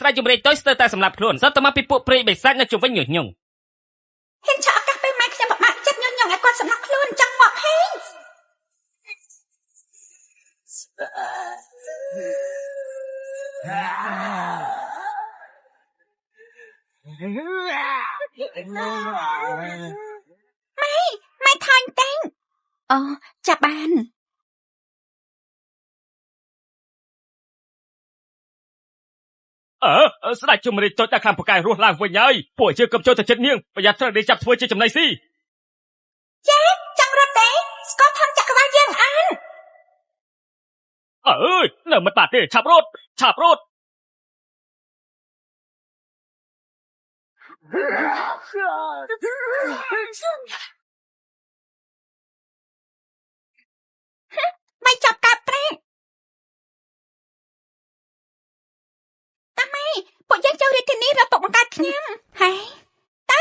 ស្ដេចជំរាបទៅស្ទើរតែសម្រាប់ខ្លួនសត្វតែមកពីពួកព្រៃបិសាចនៅជុំវិញញញងហ៊ានឆក់ឱកាសពេលម៉ែខ្ញុំបាក់ចិត្តញញងឲ្យគាត់សម្លាប់ខ្លួនចង់មកហេងម៉ែថយតែងអូចាប់បានស្ដេចជំរាបទៅតែខាងប្រកាយរស់ឡើងវិញហើយពួកយើងកុំចូលទៅចិត្តនាងប្រយ័ត្នត្រូវគេចាប់ធ្វើជាចំណីស៊ីចាចង់រត់ទេស្គាល់ថងចក្រវាលយើងអានអើយនៅមិនបាត់ទេឆាប់រត់ម៉ែចាប់កាប់ត្រេកតាម៉ែពួកយើងចូលរាជធានីរកពុកបង្កើតខ្ញុំហើយតា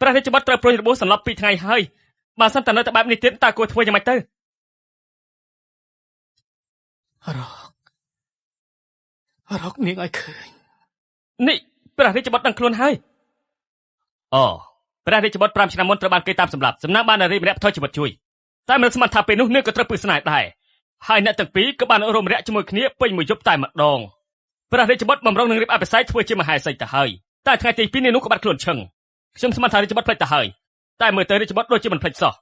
ព្រះរាជបុត្រត្រូវព្រួយរបួសសន្លប់2ថ្ងៃហើយបើសិនតែនៅតែបែបនេះទៀតតើគួរធ្វើយ៉ាងម៉េចទៅរកនាងឲ្យឃើញនេះព្រះរាជបុត្រដឹងខ្លួនហើយព្រះរាជបុត្រ5ឆ្នាំមុនត្រូវបានគេតាមសម្លាប់សំណាងបាននារីម្នាក់ផ្ទាល់ជីវិតជួយតែមិនស្មានថាពេលនោះនាងក៏ត្រូវពឹសស្នេហ៍ដែរហើយអ្នកទាំងពីរក៏បានរួមរយៈជាមួយគ្នាពេញមួយយប់តែម្ដងព្រះរាជបុត្របំរុងនឹងរៀបអភិសេកធ្វើជាមហេសីទៅហើយតែថ្ងៃទី2នាងនោះក៏បាត់ខ្លួនឈឹងខ្ញុំស្មានថារាជបុត្រភ្លេចទៅហើយតែមើលទៅរាជបុត្រដូចជាមិនភ្លេចសោះ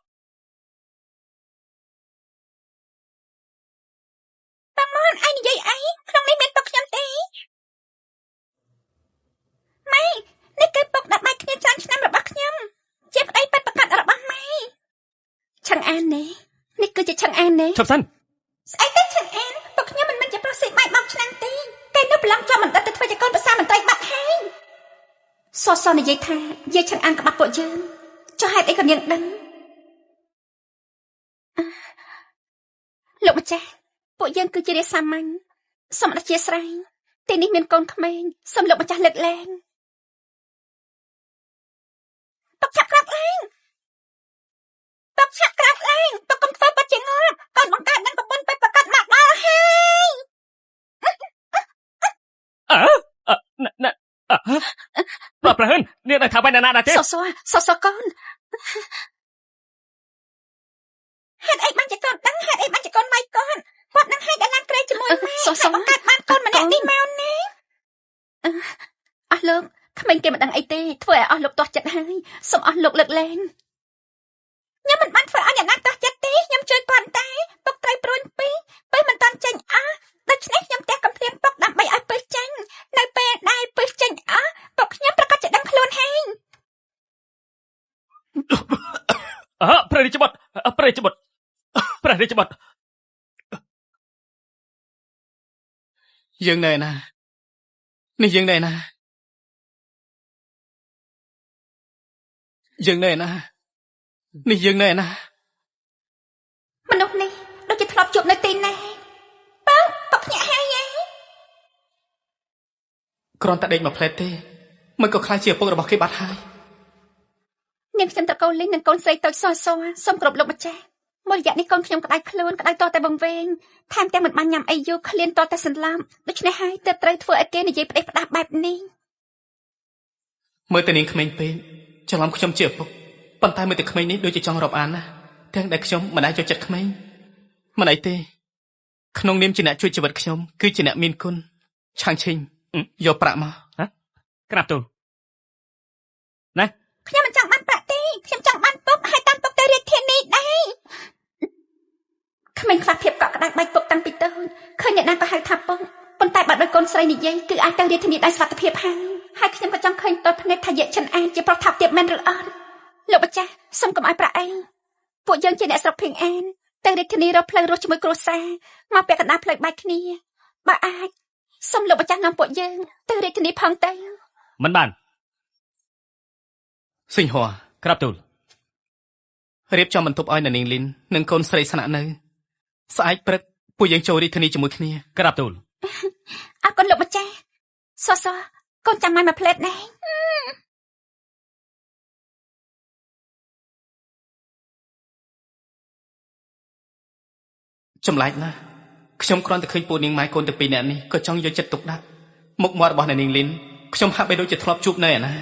តាម៉នឯងនិយាយអីក្នុងនេះមានពុកខ្ញុំទេម៉ែនេះគឺពុកដាក់បែកគ្នាច្រើនឆ្នាំរបស់ខ្ញុំជាប្តីពិតប្រាកដរបស់ម៉ែឆឹងអាននេះគឺជាឆឹងអានទេឈប់សិនស្អីទៅឆឹងអានពុកខ្ញុំមិនមែនជាប្រុសស៊ីបែកបោកឆ្នាំទេតែនៅប្រឡងជាប់មិនដិតទៅធ្វើជាកូនប្រសាមន្ត្រីបាត់ហើយសសនិយាយថាយាយឆឹងអានក្បាត់ពួកយើងចុះហេតុអីក៏នាងដឹងលោកម្ចាស់ពួកយើងគឺជារាជសាមញ្ញសូមអធិស្ឋានទីនេះមានកូនក្មេងសូមលោកម្ចាស់លើកលែងទុកឆាប់ក្រាក់ឡើងទុកឆាប់ក្រាក់ឡើងទុកកុំធ្វើបាត់ជាងល់កូនបង្កើតនឹងប្រពន្ធទៅប្រកាសមកដល់ហើយប្រហែលនាងនឹងថាបែរណាដែរទេសសកូនហេតុអីបានជាកូនដឹងហេតុអីបានជាកូនម៉ៃកូនគាត់នឹងឲ្យដល់ឡានក្រែជាមួយម៉ែបង្កើតបានកូនម្នាក់នេះមកនេះអស់លោកក្មេងគេមិនដឹងអីទេធ្វើឲ្យអស់លោកទាស់ចិត្តហើយសូមអស់លោកលើកលែងខ្ញុំមិនបានធ្វើឲ្យអ្នកណាទាស់ចិត្តទេខ្ញុំជួយគាត់តែពុកត្រូវព្រួញពីពេលមិនតាន់ចេញអស់ដូច្នេះខ្ញុំផ្ទះកំភ្លៀងពុកដើម្បីឲ្យពឹសចេញនៅពេលដែលពឹសចេញអស់ពុកខ្ញុំប្រកាសជាដឹងខ្លួនហើយព្រះរាជបុត្រយើងនៅណានេះយើងនៅណាយើងនៅណានេះយើងនៅណាមនុស្សនេះដូចជាធ្លាប់ជួបនៅទីណាពុកភ្ញាក់ហើយគ្រាន់តែដេកមកផ្លែតទេមិនក៏ខ្លាចជាឪពុករបស់គេបាត់ហើយនាងខ្ញុំតកូនលេងនឹងកូនស្រីតូចសសូមគោរពលោកម្ចាស់មួយរយៈនេះកូនខ្ញុំក្តៅខ្លួនក្តៅតតែបង្វេងថែមទាំងមិនបានញ៉ាំអីយូរឃ្លានតតែសន្លប់ដូច្នេះហើយទើបត្រូវធ្វើឲ្យគេនិយាយផ្ដេសផ្ដាស់បែបនេះមើលតែនាងក្មេងពេកច្រឡំខ្ញុំជាឪពុកប៉ុន្តែមើលតែក្មេងនេះដូចជាចង់រាប់អានណាទាំងដែលខ្ញុំមិនអាចចូលចិត្តក្មេងមិនអីទេក្នុងនាមជាអ្នកជួយជីវិតខ្ញុំគឺជាអ្នកមានគុណឆាំងឈិញយកប្រាក់មកក្រាបទូលណាខ្ញុំមិនចង់បានប្រាក់ទេខ្ញុំចង់បានពុកហើយតាមពុកទៅរាជធានីដែរក្មេងខ្លះភាពកក់ក្ដៅបែកពុកតាំងពីតូចឃើញអ្នកណាក៏ហៅថាពុកប៉ុន្តែបើដោយកូនស្រីនិយាយគឺអាចទៅរាជធានីដោយសុវត្ថិភាពហើយខ្ញុំក៏ចង់ឃើញតើភ្នែកថាយៈចិនអានជាប្រុសថាប់ទៀតមែនឬអត់លោកម្ចាស់សូមកុំឲ្យប្រាក់អីពួកយើងជាអ្នកស្រុកភៀងអានទៅរាជធានីរកផ្លូវរស់ជាមួយគ្រួសារមកពាក់កណ្ដាលផ្លូវបែកគ្នាបើអាចសូមលោកម្ចាស់នាំពួកយើងទៅរាជធានីផងទៅមិនបានសិង្ហួរក្រាបទូលរៀបចំបន្ទប់ឲ្យនាងលីននិងកូនស្រីស្នាក់នៅស្អែកព្រឹកពួកយើងចូលរាជធានីជាមួយគ្នាក្រាបទូលអរគុណលោកម្ចាស់សកូនចាំម៉ែមួយផ្លែតដែរ ចម្លែកណាស់ខ្ញុំគ្រាន់តែឃើញពូនាងម៉ែកូនទាំងពីរនាក់នេះក៏ចង់យកចិត្តទុកដាក់មុខមាត់របស់អ្នកនាងលីនខ្ញុំហាក់បីដូចជាធ្លាប់ជួបនៅឯណា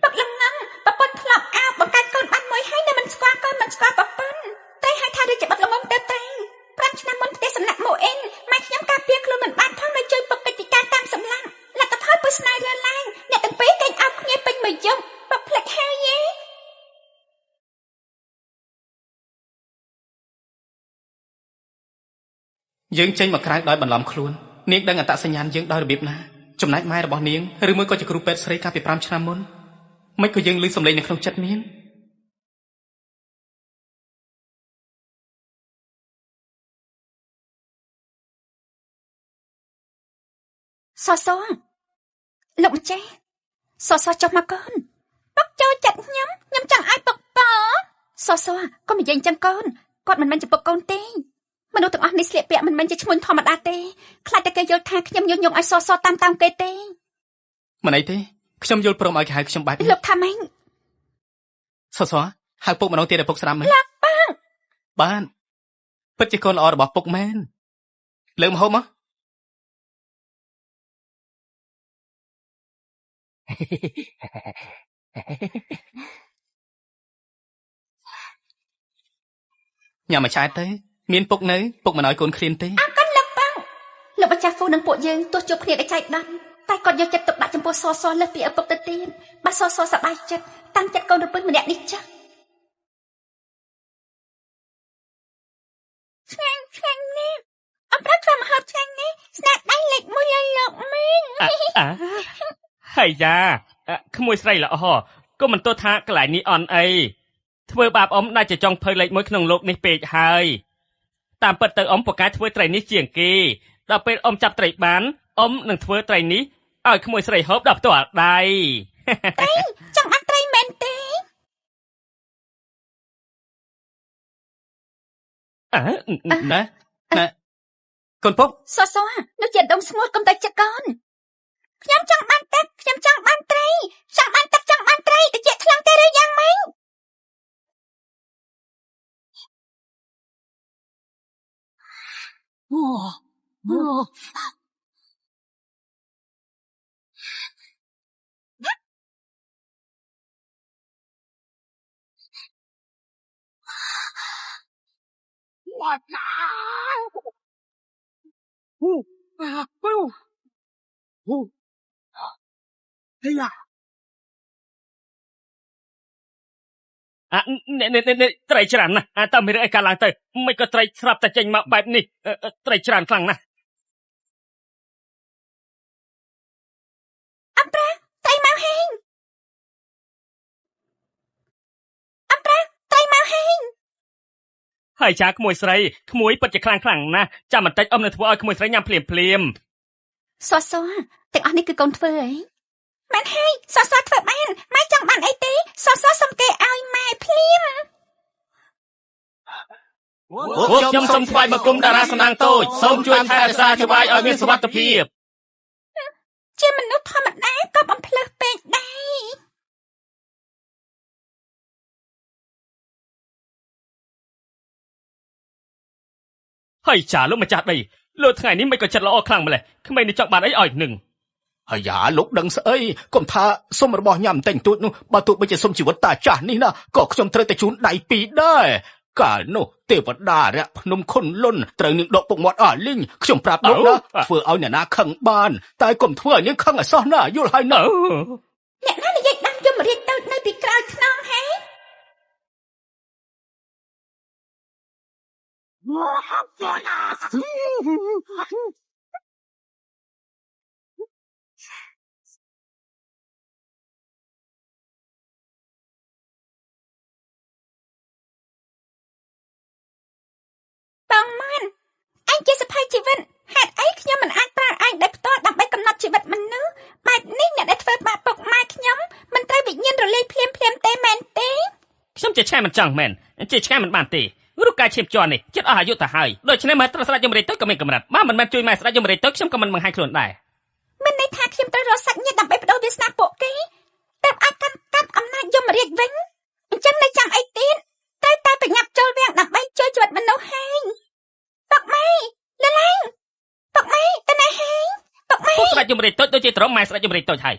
បាក់លងងប្រពន្ធធ្លាប់អោបបង្កើតកូនបានមួយហើយនៅមិនស្គាល់កូនមិនស្គាល់ប្រពន្ធតែហៅថាដូចជាបាត់លងងទៅតែ5ឆ្នាំមុនផ្ទះសំណាក់ម៉ូអ៊ីនម៉ែខ្ញុំការពារខ្លួនមិនបានផងនៅជួយពុកកិច្ចការតាមសម្លាប់លទ្ធផលពុះស្នេហ៍លើឡើងអ្នកទាំងពីរកេងអោបគ្នាពេញមួយយប់បាក់ផ្លេចហើយយេយើងចេញមកក្រៅដោយបន្លំខ្លួននាងដឹងអត្តសញ្ញាណយើងដោយរបៀបណាចំណែកម៉ែរបស់នាងឬមួយក៏ជាគ្រូពេទ្យស្រីកាលពី5ឆ្នាំមុនមិនក៏យើងឮសំឡេងនៅក្នុងចិត្តនាងសសលោកម្ចាស់សចុះមកកូនពុកចូលចិត្តខ្ញុំចង់ឲ្យពុកប៉សកុំនិយាយចឹងកូនគាត់មិនមែនជាពុកកូនទេមនុស្សទាំងអស់នេះស្លៀកពាក់មិនមែនជាឈ្មោះធម្មតាទេខ្លាចតែគេយល់ថាខ្ញុំញុះញង់ឲ្យសតាមគេទេមិនអីទេខ្ញុំយល់ព្រមឲ្យគេហៅខ្ញុំបែបនេះលោកថាម៉េចសហៅពុកម្ដងទៀតឲ្យពុកស្ដាប់មើលលោកប៉ាបានពិតជាកូនល្អរបស់ពុកមែនលើកម្ហូបមកញ៉ាំមកឆ្អែតទៅមានពុកនៅពុកមិនឲ្យកូនឃ្លានទេអើកូនលោកប៉ាលោកម្ចាស់ហ្វូនឹងពួកយើងទោះជួបគ្នាដោយចៃដន្យតែគាត់យកចិត្តទុកដាក់ចំពោះសលើសពីឪពុកទៅទៀតបើសសប្បាយចិត្តតាំងចិត្តកូនរពឹសម្នាក់នេះចាស់ឆ្ងាញ់នេះអប្រាប់ធ្វើមហូបឆ្ងាញ់នេះស្នាដៃលេខ1លើលោកមីងហើយយ៉ាក្មួយស្រីល្អក៏មិនទោះថាកន្លែងនេះអន់អីធ្វើបាបអ៊ំដែលជាចុងភៅលេខ1ក្នុងโลกនេះពេកហើយតាមពិតទៅអ៊ំប្រកាសធ្វើត្រីនេះជាងគេដល់ពេលអ៊ំចាប់ត្រីបានអ៊ំនឹងធ្វើត្រីនេះឲ្យក្មួយស្រីហូបដល់ផ្ទាល់ដៃត្រីចង់បានត្រីមែនទេណាកូនពុកសនោះជាដុំស្ងួតកុំតែចិត្តកូនខ្ញុំចង់បានទឹកខ្ញុំចង់បានត្រីចង់បានទឹកចង់បានត្រីតិចខ្លាំងទេឬយ៉ាងម៉េចត្រីច្រើនណាស់តើមានរឿងអីកើតឡើងទៅមិនក៏ត្រីស្រាប់តែចេញមកបែបនេះត្រីច្រើនខ្លាំងណាស់អប្រាត្រីមកហេងហើយចាក្មួយស្រីក្មួយពិតជាខ្លាំងណាស់ចាំបន្តិចអ៊ំនឹងធ្វើឲ្យក្មួយស្រីញ៉ាំភ្លាមសទាំងអស់នេះគឺកូនធ្វើអីមែនហើយសធ្វើបានម៉ែចង់បានអីទេសសុំគេឲ្យម៉ែភ្លាមពួកខ្ញុំសូមថ្វាយបង្គំតារាសម្ដែងតូចសូមជួយថែរក្សាជីវ័យឲ្យមានសុវត្ថិភាពជាមនុស្សធម្មតាក៏បំភ្លើសពេកដែរហើយចាលោកម្ចាស់ដីលើថ្ងៃនេះមិនក៏ចិត្តល្អខ្លាំងម្ល៉េះក្មេងនេះចង់បានអីឲ្យនឹងហើយយ៉ាលោកដឹងស្អីកុំថាសុំរបស់ញ៉ាំតែងទួចនោះបើទោះបីជាសុំជីវិតតាចាស់នេះណាក៏ខ្ញុំត្រូវតែជូនដៃពីរដែរកាលនោះទេវតារៈភ្នំខុនលុនត្រូវនាងដកពុកមាត់អាលីងខ្ញុំប្រាប់លោកណាធ្វើឲ្យអ្នកណាខឹងបានតែកុំធ្វើឲ្យនាងខឹងអសោះណាយល់ហើយណាអ្នកណានិយាយដាំយមរាជទៅនៅពីក្រោយខ្នងហេបងម៉ានអញជាសភ័យជីវិតហេតុអីខ្ញុំមិនអាចប្រើអញដោយផ្ទាល់ដើម្បីកំណត់ជីវិតមនុស្សបែបនេះអ្នកដែលធ្វើបាបពុកម៉ែខ្ញុំមិនត្រូវវិញ្ញាណរលាយភ្លាមទេមែនទេខ្ញុំជាឆ្កែមិនចង់មែនជាឆ្កែមិនបានទេរូបកាយឈាមជន់នេះចិត្តអស់អាយុទៅហើយដូច្នេះមើលត្រូវស្ដេចយមរាជទៅក៏មានកម្រិតបើមិនមែនជួយម៉ែស្ដេចយមរាជទៅខ្ញុំក៏មិនបង្ហាញខ្លួនដែរមានន័យថាខ្ញុំត្រូវរកសាច់ញាតិដើម្បីបដូរវាសនាពួកគេតែអាចកាត់អំណាចយមរាជវិញអញ្ចឹងនៅចាំអីទៀតត្រូវតែប្រញាប់ចូលវាំងដើម្បីជួយជីវិតមនុស្សហើយពុកម៉ែ ជំរាបតូចដូចជាត្រង់ម៉ែស្ដេចជំរាបតូចហើយ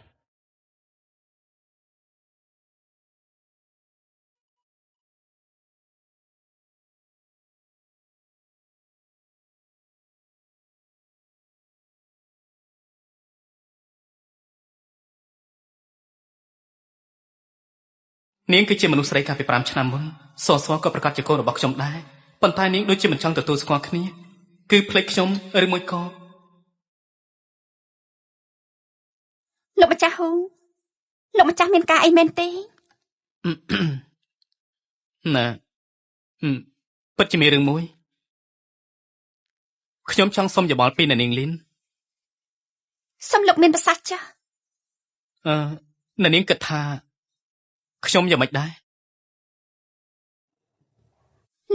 នាងគឺជាមនុស្សស្រីកាលពី5ឆ្នាំមុនសសក៏ប្រកាសជាកូនរបស់ខ្ញុំដែរប៉ុន្តែនាងដូចជាមិនចង់ទទួលស្គាល់គ្នាគឺភ្លេចខ្ញុំឬមួយក៏លោកម្ចាស់ហ៊ូលោកម្ចាស់មានការអីមែនទេណាពិតជាមានរឿងមួយខ្ញុំចង់សុំយោបល់ពីអ្នកនាងលីនសុំលោកមានប្រសាសន៍ចាស់អ្នកនាងគិតថាខ្ញុំយ៉ាងម៉េចដែរ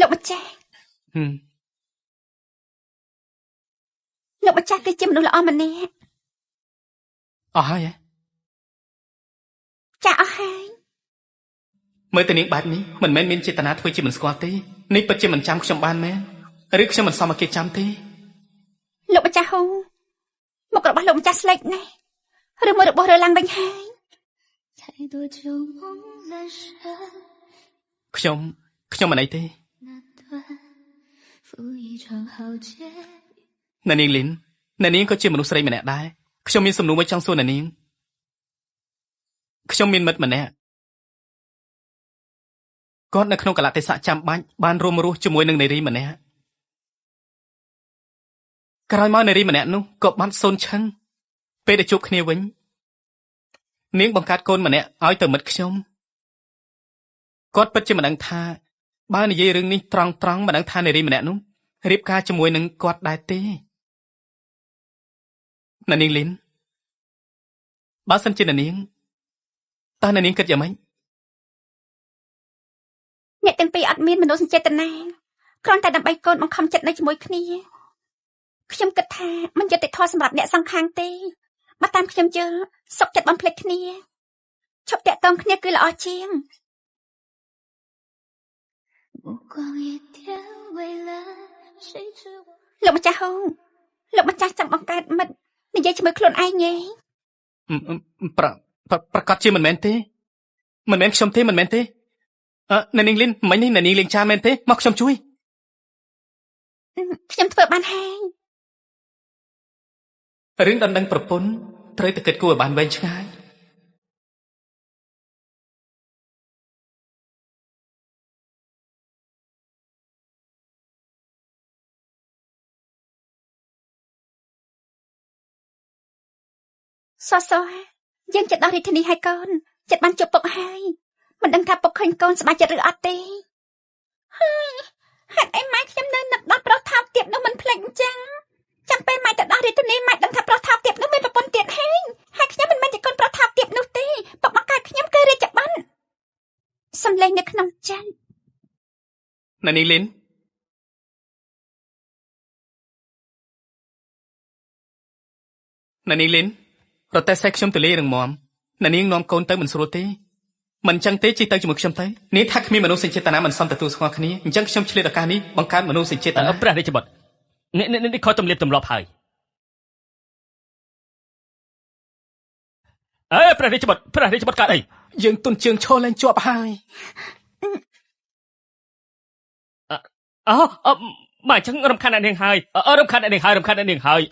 លោកម្ចាស់លោកម្ចាស់គឺជាមនុស្សល្អម្នាក់អស់ហើយចាអស់ហើយមើលទៅនាងបែបនេះមិនមែនមានចេតនាធ្វើជាមិនស្គាល់ទេនេះពិតជាមិនចាំខ្ញុំបានមែនឬខ្ញុំមិនសមឲ្យគេចាំទេលោកម្ចាស់ហ៊ូមុខរបស់លោកម្ចាស់ស្លេកណាស់ឬមួយរបស់រើឡើងវិញហើយខ្ញុំមិនអីទេអ្នកនាងលីនអ្នកនាងក៏ជាមនុស្សស្រីម្នាក់ដែរខ្ញុំមានសំណួរមួយចង់សួរអ្នកនាងខ្ញុំមានមិត្តម្នាក់គាត់នៅក្នុងកលៈទេសៈចាំបាច់បានរួមរស់ជាមួយនឹងនារីម្នាក់ក្រោយមកនារីម្នាក់នោះក៏បាត់សូនឈឹងពេលដែលជួបគ្នាវិញនាងបង្កើតកូនម្នាក់ឲ្យទៅមិត្តខ្ញុំគាត់ពិតជាមិនដឹងថាបើនិយាយរឿងនេះត្រង់មិនដឹងថានារីម្នាក់នោះរៀបការជាមួយនឹងគាត់ដែរទេអ្នកនាងលីនបើសិនជាអ្នកនាងតើអ្នកនាងគិតយ៉ាងម៉េចអ្នកទាំងពីរអត់មានមនោសញ្ចេតនាគ្រាន់តែដើម្បីកូនបង្ខំចិត្តនៅជាមួយគ្នាខ្ញុំគិតថាមិនយុត្តិធម៌សម្រាប់អ្នកសងខាងទេបើតាមខ្ញុំយល់សុខចិត្តបំភ្លេចគ្នាឈប់តាក់ទងគ្នាគឺល្អជាងលោកម្ចាស់ហ៊ូលោកម្ចាស់ចង់បង្កើតមិត្តនិយាយជាមួយខ្លួនឯងទេប្រកាសជាមិនមែនទេមិនមែនខ្ញុំទេមិនមែនទេអ្នកនាងលីនមិញនេះអ្នកនាងលេងចាមែនទេមកខ្ញុំជួយខ្ញុំធ្វើបានហើយរឿងដណ្ដឹងប្រពន្ធត្រូវតែគិតគូរឲ្យបានវែងឆ្ងាយសសយើងចិត្តដល់រាជធានីហើយកូនចិត្តបានជួបពុកហើយមិនដឹងថាពុកឃើញកូនសប្បាយចិត្តឬអត់ទេហើយហេតុអីម៉ែខ្ញុំនៅនឹកដល់ប្រុសថោកទៀតនោះមិនភ្លេចអញ្ចឹងចាំពេលម៉ែទៅដល់រាជធានីម៉ែដឹងថាប្រុសថោកទៀតនោះមានប្រពន្ធទៀតហើយខ្ញុំមិនមែនជាកូនប្រុសថោកទៀតនោះទេពុកបង្កើតខ្ញុំគឺរាជបណ្ឌសំឡេងនៅក្នុងចិត្តអ្នកនាងលីនរតែសេះខ្ញុំទៅលេរឹងមាំអ្នកនាងនាំកូនទៅមិនស្រួលទេមិនអញ្ចឹងទេជិះទៅជាមួយខ្ញុំទៅនេះថាគ្មានមនុស្សសេចក្ដីណាមិនសមទទួលស្គាល់គ្នាអញ្ចឹងខ្ញុំឆ្លៀតឱកាសនេះបង្កើតមនុស្សសេចក្ដីណាព្រះរាជបុត្រនេះខុសទំនៀមទម្លាប់ហើយព្រះរាជបុត្រកើតអីយើងទុនជើងឈរឡើងជាប់ហើយមកអញ្ចឹងរំខានអ្នកនាងហើយរំខានអ្នកនាងហើយ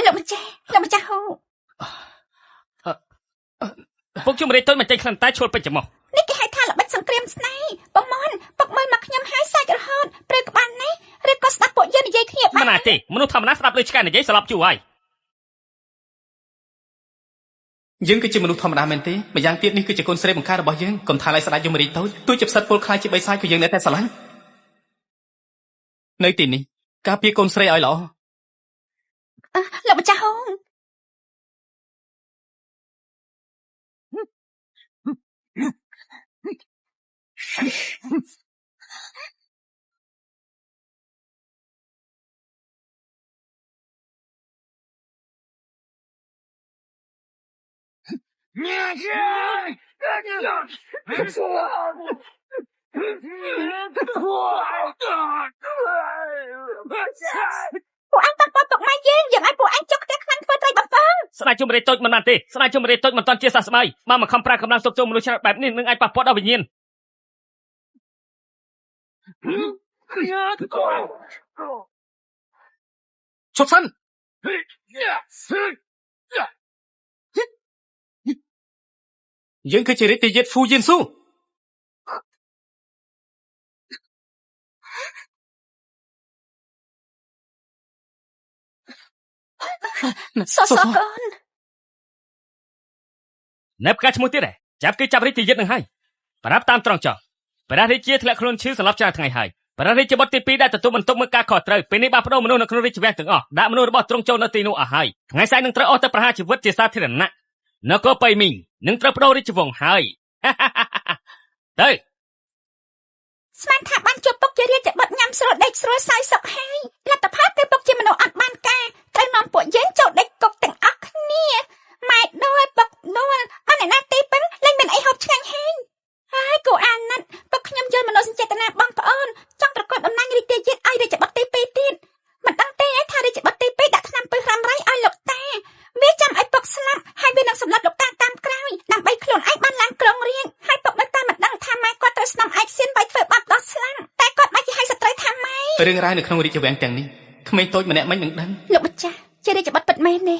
លោកម្ចាស់ហ៊ូពុកជំរាបទៅមិនចេញខ្លាំងតែឈួលពេជ្រចំោះនេះគេហៅថាល្បិចសង្គ្រាមស្នេហ៍បងមនពុកមើលមកខ្ញុំហើយសាច់រហូតព្រឺក្បាលនេះឬក៏ស្ដាប់ពួកយើងនិយាយគ្នាបានមិនណាទេមនុស្សធម្មតាស្ដាប់លើឆ្កែនិយាយស្លាប់ជួរហើយយើងគឺជាមនុស្សធម្មតាមែនទេម្យ៉ាងទៀតនេះគឺជាកូនស្រីបង្ការរបស់យើងកុំថាឡើយស្ដាច់យមរីតូចទោះជាផ្សិតពលខ្លាយជាបិសាចក៏យើងនៅតែស្រឡាញ់នៅទីនេះការពារកូនស្រីឲ្យល្អលោកម្ចាស់ហ៊ូពួកអញប៉ះពាល់ពុកម៉ែ យើងឲ្យពួកអញចុះផ្ទះខ្លាំងធ្វើត្រីបំពងស្នាយជុំរេតូចមិនបានទេស្នាយជុំរេតូចមិនតាន់ជាសះស្បើយមកខំប្រើកម្លាំងទប់ទល់មនុស្សច្រើនបែបនេះនឹងអាចប៉ះពាល់ដល់វិញ្ញាណឈប់សិនយើងគឺជារាជទាយាទហ្វូយៀនស៊ូសសកូននៅផ្កាឈ្មោះទៀតចាប់គឺចាប់រាជទាយាទនឹងហើយប្រាប់តាមត្រង់ចោះព្រះរាជាធ្លាក់ខ្លួនឈឺសន្លប់ច្រើនថ្ងៃហើយព្រះរាជបុត្រទី2ដែលទទួលបន្ទុកមើលការខុសត្រូវពេលនេះបានបដូរមនុស្សនៅក្នុងរាជវាំងទាំងអស់ដាក់មនុស្សរបស់ទ្រង់ចូលនៅទីនោះអស់ហើយថ្ងៃស្អែកនឹងត្រូវអស់ទៅប្រហារជីវិតជាសាធារណៈនគរប៉ៃមីងនឹងត្រូវបដូររាជវង្សហើយទៅស្មានថាបានជួបពុកជារាជបុត្រញ៉ាំស្រួលដេកស្រួលសើចសុខហើយលទ្ធផលគឺពុកជាមនុស្សអត់បានការត្រូវនាំពួកយើងចូលដេកគុកទាំងអស់គ្នាម៉ែដួលពុកដួលអត់អ្នកណាទីពឹងលែងមានអីហូបឆ្ងាញ់ហើយគូអាណិតពុកខ្ញុំយល់មនោសញ្ចេតនាបងប្អូនចង់ប្រកបតំណែងរាជទាយាទឲ្យរាជបុត្រទី2ទៀតមិនដឹងទេថារាជបុត្រទី2ដាក់ថ្នាំពឹសរ៉ាំរ៉ៃឲ្យលោកតាវាចាំឲ្យពុកស្លាប់ហើយវានឹងសម្លាប់លោកតាតាមក្រោយដើម្បីខ្លួនឯងបានឡើងក្រុងរាជន៍ហើយពុកនៅតែមិនដឹងថាម៉ែគាត់ត្រូវស្នំឯកសៀនបាយធ្វើបាបដល់ស្លាំងតែគាត់បាច់ជាឲ្យសត្រូវថាម៉ែរឿងរ៉ាវនៅក្នុងរាជវាំងទាំងនេះក្មេងតូចម្នាក់មិននឹងដឹងលោកម្ចាស់ជារាជបុត្រពិតមែនទេ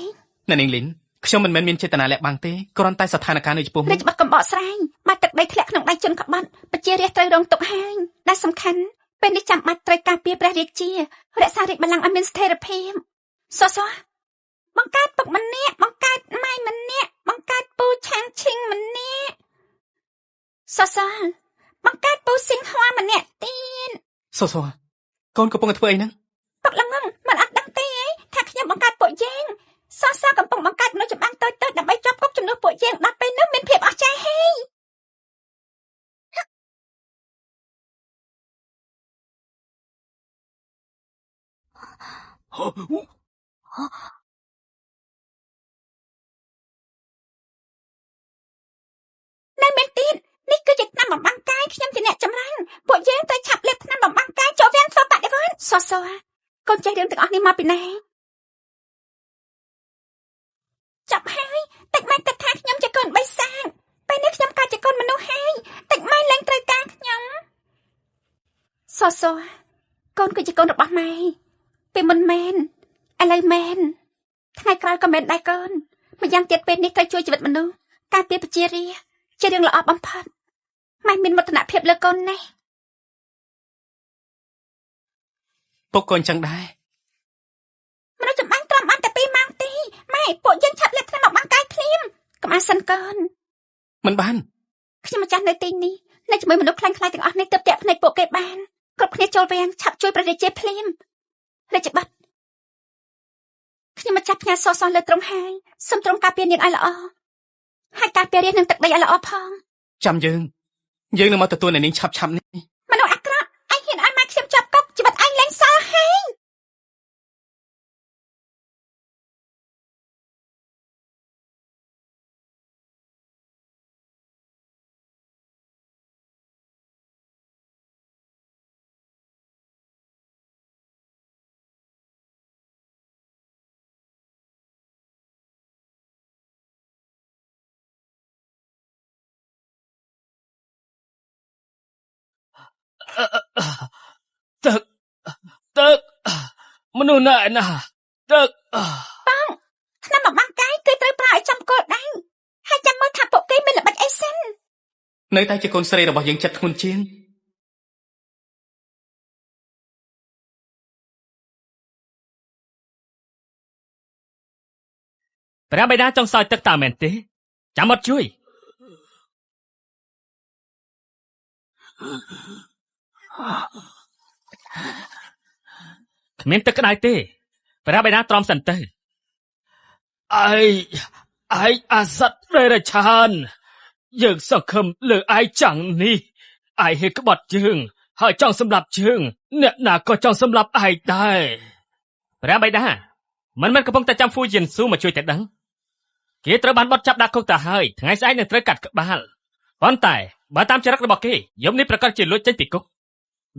អ្នកនាងលីនខ្ញុំមិនមែនមានចេតនាលាក់បាំងទេគ្រាន់តែស្ថានភាពនៅចំពោះមុខរាជបុត្រកំបកស្រែងបាត់ទឹកដីធ្លាក់ក្នុងដៃជនក្បត់ប្រជារាស្ត្រត្រូវរងទុក្ខហើយដែលសំខាន់ពេលនេះចាំបាច់ត្រូវការពារព្រះរាជារក្សារាជបល្ល័ង្កឲ្យមានស្ថិរភាពសោះបង្កើតពុកម្នាក់បង្កើតម៉ែម្នាក់បង្កើតពូឆាំងឈីងម្នាក់សោះបង្កើតពូស៊ីងហួរម្នាក់ទៀតសោះកូនកំពុងតែធ្វើអីហ្នឹងពុកល្ងងមិនអត់ដឹងទេថាខ្ញុំបង្កើតពួកយើងសោះកំពុងបង្កើតមនុស្សចម្បាំងតូចៗដើម្បីជាប់គុកជំនួសពួកយើងដល់ពេលនោះមានភាពអស្ចារ្យហេនៅមានទៀតនេះគឺជាថ្នាំបំបាំងកាយខ្ញុំជាអ្នកចម្រាំងពួកយើងត្រូវឆាប់លេបថ្នាំបំបាំងកាយចូលវាំងធ្វើបដិវត្តន៍សោះកូនចេះរឿងទាំងអស់នេះមកពីណាចាប់ហើយតិចម៉ែគិតថាខ្ញុំជាកូនបិសាចពេលនេះខ្ញុំកើតជាកូនមនុស្សហើយតិចម៉ែលែងត្រូវការខ្ញុំសោះកូនគឺជាកូនរបស់ម៉ែពេលមុនមែនឥឡូវមែនថ្ងៃក្រោយក៏មែនដែរកូនម្យ៉ាងទៀតពេលនេះត្រូវជួយជីវិតមនុស្សការពារប្រជារាស្ត្រជារឿងល្អបំផុតម៉ែមានមោទនភាពលើកូនណាស់ពុកក៏អញ្ចឹងដែរមនុស្សចម្បាំងត្រឹមបានតែ2ម៉ោងទេម៉ែពួកយើងឆាប់លេបថ្នាំបំបាំងកាយភ្លាមកុំអាសិនកូនមិនបានខ្ញុំម្ចាស់នៅទីនេះនៅជាមួយមនុស្សខ្លាំងខ្លាយទាំងអស់នេះទើបតាក់ភ្នែកពួកគេបានគ្រប់គ្នាចូលវាំងឆាប់ជួយព្រះរាជាភ្លាមរាជបុត្រខ្ញុំម្ចាស់ផ្ញើសសលើទ្រង់ហើយសូមទ្រង់ការពារនាងឲ្យល្អហើយការពាររាជនឹងទឹកដីឲ្យល្អផងចាំយើងនឹងមកទទួលនាងឆាប់នេះមនុស្សអាក្រក់ឯងហ៊ានឲ្យម៉ែខ្ញុំចាប់គុកជីវិតឯងលែងសល់ហើយទឹកមនុស្សណែណាទឹកបងថ្នាំបំបាំងកាយគឺត្រូវប្រើឲ្យចំគោលដៅហើយចាំមើលថាពួកគេមានល្បិចអីសិននៅតែជាកូនស្រីរបស់យើងចិត្តធ្ងន់ជាងព្រះបិតាចង់សោយទឹកតើមែនទេចាំអត់ជួយគ្មានទឹកក្តៅទេព្រះបិតាទ្រាំសិនទៅឯងអាសត្វដេរឆានយើងសង្ឃឹមលើឯងចាំងនេះឯងហេក្បត់ជើងហើយចង់សម្លាប់ជើងអ្នកណាក៏ចង់សម្លាប់ឯងដែរព្រះបិតាមិនកំពុងតែចាំហ្វូយៀនស៊ូមកជួយតែដឹងគេត្រូវបានបត់ចាប់ដាក់គុកទៅហើយថ្ងៃស្អែកនឹងត្រូវកាត់ក្បាលប៉ុន្តែបើតាមចរិតរបស់គេយប់នេះប្រកាសជាលួចចេញពីគុក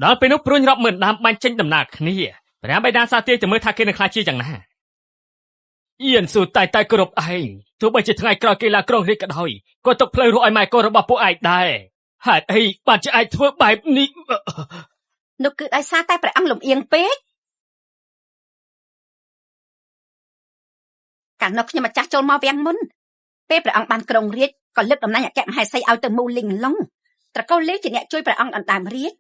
ដល់ពេលនោះព្រួញរាប់ម៉ឺនដើមបាញ់ចេញដំណើរគ្នាព្រះបិតាសាទរទៅមើលថាគេនឹងខ្លាចជាយ៉ាងណា យៀនស៊ូតែគោរពឯងទោះបីជាថ្ងៃក្រោយកីឡាក្រុងរាជក៏ដោយក៏ទុកផ្លូវរកឲ្យម៉ែកូនរបស់ពួកឯងដែរហេតុអីបានជាឯងធ្វើបែបនេះ នោះគឺដោយសារតែព្រះអង្គលំអៀងពេកកាលនោះខ្ញុំម្ចាស់ចូលមកវាំងមុនពេលព្រះអង្គបានក្រុងរាជក៏លើកតំណែងអគ្គមហេសីឲ្យទៅមូលីងឡុងត្រកូលលីជាអ្នកជួយព្រះអង្គដណ្ដើមរាជ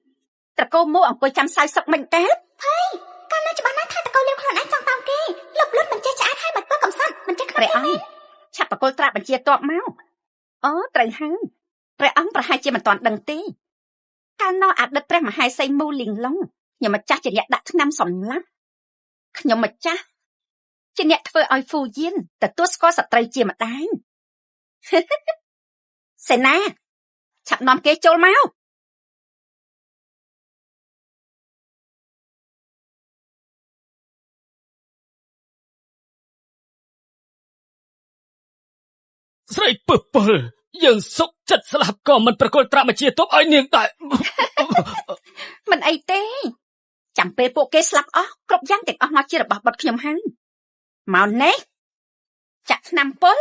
ត្រកូលមួអង្គុយចាំសៅសឹកមិនកើតហើយកាលនោះច្បាស់ណាស់ថាត្រកូលលីខ្លួនឯងចង់តាមគេលុបលុតមិនចេះឆ្អាតឲ្យមកធ្វើកំសត់មិនចេះព្រះអង្គឆាប់បកលត្រាបញ្ជាតបមកអូត្រូវហើយព្រះអង្គប្រហែលជាមិនទាន់ដឹងទេកាលនោះអតីតព្រះមហេសីមូលីងឡុងខ្ញុំម្ចាស់ជាអ្នកដាក់ថ្នាំសម្លាប់ខ្ញុំម្ចាស់ជាអ្នកធ្វើឲ្យហ្វូយៀនទទួលស្គាល់ស្ត្រីជាម្ដាយសេនាឆាប់នាំគេចូលមក ស្រីពឹសពិលយើងសុខចិត្តស្លាប់ក៏មិនប្រគល់ត្រាក់បញ្ជាទប់ឲ្យនាងដែរ មិនអីទេចាំពេលពួកគេស្លាប់អស់គ្រប់យ៉ាងទាំងអស់មកជារបស់បុត្រខ្ញុំហើយមកនេះចាក់ថ្នាំពុល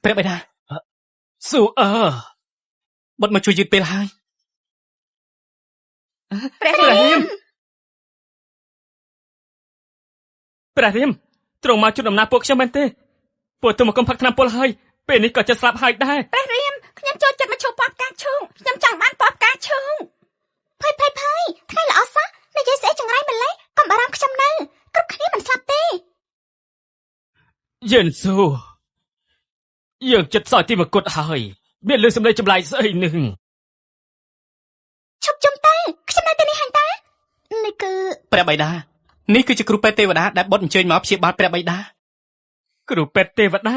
ព្រះបិតា ស៊ូអើ បុត្រមកជួយយឺតពេលហើយ ព្រះរាម ព្រះរាមទ្រង់មកជួយដំណើរពួកខ្ញុំមែនទេពួកទៅមកកំផឹកថ្នាំពុលហើយពេលនេះក៏ចិត្តស្លាប់ហើយដែរ ព្រះរាមខ្ញុំចូលចិត្តមកជួបពណ៌ផ្កាឈូងខ្ញុំចង់បានពណ៌ផ្កាឈូងភ័យថ្ងៃល្អសោះនិយាយស្អីចង្រៃម្លេះកុំបារម្ភខ្ញុំនៅគ្រប់គ្នាមិនស្លាប់ទេ យេនស៊ូយើងចិត្តសោយទីមកុដហើយមានលឺសំឡេងចម្លែកស្អីនឹង ឈប់ជុំទៅខ្ញុំនៅទីនេះហើយតានេះគឺ ព្រះបិតានេះគឺជាគ្រូពេទ្យទេវតាដែលបុត្រអញ្ជើញមកព្យាបាលព្រះបិតា គ្រូពេទ្យទេវតា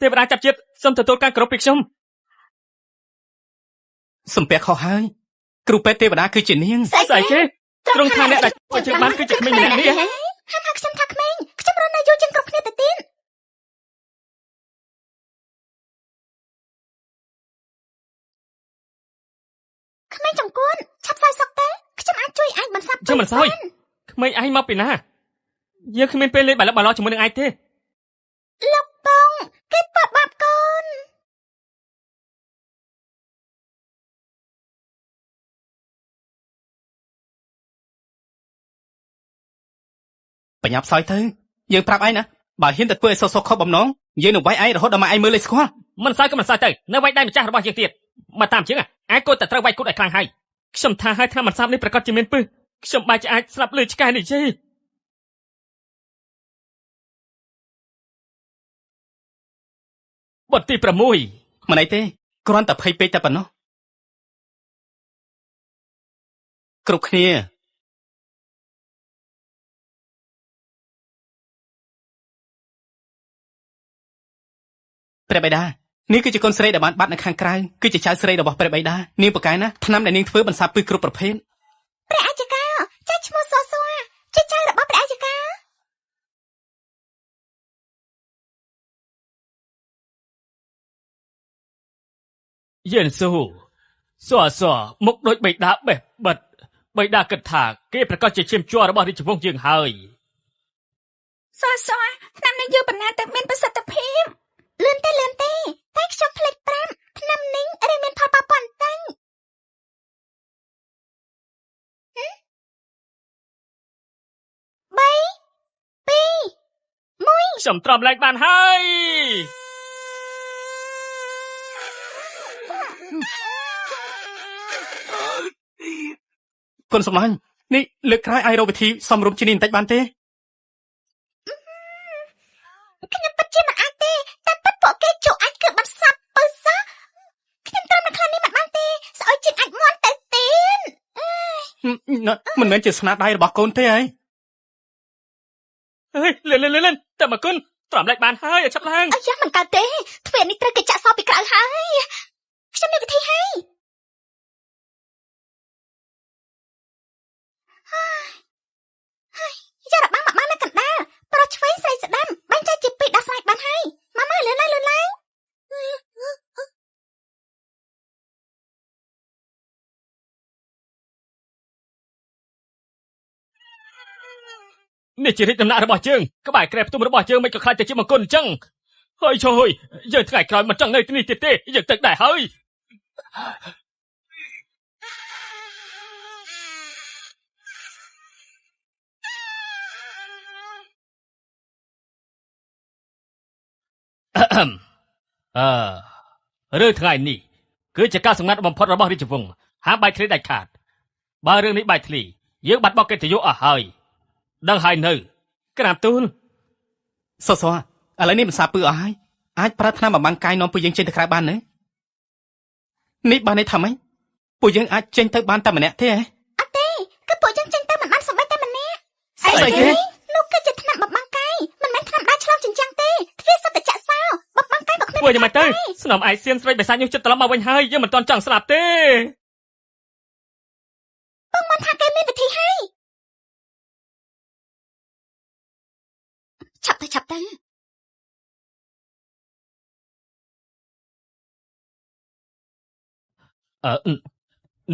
ទេវតាចាប់ជាតិសូមទទួលការគោរពពីខ្ញុំ សំពះខុសហើយគ្រូពេទ្យទេវតាគឺជានាង ស្អីគេទ្រង់ថាអ្នកដែលជួយជើងបានគឺជាក្មេងម្នាក់នេះ ហាមថាខ្ញុំថាក្មេងខ្ញុំរស់នៅយូរជាងគ្រប់គ្នាទៅទៀតក្មេងចង្កួនឆាប់សោយសុកទៅខ្ញុំអាចជួយឯងបន្សាប់ ខ្ញុំមិនសោយក្មេងឯងមកពីណាយើងគ្មានពេលលេងបាល់បាល់ជាមួយនឹងឯងទេ លោកបងគេធ្វើបាបកូន បញ្ញាប់សោយទៅយើងប្រាប់ឯងណាបើហ៊ានតែធ្វើឲ្យសុខខុសបំណងយើងនឹងវាយឯងរហូតដល់មកឯងមើលលេខស្គាល់ មិនសោយក៏មិនសោយទៅនៅវាយដៃម្ចាស់របស់យើងទៀតបើតាមជាងឯងគួរតែត្រូវវាយគូតឲ្យខ្លាំងហើយខ្ញុំថាឲ្យថាមិនសាប់នេះប្រកាសជាមានពឹសខ្ញុំបែរជាអាចស្លាប់លឺឆ្កែនេះទេបទទី6 មិនអីទេគ្រាន់តែភ័យពេកតែប៉ុណ្ណោះគ្រប់គ្នាព្រះបិតានេះគឺជាកូនស្រីដែលបានបាត់នៅខាងក្រៅគឺជាចៅស្រីរបស់ព្រះបិតានាងប្រកែណាថ្នាំដែលនាងធ្វើបន្សាបពឹសគ្រប់ប្រភេទ ព្រះអាយកាចៅឈ្មោះសសជាចៅរបស់ព្រះអាយកា យេនស៊ូសួមុខដូចបិតាបេះបិទបិតាគិតថាគេប្រកាសជាឈាមជ័ររបស់រាជវង្សយើងហើយ សឆ្នាំនេះយូរប៉ុណ្ណាទៅមានប្រសិទ្ធភាពលឿនទេតែខ្ញុំភ្លេចប្រាប់ឆ្នាំនេះឬមានផលប៉ះពាល់បន្តិច ខ្ញុំទ្រាំលែងបានហើយ គុណសម្លាញ់នេះលើកក្រោយឲ្យរកវិធីសំរុំជានេះបន្តិចបានទេ ខ្ញុំពិតជាមិនអាចទេតែពិតពួកគេជួអាចគឺបាត់សាប់ពើសោះខ្ញុំត្រឹមនៅខ្លះនេះមិនបានទេស្អុយជាតិអាចមាន់ទៅទៀត មិនមែនជាស្នាដៃរបស់កូនទេហ៎ ហេលឿនតែមកគុណ ទ្រាំលេចបានហើយឲ្យចាប់ឡើង អាយ៉ាមិនកើតទេទ្វារនេះត្រូវគេចាក់សោពីក្រៅហើយខ្ញុំមានវិធីហើយយ៉ារបាំងមកបាននៅកណ្ដាលប្រឆ្វេងស្រីស្ដាំបាញ់ចែកជាពីរដោះស្រាយបានហើយម៉ាលឿនឡើងនេះជារិទ្ធដំណាក់របស់យើងក្បែរក្រែផ្ទុំរបស់យើងមិនក៏ខ្លាចទៅជាមង្គលអញ្ចឹងហើយជួយយើងថ្ងៃក្រោយមិនចង់នៅទីនេះទៀតទេយើងទឹកដែរហើយរឿងថ្ងៃនេះគឺជាការសម្ងាត់បំផុតរបស់រាជវង្សហាមបាយធ្លីដាច់ខាតបើរឿងនេះបាយធ្លីយើងបាត់បង់កិត្តិយសអស់ហើយដឹងហើយនៅក្រាបទូលសសឥឡូវនេះមិនសាពឺអស់ហើយអាចប្រាថ្នាបំបាំងកាយនាំពួកយើងចេញទៅក្រៅបានទេនេះបានន័យថាម៉េចពួកយើងអាចចេញទៅបានតែម្នាក់ទេហ៎អត់ទេគឺពួកយើងចេញទៅមិនបានសំបីតែម្នាក់ស្អីគេនោះគឺជាថ្នាំបំបាំងកាយមិនមែនថ្នាំដាច់ឆ្លងចិញ្ចាំងទេទ្វារសុទ្ធតែចាក់សោបំបាំងកាយរបស់ខ្ញុំពួកយ៉ាងម៉េចទៅស្នំឯកសៀនស្រីបិសាចញុះចិត្តត្រឡប់មកវិញហើយយើងមិនទាន់ចង់ស្លាប់ទេបងមិនថាគេមានវិធីហើយឆាប់ទៅ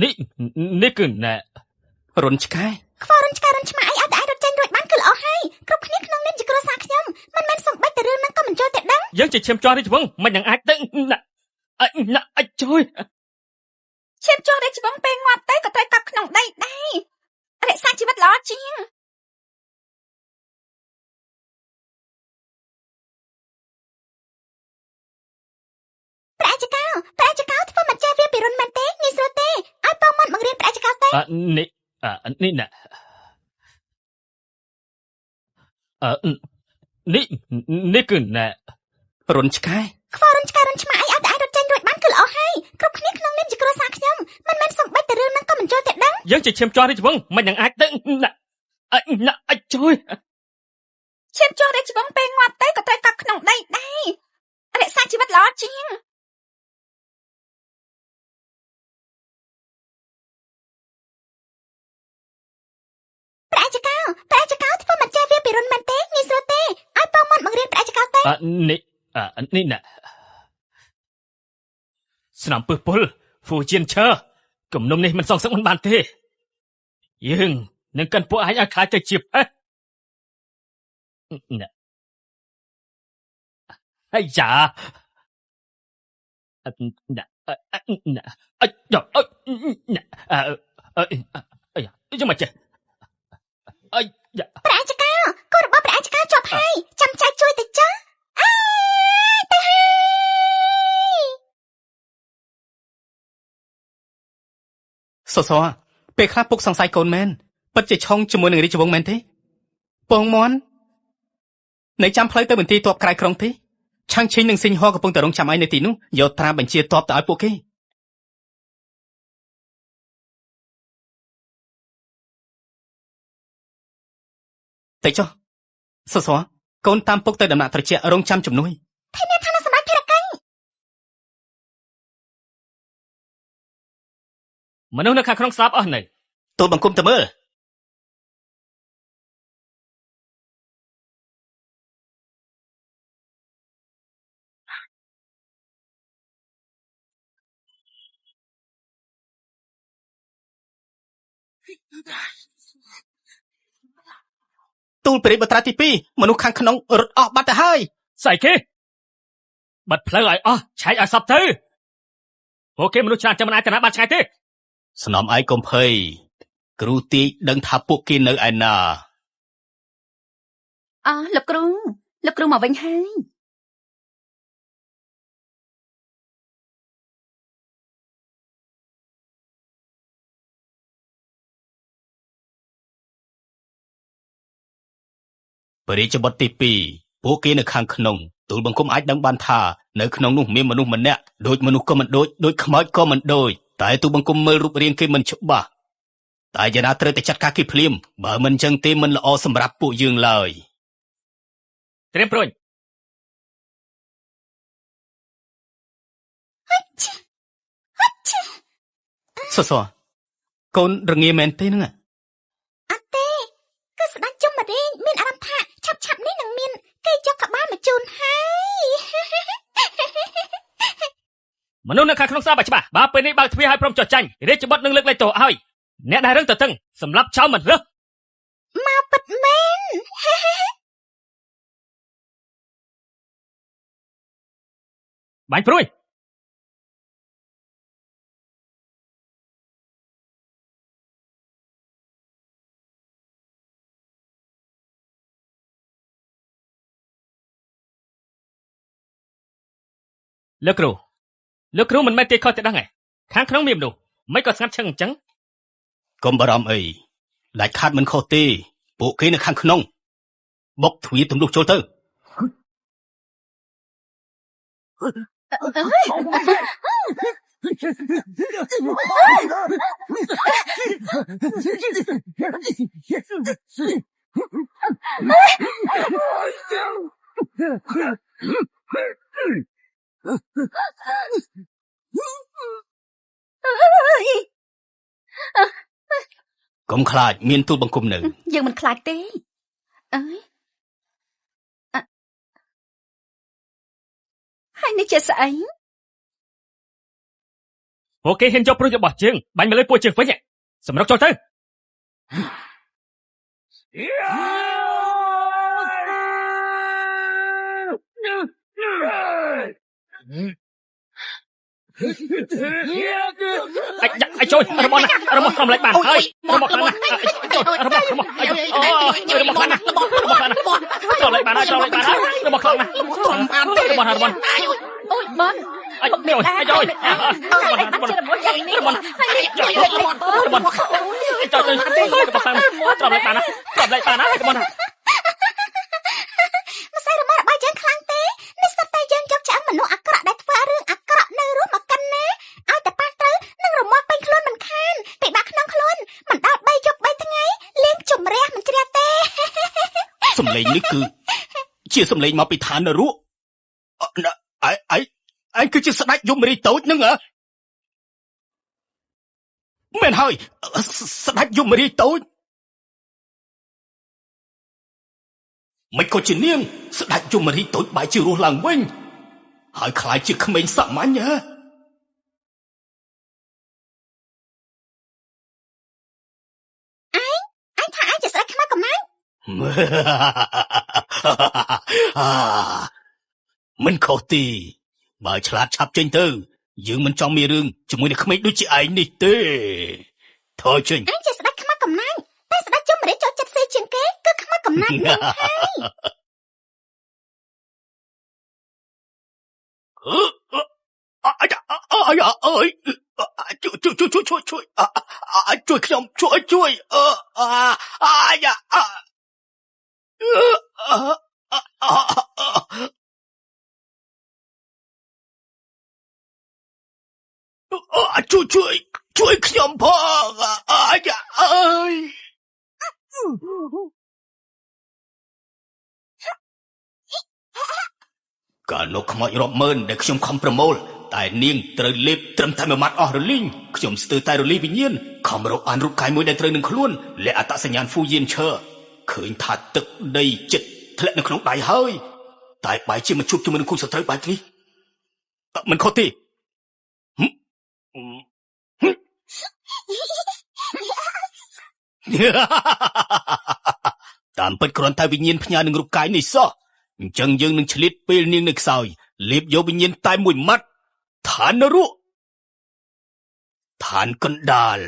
នេះគឺណែរុនឆ្កែខ្វល់រុនឆ្កែរុនឆ្មាអីឲ្យតែអាចរត់ចេញរួចបានគឺល្អហើយគ្រប់គ្នាក្នុងនាមជាគ្រួសារខ្ញុំមិនមែនសំបីតែរឿងហ្នឹងក៏មិនចូលតែដឹងយើងជាឈាមជ័ររាជវង្សមិនយ៉ាងអាចដឹងអាចជួយឈាមជ័ររាជវង្សពេលងាប់ទៅក៏ត្រូវកាប់ក្នុងដីដែររក្សាជីវិតល្អជាងប្រាក់ចកោធ្វើមិនចេះវាពីរុនមែនទេងាយស្រួលទេឲ្យបងមករៀនប្រាក់ចកោទេនេះណានេះគឺណែរុនឆ្កែខ្វល់រុនឆ្កែរុនឆ្មាអីឲ្យតែអាចរត់ចេញរួចបានគឺល្អហើយគ្រប់គ្នាក្នុងនាមជាគ្រួសារខ្ញុំមិនមែនសំបីតែរឿងហ្នឹងក៏មិនចូលតែដឹងយើងជាឈាមជ័ររាជវង្សមិនយ៉ាងអាចដឹងអាចជួយឈាមជ័ររាជវង្សពេលងាប់ទៅក៏ត្រូវកាប់ក្នុងដីដែររក្សាជីវិតល្អជាងប្រាក់ចកោធ្វើមិនចេះវាពីរុនមែនទេងាយស្រួលទេឲ្យបងមករៀនប្រាក់ចកោទេនេះណាស្នំពឹសពុលហ្វូជៀនឈើគំនុំនេះមិនសងសឹកមិនបានទេយើងនឹងកាន់ពួកឯងឲ្យខ្លាចទៅជាផេះហើយយ៉ាចាំមកចេះប្រាក់ចកោគូរបស់ប្រាក់ចកោជាប់ហើយចាំចែកជួយទៅចាទៅសសពេលខ្លះពុកសង្ស័យកូនមែនពិតជាឆុងជាមួយនឹងរាជវង្សមែនទេពងមន់នៅចាំផ្លូវទៅមន្ទីរទ័ពក្រៅក្រុងទេឆាំងឈីងនិងស៊ីងហកំពុងតែរងចាំឯនៅទីនោះយកត្រាបញ្ជាទ័ពទៅឲ្យពួកគេតែចុះសសកូនតាមពុកទៅដំណាក់ត្រជាក់រងចាំជំនួយធានាថាសម្រាប់ភារកិច្ចមនុស្សនៅខាងក្នុងស្លាប់អស់នៅទូលបង្គំទៅមើលទូលព្រះបត្រាទី2មនុស្សខាងក្នុងរត់អស់បាត់ទៅហើយស្អីគេបាត់ផ្លូវឲ្យអស់ឆែកឲ្យសពទៅពួកគេមនុស្សច្រើនចាំមិនអាចទៅណាបានឆ្ងាយទេស្នំឯងកុំភ័យគ្រូទីដឹងថាពួកគេនៅឯណាលោកគ្រូមកវិញហើយព្រះរាជបុត្រទី2ពួកគេនៅខាងក្នុងទូលបង្គំអាចដឹងបានថានៅក្នុងនោះមានមនុស្សម្នាក់ដូចមនុស្សក៏មិនដូចខ្មោចក៏មិនដូចតែទូលបង្គំមើលរូបរាងគេមិនច្បាស់តែយ៉ាងណាត្រូវតែចាត់ការគេភ្លាមបើមិនអញ្ចឹងទេមិនល្អសម្រាប់ពួកយើងឡើយត្រៀមព្រួយ សសកូនរងាមែនទេហ្នឹង អត់ទេគឺស្ដេចជុំមរៀងមានអារម្មណ៍ថាឆាប់នេះនឹងមានគេយកក្បាលមកជូនហើយ មនុស្សនៅខាងក្នុងស្រាប់ឲ្យច្បាស់បើពេលនេះបើកទ្វារឲ្យព្រមចុះចាញ់រាជបុត្រនឹងលើកលែងទោសឲ្យអ្នកដែលរឹងតឹងសម្រាប់ចោលមិនរើស មកពិតមែន បាញ់ព្រួយលោកគ្រូមិនមែនទេខុសទេដឹងហ៎ខាងក្នុងមានមនុស្សមិនក៏ស្ងាត់ឈឹងអញ្ចឹង កុំបារម្ភអីដាច់ខាតមិនខុសទេពួកគេនៅខាងក្នុងបុកទ្វារទម្លុះចូលទៅ កុំខ្លាចមានទូលបង្គំនៅ យើងមិនខ្លាចទេអើយហើយនេះជាស្អី ពួកគេហ៊ានយកព្រួយរបស់ជើងបាញ់មកលើពួកជើងវិញសម្រុកចូលទៅ ai chơi Ramon không lấy bàn ơi Ramon không lấy bàn ơi cho lấy bàn ơi Ramon không nè Ramon ôi bon ai mèo ai chơi Ramon cho lấy bàn á Ramon មិនស្អីរបស់របស់យើងខ្លាំងទេនេះស្ទើរតែយើងយកចាក់មនុស្សអាក្រក់ដែលធ្វើរឿងអាក្រក់នៅរស់មកកិនណាឲ្យតែប៉ះត្រូវនឹងរមាស់ពេញខ្លួនមិនខានពិបាកក្នុងខ្លួនមិនដល់3យប់3ថ្ងៃលៀងជំរះមិនជ្រះទេ សំឡេងនេះគឺជាសំឡេងមកពីឋាននរកអញគឺជាស្ដេចយមរាជតូចហ្នឹងហ៎មែនហើយស្ដេចយមរាជតូចមិនក៏ជានាងស្ដេចយមរាជតូចបែរជារស់ឡើងវិញហើយខ្លាចជាក្មេងសាមញ្ញហ៎អញថាអញជាស្ដេចខ្មៅកំណាញ់ មិនខុសទេបើឆ្លាតឆាប់ចេញទៅយើងមិនចង់មានរឿងជាមួយនឹងក្មេងដូចជាឯងនេះទេថយចេញ អញជាស្ដេចខ្មៅកំណាញ់តែស្ដេចយមរាជចូលចិត្តសេជាងគេគឺខ្មៅកំណាញ់វិញហើយ ជួយខ្ញុំជួយជួយខ្ញុំផងកាលនោះខ្មោចរាប់ម៉ឺនដែលខ្ញុំខំប្រមូលតែនាងត្រូវលេបត្រឹមតែមួយម៉ាត់អស់រលីងខ្ញុំស្ទើរតែរលីវិញ្ញាណខំរកអានរូបកាយមួយដែលត្រូវនឹងខ្លួនលាក់អត្តសញ្ញាណហ្វូយៀនឈើឃើញថាទឹកដីចិត្តធ្លាក់នៅក្នុងដៃហើយតែបែរជាមកជួបជាមួយនឹងគូសត្រូវបែបនេះមិនខុសទេតាមពិតគ្រាន់តែវិញ្ញាណផ្ញើនឹងរូបកាយនេះសោះអញ្ចឹងយើងនឹងឆ្លៀតពេលនាងនៅខ្សោយលេបយកវិញ្ញាណតែមួយម៉ាត់ឋាននរកឋានកណ្ដាល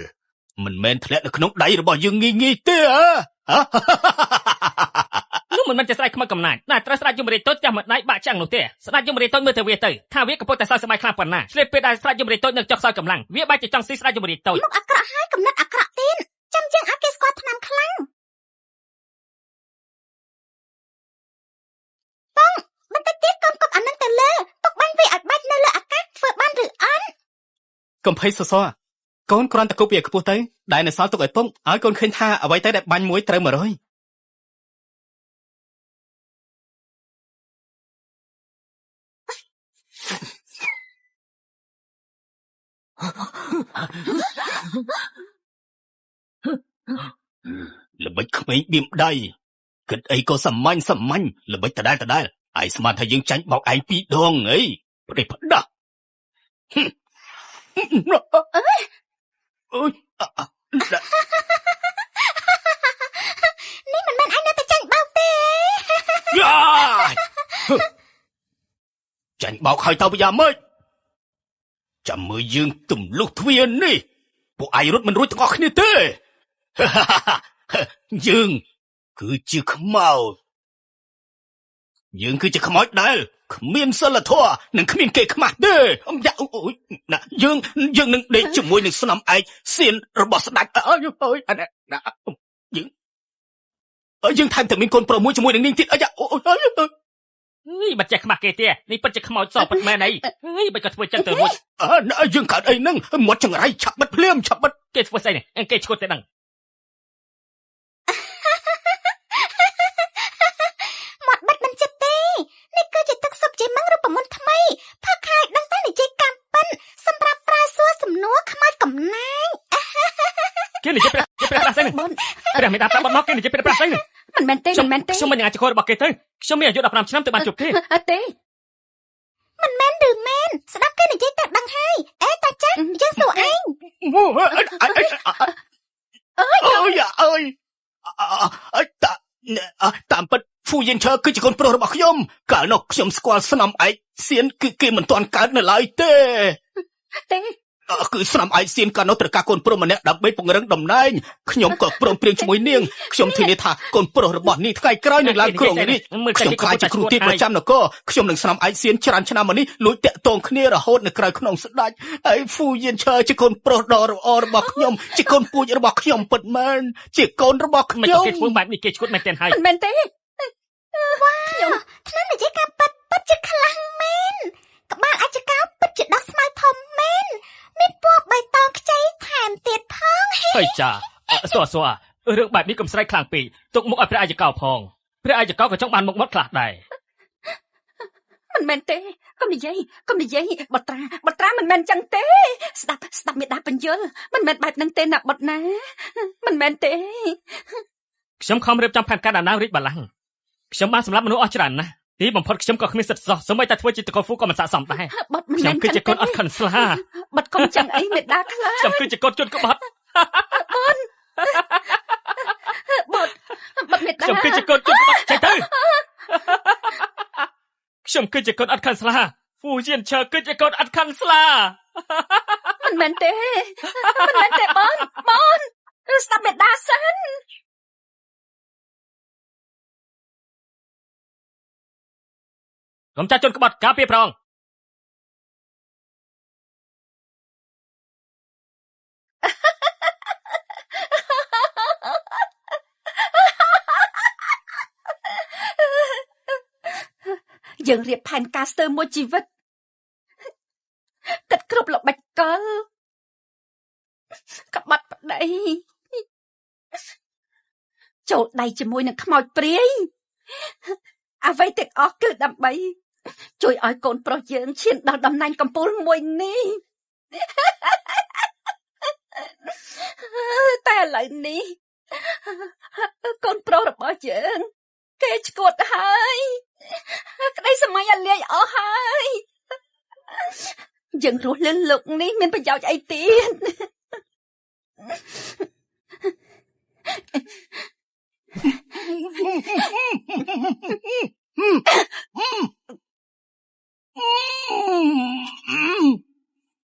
មិនមែនធ្លាក់នៅក្នុងដៃរបស់យើងងាយទេនោះមិនមែនជាស្ដេចខ្មៅកំណាញ់តែត្រូវស្ដេចយមរាជតូចចាស់មួយដៃបាក់ចាំងនោះទេស្ដេចយមរាជតូចមើលទៅវាទៅថាវាកំពុងតែសើចសប្បាយខ្លាំងប៉ុណ្ណាឆ្លៀតពេលដែលស្ដេចយមរាជតូចនៅចុកសោយកម្លាំងវាបែរជាចង់ស៊ីស្ដេចយមរាជតូច មុខអាក្រក់ហើយកំណត់អាក្រក់ទៀតចាំយើងឲ្យគេស្គាល់ថ្នាំខ្លាំងបងបន្តិចទៀតកូនកុំអានឹងទៅលើទុកបាញ់វាឲ្យបាច់នៅលើអាកាសធ្វើបានឬអត់ កំភៃសសរកូនគ្រាន់តែគប់វាខ្ពស់ទៅដែលនៅសល់ទុកឲ្យពុកឲ្យកូនឃើញថាអ្វីទៅដែលបាញ់មួយត្រូវ100 អ ល្បិចក្មេងបៀមដៃគិតអីក៏សាមញ្ញល្បិចដដែលឯងស្មានថាយើងចាញ់បោកឯង2 ដងអីប្រេះផ្ដាស់នេះមិនមែនឯងនៅតែចាញ់បោកទេយ៉ាចាញ់បោកហើយទៅប្រយ៉ាម៉េចចាំមើលយើងទម្លុះទ្វារនេះពួកឯងរត់មិនរួចទាំងអស់គ្នាទេយើងគឺជាខ្មោចដែលគ្មានសិលធម៌និងគ្មានគេខ្មាស់ទេយ៉ាអូយណាយើងនឹងដេកជាមួយនឹងស្នំឯកសៀនរបស់ស្ដេចអើយអានេះណាយើងថែមទាំងមានកូនប្រុសមួយជាមួយនឹងនាងទៀតអាយ៉ាអូយបាត់ចេះខ្មាស់គេទេនេះពិតជាខ្មោចសពិតមែនអីបាច់ក៏ធ្វើចឹងទៅរួចយើងកើតអីហ្នឹងមាត់ចង្រៃឆាប់បិទភ្លាមឆាប់បិទគេធ្វើស្អីនេះគេឈួតតែដឹងមាត់បិទមិនចិត្តទេនេះគឺជាទឹកសុបជាមឹងរូបមន្តថ្មីផាក់ខាយដឹងតែនិយាយកម្មប៉ិនសម្រាប់ប្រើសួរសំណួរខ្មោចកំណាញ់គេនិយាយព្រះប្រាស់ស្អីនេះព្រះមេដាប្រាប់មកគេនិយាយព្រះប្រាស់ស្អីនេះមិនមែនទេខ្ញុំមិនអាចកោរបស់គេទៅខ្ញុំមានអាយុ15 ឆ្នាំទៅបានជួបគេទេមិនមែនឬមែនស្ដាប់គេនិយាយទៅដឹងហើយតាចាស់យើងសួរឯងអើយតាមពិតហ្វូយិនឈើគឺជាកូនប្រុសរបស់ខ្ញុំកាលនោះខ្ញុំស្គាល់ស្នំឯកសៀនគឺគេមិនទាន់កើតនៅឡើយទេគឺស្នំឯកសៀនកាលនោះត្រូវការកូនប្រុសម្នាក់ដើម្បីពង្រឹងតំណែងខ្ញុំក៏ព្រមព្រៀងជាមួយនាងខ្ញុំធានាថាកូនប្រុសរបស់នាងថ្ងៃក្រោយនឹងឡើងគ្រងរាជ្យខ្ញុំខ្លាចជាគ្រូទីប្រចាំនគរខ្ញុំនឹងស្នំឯកសៀនច្រើនឆ្នាំមកនេះលួចតាក់ទងគ្នារហូតនៅក្រៅក្នុងស្ដេចហើយហ្វូយិនឈើជាកូនប្រុសដ៏ល្អរបស់ខ្ញុំជាកូនពូជរបស់ខ្ញុំពិតមែនជាកូនរបស់ខ្ញុំគេធ្វើបែបនេះគេឈួតមែនទេហើយមិនមែនទេខ្ញុំឆ្នាំនិយាយការពិតជាខ្លាំងមែនក្បាលអាចកោពិតជាដោះស្មៅធំមែនមានពណ៌បៃតងខ្ចីថែមទៀតផងហើយចាសួររឿងបែបនេះកុំស្រែកខ្លាំងពេកទុកមុខឲ្យព្រះអាយកោផងព្រះអាយកោក៏ចង់បានមុខមាត់ខ្លះដែរមិនមែនទេកុំនិយាយបត្រាមិនមែនចឹងទេស្ដាប់មេដាបញ្យលមិនមែនបែបហ្នឹងទេណាបុតណាមិនមែនទេខ្ញុំខំរៀបចំផែនការដំណើររាជបល្ល័ង្កខ្ញុំបានសម្លាប់មនុស្សអស់ច្រើនណាស់ទីបំផុតខ្ញុំក៏គ្មានសិទ្ធិសោះសូម្បីតែធ្វើជាតកូហ្វូក៏មិនស័ក្តិសមដែរខ្ញុំគឺជាកូនអត់ខិនស្លាបាត់កុំចឹងអីមេដាខ្លាខ្ញុំគឺជាកូនជនក្បត់បាត់មេដាខ្ញុំគឺជាកូនជនក្បត់ចេះទៅខ្ញុំគឺជាកូនអត់ខិនស្លាហ្វូយិនឈើគឺជាកូនអត់ខិនស្លាមិនមែនទេបងស្ដាប់មេដាសិនកុំចាស់ជនក្បត់ការពារប្រងយើងរៀបផែនការស្ទើរមួយជីវិតគិតគ្រប់ល្បិចកលក្បត់ប្តីចូលដៃជាមួយនឹងខ្មោចព្រាយអ្វីទាំងអស់គឺដើម្បីជួយឲ្យកូនប្រុសយើងឈានដល់តំណែងកំពូលមួយនេះតែឥឡូវនេះកូនប្រុសរបស់យើងគេឈួតហើយក្តីសម័យអាលាយអស់ហើយយើងរស់លើលោកនេះមានប្រយោជន៍អីទៀត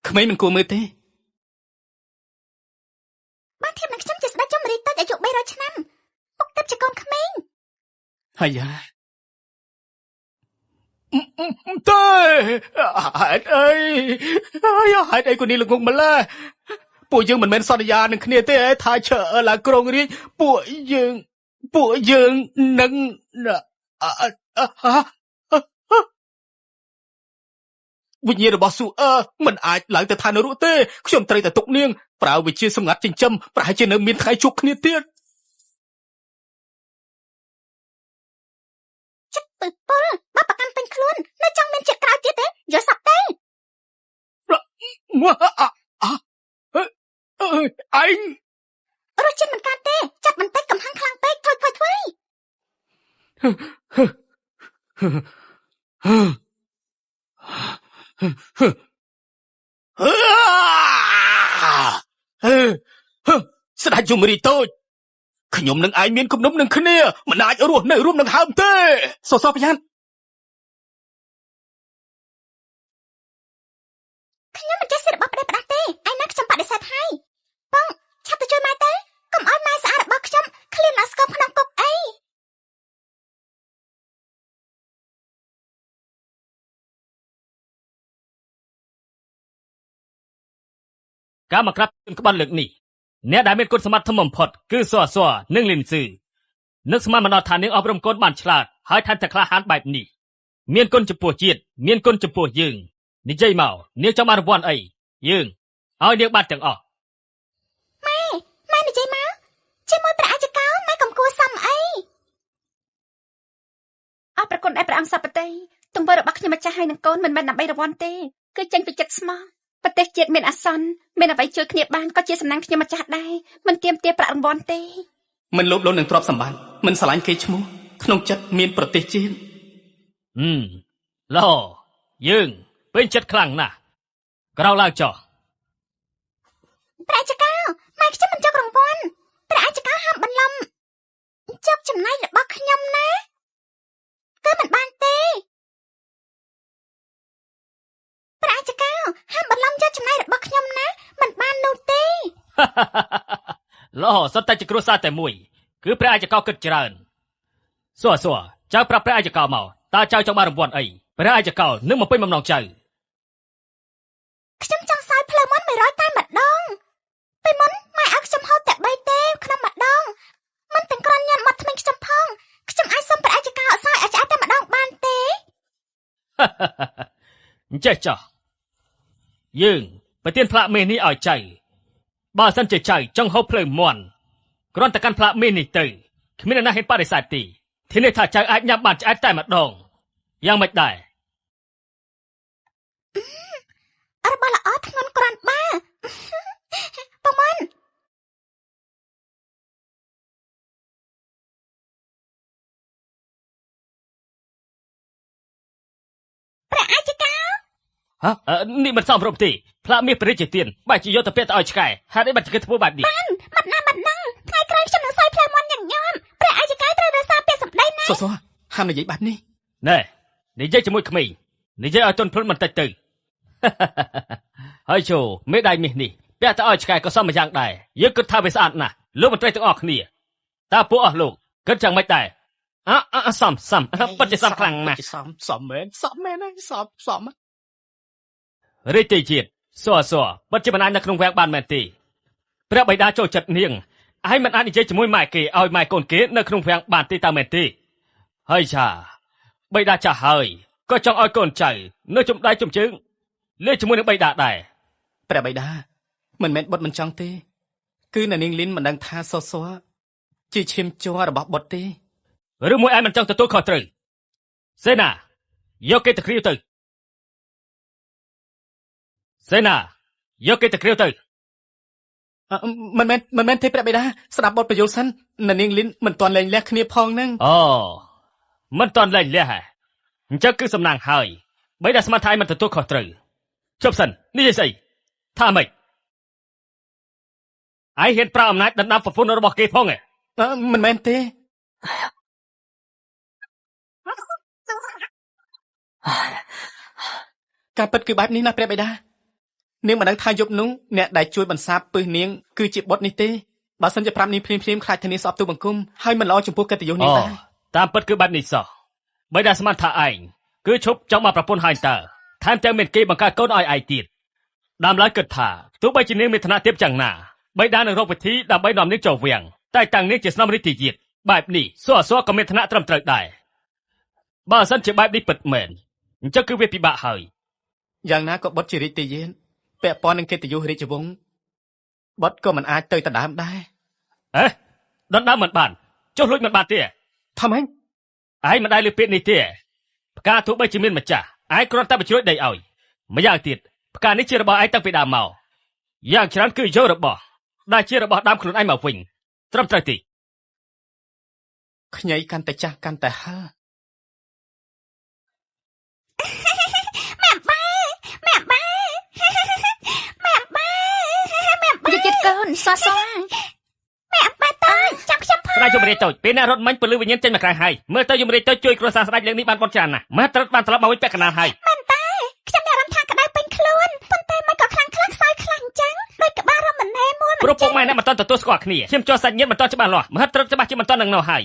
ក្មេងមិនគួរមើលទេបើធៀបនឹងខ្ញុំជាស្ដេចជមរីតូចអាយុ300ឆ្នាំពុកទឹកជាកូនក្មេងហើយយ៉ាទេហេតុអីគូនេះល្ងងម្ល៉េះពួកយើងមិនមែនសន្យានឹងគ្នាទេថាឈើឡើងគ្រងរាជ្យពួកយើងនឹងវិញ្ញាណរបស់ស៊ូមិនអាចឡើងទៅឋាននរកទេខ្ញុំត្រូវតែទុកនាងប្រើវិជាសម្ងាត់ចិញ្ចឹមប្រហែលជានៅមានថ្ងៃជួបគ្នាទៀតចិត្តទៅពលបើប្រកាន់ពេញខ្លួននៅចង់មានជាក្រោយទៀតទេយកសັບទេ anh រសជាតិមិនកើតទេចាប់បន្តិចកំហាំងខ្លាំងពេកthôiស្ដេចយមរីតូចខ្ញុំនឹងឯងមានគំនុំនឹងគ្នាមិនអាចរស់នៅរួមនឹងហើមទេសសប្រយ័ត្ន ខ្ញុំមិនចេះសិទ្ធិរបស់ប្តីផ្ដាស់ទេឯណាខ្ញុំបដិសេធហើយបងឆាប់ទៅជួយម៉ែទៅកុំឲ្យម៉ែស្អាតរបស់ខ្ញុំឃ្លានដល់ស្គប់ក្នុងគុកអី ការមកក្រាបជូនក្បត់លើកនេះអ្នកដែលមានគុណសម្បត្តិធំបំផុតគឺសួរនិងលីនស៊ឺនឹកស្មានមិនដល់ថានាងអប់រំកូនបានឆ្លាតហើយថែមទាំងក្លាហានបែបនេះមានគុណចំពោះជាតិមានគុណចំពោះយើងនិយាយមកនាងចង់បានរង្វាន់អីយើងឲ្យនាងបានទាំងអស់ ម៉ែនិយាយមកជាមួយព្រះអាចកោម៉ែកុំគួរសមអីអរប្រគុណឯព្រះអង្គសពតិទង្វើរបស់ខ្ញុំម្ចាស់ហើយនឹងកូនមិនមែនដើម្បីរង្វាន់ទេគឺចេញពីចិត្តស្មោះប្រទេសជាតិមានអាសន្នមានអ្វីជួយគ្នាបានក៏ជាសំណាងខ្ញុំម្ចាស់ដែរមិនទាមទារប្រាក់រង្វាន់ទេ មិនលោភលន់នឹងទ្រព្យសម្បត្តិមិនស្រឡាញ់គេឈ្មោះក្នុងចិត្តមានប្រទេសជាតិ ឡោយើងពេញចិត្តខ្លាំងណាស់ក្រោកឡើងចុះ ព្រះអាចកោម៉ែខ្ញុំមិនចង់រង្វាន់ព្រះអាចកោហាមបន្លំចុកចំណាយរបស់ខ្ញុំណាគឺមិនបានទេព្រះអាចកោហាមបន្លំយកចំណាយរបស់ខ្ញុំណាមិនបាននោះទេ ឡោសុទ្ធតែជាគ្រួសារតែមួយគឺព្រះអាចកោគិតច្រើនសួរចៅប្រាប់ព្រះអាចកោមកតើចៅចង់បានរង្វាន់អីព្រះអាចកោនឹងមកពេញបំណងចៅ ខ្ញុំចង់សោយផ្លូវមុន100តែម្ដងពេលមុនម៉ែឲ្យខ្ញុំហូបតែ3ទេក្នុងម្ដងមិនទាំងក្រាន់ញ៉ាំបាត់ថ្មីខ្ញុំផងខ្ញុំអាចសុំព្រះអាចកោសោយឲ្យឆ្អែតតែម្ដងបានទេ អញ្ចេះចុះយើងប្រទានផ្លាកមេនេះឲ្យចៅបើសិនជាចៅចង់ហូបភ្លើងមន់គ្រាន់តែកាន់ផ្លាកមេនេះទៅគ្មានអ្នកណាហ៊ានបដិសេធទេធានាថាចៅអាចញ៉ាំបានឆ្អែតតែម្ដងយ៉ាងម៉េចដែរ របស់ល្អធ្ងន់ក្រាន់បាបងមុនព្រះអាចកោ នេះមិនសមរម្យទេផ្លាកមាសព្រះរាជទានបែរជាយកទៅពាក់ទៅឲ្យឆ្កែហេតុអីបាត់ជាគេធ្វើបែបនេះ បានបាត់ណាថ្ងៃក្រោយខ្ញុំនឹងសោយផ្លែមន់ញញឹមព្រះអាចកោត្រូវរក្សាពាក្យសម្ដីណា សសហាមនិយាយបែបនេះ ណែនិយាយជាមួយក្មេងនិយាយឲ្យទន់ភ្លន់បន្តិចទៅ ហើយចូលមេដៃមាសនេះពាក់ទៅឲ្យឆ្កែក៏សមយ៉ាងដែរយើងគិតថាវាស្អាតណាស់លោកមន្ត្រីទាំងអស់គ្នាតើពួកអស់លោកគិតយ៉ាងម៉េចដែរសំពិតជាសំខ្លាំងណាស់ សំមែនហើយសំ រាជទេជាតិសួរពិតជាមិនអាចនៅក្នុងវាំងបានមែនទេព្រះបិតាចូលចិត្តនាងហើយមិនអាចនិយាយជាមួយម៉ែគេឲ្យម៉ែកូនគេនៅក្នុងវាំងបានទេតើមែនទេហើយឆាបិតាចាស់ហើយក៏ចង់ឲ្យកូនចៅនៅជំដៃជំជើងលេជាមួយនឹងបិតាដែរ ព្រះបិតាមិនមែនបុត្រមិនចង់ទេគឺអ្នកនាងលីនមិនដឹងថាសសជាឈាមជ័ររបស់បុត្រទេ ឬមួយឯងមិនចង់ទទួលខុសត្រូវសេនាយកគេទៅគ្រាវទៅសេនាយកគេទៅគ្រាវទៅ មិនមែនទេព្រះបិតាស្ដាប់បទបញ្យលសិនអ្នកនាងលីនមិនទាន់លែងលះគ្នាផងនឹង អូមិនទាន់លែងលះហ៎អញ្ចឹងគឺសំណាងហើយបីដែលស្មានថាឯងមិនទទួលខុសត្រូវជប់សិននេះស្អីថាម៉េចឯងហ៊ានប្រើអំណាចដណ្ដើមប្រពន្ធរបស់គេផងហ៎ មិនមែនទេការពិតគឺបែបនេះណាព្រះបិតានាងមិនដឹងថាយប់នោះអ្នកដែលជួយបន្សាបពឹសនាងគឺជាបុត្រនេះទេបើសិនជាប្រាប់នាងភ្លាមខ្លាចធានាស្អប់ទូបង្គំហើយមិនល្អចំពោះកិត្តិយសនាងដែរ តាមពិតគឺបែបនេះសោះបីដែលស្មានថាឯងគឺឈប់ចង់មកប្រពន្ធហើយតើថែមទាំងមានគេបង្កើតកូនឲ្យឯងទៀតដើមឡើយគិតថាទោះបីជានាងមានឋានៈទាបយ៉ាងណាបីដែលនឹងរកវិធីដើម្បីនាំនាងចូលវាំងតែតាំងនាងជាស្នំរាជទាយាទបែបនេះសួរក៏មានឋានៈត្រឹមត្រូវដែរបើសិនជាបែបនេះពិតមែនអញ្ចឹងគឺវាពិបាកហើយ យ៉ាងណាក៏បុត្រជារាជទាយាទពាក់ព័ន្ធនឹងកិត្តិយសរាជវង្សបុត្រក៏មិនអាចទៅដណ្ដើមដែរ ដណ្ដើមមិនបានចុះលួចមិនបានទេ ថាម៉េច ឯងមិនដែលលើពាក្យនេះទេផ្កាទោះបីជាមានម្ចាស់ឯងគ្រាន់តែបញ្ជ្រួចដីឲ្យម្យ៉ាងទៀតផ្កានេះជារបស់ឯងតាំងពីដើមមកយ៉ាងច្រើនគឺយករបស់ ដែលជារបស់ដើមខ្លួនឯងមកវិញត្រឹមត្រូវទី ខ្ញីកាន់តែចាស់កាន់តែហឹរ យចិត្តកូនសសម៉ែអប៉ាតើចាំខ្ញុំផង ស្ដេចយមរាជតូចពេលអ្នករត់មិញពលឺវិញ្ញាណចេញមកក្រៅហើយមើលទៅយមរាជតូចជួយគ្រួសារស្ដេចលើកនេះបានបត់ច្រើនណាស់ម៉ែត្រូវបានត្រឡប់មកវិញពាក់កណ្ដាលហើយ មែនតែខ្ញុំមានអារម្មណ៍ថាក្តៅពេញខ្លួនប៉ុន្តែមិនក៏ខ្លាំងខ្លាំងខ្សោយខ្លាំងអញ្ចឹងដូចក្បាលរំណែមួល ព្រោះពុកម៉ែអ្នកមិនតន់ទទួលស្គាល់គ្នាខ្ញុំចូលសាច់ញាតិមិនតន់ច្បាស់លាស់មហិតត្រូវច្បាស់ជាមិនតន់នឹងនោះហើយ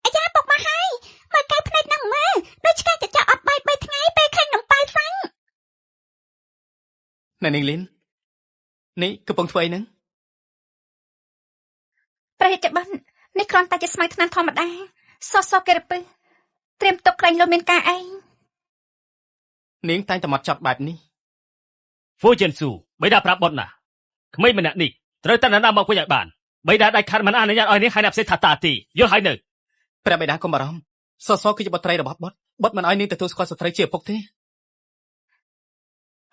អាយ៉ាពុកមកហើយមើលកែភ្នែកនឹងមើលដូចឆ្កែចចាក់អត់បាយ3ថ្ងៃពេលខាញ់នំប៉ាវសាញ់ ណែនាងលីននេះកំពុងធ្វើអីហ្នឹង ព្រះរាជបុត្រនេះគ្រាន់តែជាស្មៅថ្នាំធម្មតាសសគេរពឹសត្រៀមទុកក្រែងលោកមានការអី នាងតែងតែមកចប់បែបនេះ ហ្វូជិនស៊ូបិតាប្រាប់បុតណាក្មេងម្នាក់នេះត្រូវតែណែនាំមកវិញឲ្យបានបិតាដាច់ខាត់មិនអនុញ្ញាតឲ្យនាងហើយអ្នកផ្សេងថាតាទីយល់ហើយនៅ ព្រះបិតាកុំបារម្ភសសគឺជាបុត្រីរបស់បុត្រមិនឲ្យនាងទទួលស្គាល់ស្ត្រីជាឪពុកទេ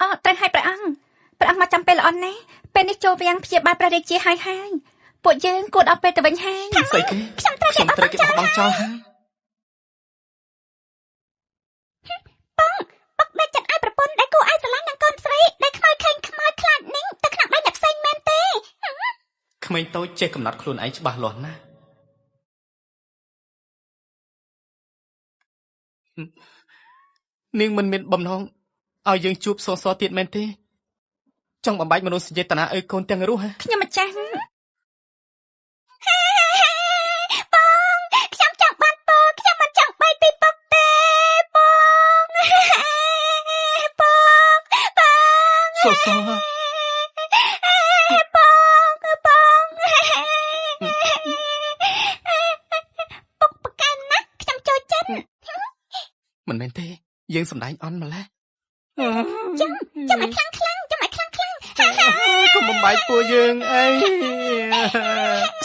អូត្រូវឲ្យព្រះអង្គមកចាំពេលល្អណាស់ពេលនេះចូលវាំងព្យាបាលព្រះរាជាហើយពួកយើងគួរដល់ពេលទៅវិញហើយ ស្អីគេខ្ញុំត្រូវគេបោះបង់ចោលហើយ ពុកដាច់ចិត្តឲ្យប្រពន្ធដែលគួរឲ្យស្រឡាញ់នឹងកូនស្រីដែលខ្មៅខេងខ្មៅខ្លាចនឹងទៅក្នុងដៃអ្នកផ្សេងមែនទេ ក្មេងតូចចេះកំណត់ខ្លួនឯងច្បាស់លាស់ណាស់នាងមិនមានបំណងឲ្យយើងជួបសសទៀតមែនទេចង់បំបែកមនុស្សចេតនាឲ្យកូនទាំងរស់ហ៎ ខ្ញុំម្ចាស់បងខ្ញុំចង់បានពរខ្ញុំមិនចង់បែកពីពុកទេបងសស បងពុកប្រកែកណាស់ខ្ញុំចូលចិត្ត មិនមែនទេយើងសម្ដែងអន់ម្ល៉េះ ចាំឲ្យខ្លាំងកុំបំបែកពួកយើងអី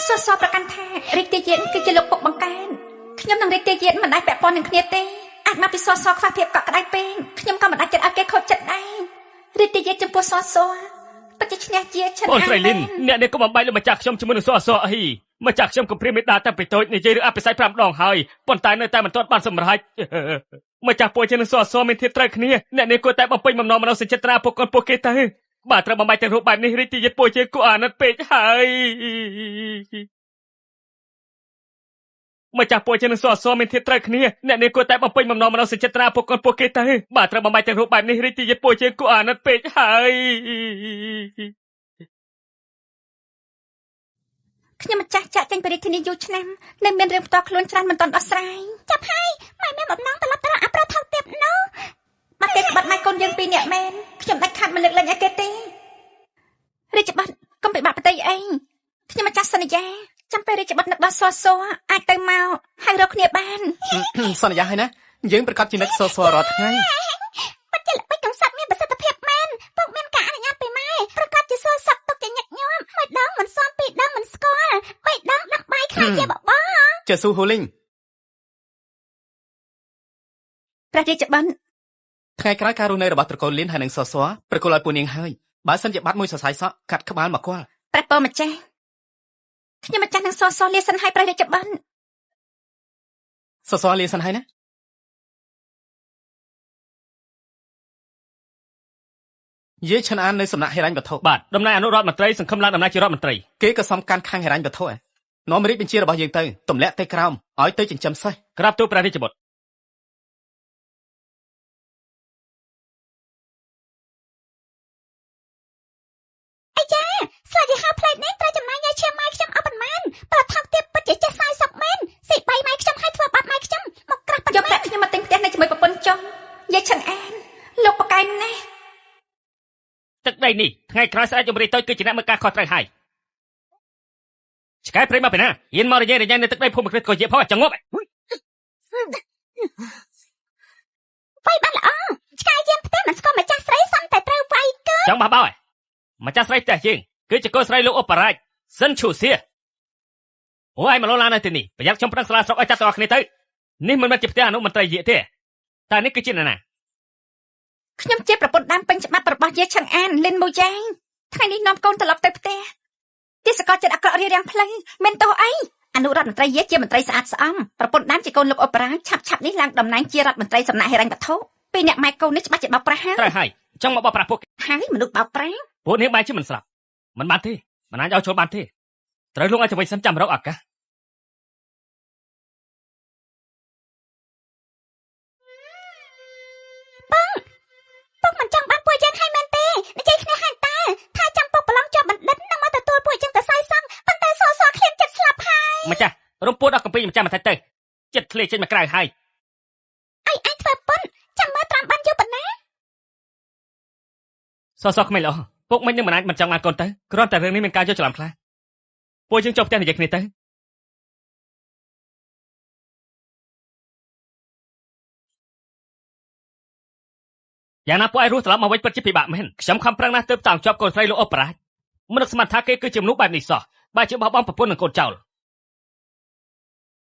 សសប្រកាន់ថារាជទាយានគឺជាលោកពុកបង្កើនខ្ញុំនឹងរាជទាយានមិនអាចពាក់ព័ន្ធនឹងគ្នាទេអាចមកពីសសខ្វះភាពកក់ក្ដៅពេកខ្ញុំក៏មិនអាចចិត្តឲ្យគេខូចចិត្តដែររាជទាយានចំពោះសសពិតជាឈ្នះជាឈ្នះ អូនស្រីលីនអ្នកនេះក៏បំបែកលើម្ចាស់ខ្ញុំជាមួយនឹងសសអីម្ចាស់ខ្ញុំក៏ព្រាមេតាតាំងពីតូចនិយាយរឿងអភិសេក5ដងហើយប៉ុន្តែនៅតែមិនទាន់បានសម្រេចម្ចាស់ពួកជានឹងសមានធៀបត្រូវគ្នាអ្នកនេះគួរតែបំពេញបំណងមនោសញ្ចិត្រាពួកកូនពួកគេទៅបាទត្រូវបំបែកទាំងរូបបែបនេះរីកទីយិតពួកជាគួរអាណិតពេកហើយម្ចាស់ពួកជានឹងសមានធៀបត្រូវគ្នាអ្នកនេះគួរតែបំពេញបំណងមនោសញ្ចិត្រាពួកកូនពួកគេទៅបាទត្រូវបំបែកទាំងរូបបែបនេះរីកទីយិតពួកជាគួរអាណិតពេកហើយ ខ្ញុំម្ចាស់ចាក់ចេញពីរាជធានីយូរឆ្នាំនៅមានរឿងផ្ទាល់ខ្លួនច្រើនមិនទាន់ដោះស្រាយចាប់ហើយម៉ែមានបំណងត្រឡប់ទៅរកអាប្រថោកទៀតនោះមកគេក្បត់ម៉ែកូនយើងពីរនាក់មែនខ្ញុំដាច់ខាត់មិនលើកលែងឲ្យគេទេរាជបុត្រកុំពិបាកផ្ទៃអីខ្ញុំម្ចាស់សន្យាចាំពេលរាជបុត្រនឹកដល់សសអាចទៅមកហើយរកគ្នាបាន សន្យាហើយណាយើងប្រកាសជានឹកសសរាល់ថ្ងៃ បាត់ជាល្បិចកំសត់មានប្រសិទ្ធភាពមែនពុកមានការអនុញ្ញាតពីម៉ែប្រកាសជាសស័កទុកជាញឹកញាប់មួយដងមិនសមពីរដងមិនស្គាល់បីដងដាក់បាយខ្លាចជាបបរ ចេះស៊ូហូលីង ព្រះរាជបុត្រ ថ្ងៃក្រោយការរស់នៅរបស់ត្រកូលលៀនហើយនឹងសសប្រគល់ឲ្យពួកនាងហើយបើសិនជាបាត់មួយសរសៃសក់កាត់ក្បាលមកគាត់ ព្រះពរម្ចាស់ខ្ញុំម្ចាស់នឹងសលាសិនឲ្យព្រះរាជបុត្រ សសលាសិនហើយណាយាយឈិនអាននៅសំណាក់ហេរញ្ញវត្ថុ បាទតំណែងអនុរដ្ឋមន្ត្រីសង្ឃឹមឡើងតំណែងជារដ្ឋមន្ត្រី គេក៏សំខាន់ខាងហេរញ្ញវត្ថុនាំរាជបញ្ជារបស់យើងទៅទម្លាក់ទៅក្រោមឲ្យទៅចិញ្ចឹមសេះ ក្រាបទូលព្រះរាជបុត្រ អាយ៉ាស្លាយហៅផ្លេតនេះត្រូវចំណាយញ៉ាឈាមម៉ែខ្ញុំអស់ប៉ុន្មានប្រថោកទៀតពិតជាចេះសាយសក់មែនស៊ីបីម៉ែខ្ញុំឲ្យធ្វើបាត់ម៉ែខ្ញុំមកក្រាស់យកប្រាក់ខ្ញុំមកទិញផ្ទះនៅជាមួយប្រពន្ធចុងយាយឆឹងអានលោកបកែនណាស់ ទឹកដីនេះថ្ងៃក្រោយស្ដេចយមរាជតូចគឺជាអ្នកមើលការខុសត្រូវហើយឆ្កែព្រៃមកពីណាហ៊ានមករញ៉េរញ៉ៃនៅទឹកដីភូមិគ្រឹះក៏ជាផងចង្អប់ វាយបានល្អឆ្កែយើងផ្ទះមិនស្គាល់ម្ចាស់ស្រីសំតែត្រូវវាយគឺ ចង់បះបោម្ចាស់ស្រីផ្ទះយើងគឺជាកូនស្រីលោកឧបរាជសិនឈូសៀអូឯងមកលោឡានៅទីនេះប្រយ័ត្នខ្ញុំប្រឹងស្លាស្រុកឲ្យចាប់ទាំងអស់គ្នាទៅនេះមិនមែនជាផ្ទះអនុមន្ត្រីយាទេតែនេះគឺជានរណា ខ្ញុំជាប្រពន្ធដើមពេញច្បាប់របស់យាយឆឹងអានលិនម៉ូយ៉ាងថ្ងៃនេះនាំកូនត្រឡប់ទៅផ្ទះទាសកលចិត្តអាក្រក់រារាំងផ្លូវមិនទោះអីអនុរដ្ឋមន្ត្រីយាយជាមន្ត្រីស្អាតស្អំប្រពន្ធដើមជាកូនលោកអបរាឆាប់នេះឡើងតំណែងជារដ្ឋមន្ត្រីសំណាក់ហិរញ្ញវត្ថុពេលអ្នកម៉ែកូននេះច្បាស់ជាបោកប្រាស់ហើយត្រូវហើយចង់មកបោកប្រាស់ពួកហើយមនុស្សបោកប្រាស់ពួកនាងបែរជាមិនស្លាប់មិនបានទេមិនអាចឲ្យចូលបានទេត្រូវលងឲ្យទៅវិញសិនចាំរកឱកាសពុកមិនចង់បានពួកយើងឲ្យមែនទេនិយាយគ្នាហាច់តើថាចាំពុកប្រឡងជាប់បណ្ឌិតនឹងមកទទួលពួកយើងទៅសាយសង់ប៉ុន្តែសឃ្លានចិត្តស្លាប់ហើយម្ចាស់រំពួតដល់កំពីម្ចាស់មកទៅចិត្តធ្លាចេញមកក្រៅហើយអីអាចធ្វើប៉ុនចាំមើលត្រាំបានយូរប៉ុណ្ណាសក្មេងល្អពុកមិននឹងមិនអាចមិនចង់បានកូនទៅគ្រាន់តែរឿងនេះមានការយល់ច្រឡំខ្លះពួកយើងចូលផ្ទះនិយាយគ្នាទៅយ៉ាងណាពួកឯងរស់ត្រឡប់មកវិញពិតជាពិបាកមែនខ្ញុំខំប្រឹងណាស់ទើបតោងជាប់កូនស្រីលោកអបរាជមិននឹកស្មានថាគេគឺជាមនុស្សបែបនេះសោះបែរជាបោះបង់ប្រពន្ធនិងកូនចោល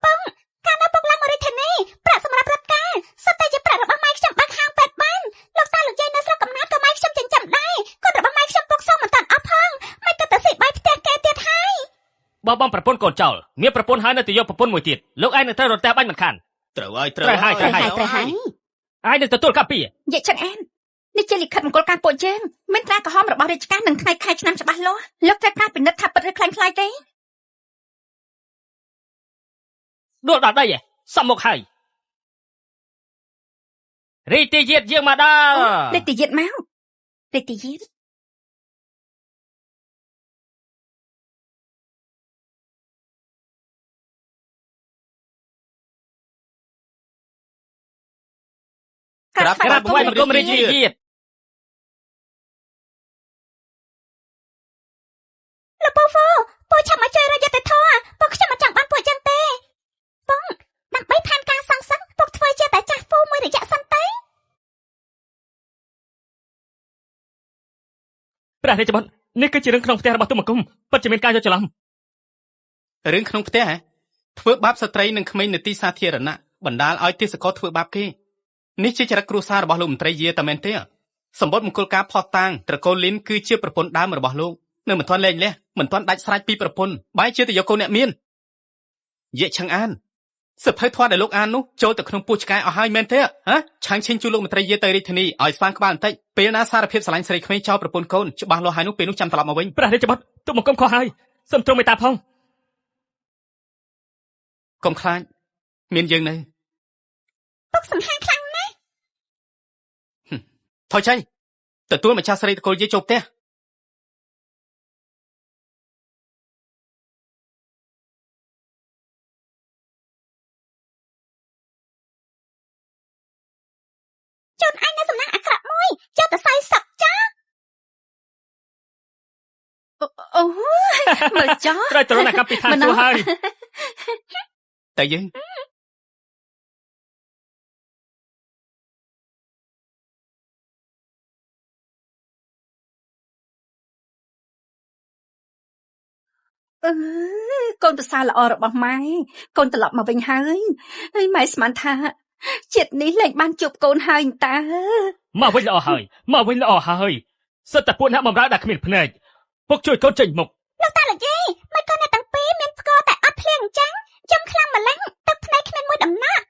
បងកាលណាពុកឡើងមករាជធានីប្រាក់សម្រាប់រដ្ឋការសុទ្ធតែជាប្រាក់របស់ម៉ែខ្ញុំបើកហាងពេទ្យបានលោកតាលោកយាយនៅស្រុកកំណើតក៏ម៉ែខ្ញុំចិញ្ចឹមដែរកូនរបស់ម៉ែខ្ញុំពុកសុំមិនតាន់អស់ផងម៉ែក៏ទៅស៊ីបាយផ្ទះគេទៀតហើយបោះបង់ប្រពន្ធកូនចោលមានប្រពន្ធហើយនៅទៅយកប្រពន្ធមួយទៀតលោកឯងនឹងត្រូវរត់ផ្ទះបាញ់មិនខានត្រូវហើយឯងនឹងទទួលកាពីនិយាយចឹងអាននេះជាលិខិតមង្គលការពួកយើងមានត្រាក្រហមរបស់រាជការនឹងថ្ងៃខែឆ្នាំច្បាស់លាស់លោកត្រូវការពិនិត្យថាពិតឬខ្លាំងខ្លាយទេដួលដល់ដីសំមុខហើយរីតិយាតយើងមកដល់រីតិយាតមករីតិយាតក្រាបថ្វាយបង្គំរីតិយាតលោកពូហ្វូពូឆាប់មកជួយរកយុត្តិធម៌ពុកខ្ញុំមិនចង់បានពួកចឹងទេបងដើម្បីផែនការសងសឹកពុកធ្វើជាតែចាស់ពូមួយរយៈសិនទៅព្រះរាជបុត្រនេះគឺជារឿងក្នុងផ្ទះរបស់ទុំបង្គំពិតជាមានការយល់ច្រឡំរឿងក្នុងផ្ទះធ្វើបាបស្ត្រីនិងក្មេងនៅទីសាធារណៈបណ្ដាលឲ្យទាសកលធ្វើបាបគេនេះជាចរិតគ្រួសាររបស់លោកមន្ត្រីយាតែមែនទេសម្បត្តិមង្គលការផោះតាំងត្រកូលលីនគឺជាប្រពន្ធដើមរបស់លោកនៅមិនទាន់លែងលះមិនទាន់ដាច់ស្រេចពីប្រពន្ធបែរជាទៅយកកូនអ្នកមានយាឆឹងអានសិភៅធម៌ដែលលោកអាននោះចូលទៅក្នុងពោះឆ្កែអស់ហើយមែនទេឆាំងឈិញជួលោកមន្ត្រីយាទៅរាជធានីឲ្យស្វាងក្បាលបន្តិចពេលណាសារភាពស្រឡាញ់ស្រីក្មេងចោលប្រពន្ធកូនច្បាស់លាស់ហើយនោះពេលនោះចាំត្រឡប់មកវិញព្រះរាជបុត្រទុំបង្គំខុសហើយសូមទ្រង់មេត្តាផងកុំខ្លាចមានយើងនៅពុកសំហាងខ្លាំងណាស់ថយចេញទទួលម្ចាស់ស្រីតកូលយាចូលផ្ទះចុនអញនៅសំណាងអាក្រក់មួយយកទៅសៃសក់ចាអូមើលចោត្រូវទៅរកអ្នកកាពីឋានសួគ៌ហើយតែយើងកូនប្រសាល្អរបស់ម៉ែកូនត្រឡប់មកវិញហើយម៉ែស្មានថាជាតិនេះលែងបានជួបកូនហើយតើមកវិញល្អហើយសិតតែពួកអ្នកបំរើដែលគ្មានភ្នែកពុកជួយកូនចេញមុខលោកតាលោកយាយមិនកូនអ្នកទាំងពីរមានស្គរតែអត់ភ្លៀងអញ្ចឹងយំខ្លាំងម្ល៉េះទឹកភ្នែកគ្មានមួយដំណក់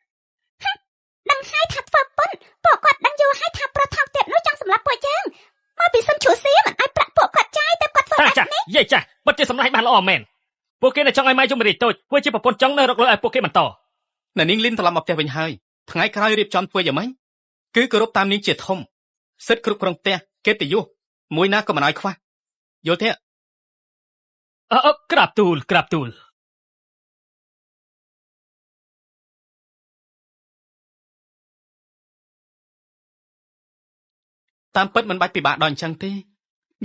ដឹងហើយថាធ្វើប៉ុនពួកគាត់ដឹងយូរហើយថាប្រុសថោកទៀតនោះចង់សម្លាប់ពួកយើងមកពីសុំឈូសៀមិនឲ្យប្រាក់ពួកគាត់ចាយតែគាត់ធ្វើបែបនេះយាយចាស់ពិតជាសម្លាញ់បានល្អមែនពួកគេនៅចង់ឲ្យម៉ែយំរីតូចធ្វើជាប្រពន្ធចង់នៅរកលុយឲ្យពួកគេបន្តនាងលីនត្រឡប់មកផ្ទះវិញហើយថ្ងៃក្រោយរៀបចំធ្វើយ៉ាងម៉េចគឺគោរពតាមនាងជាធំសិទ្ធិគ្រប់គ្រងផ្ទះកិត្តិយសមួយណាក៏មិនឲ្យខ្វះយល់ទេក្រាបទូលតាមពិតមិនបាច់ពិបាកដល់អញ្ចឹងទេ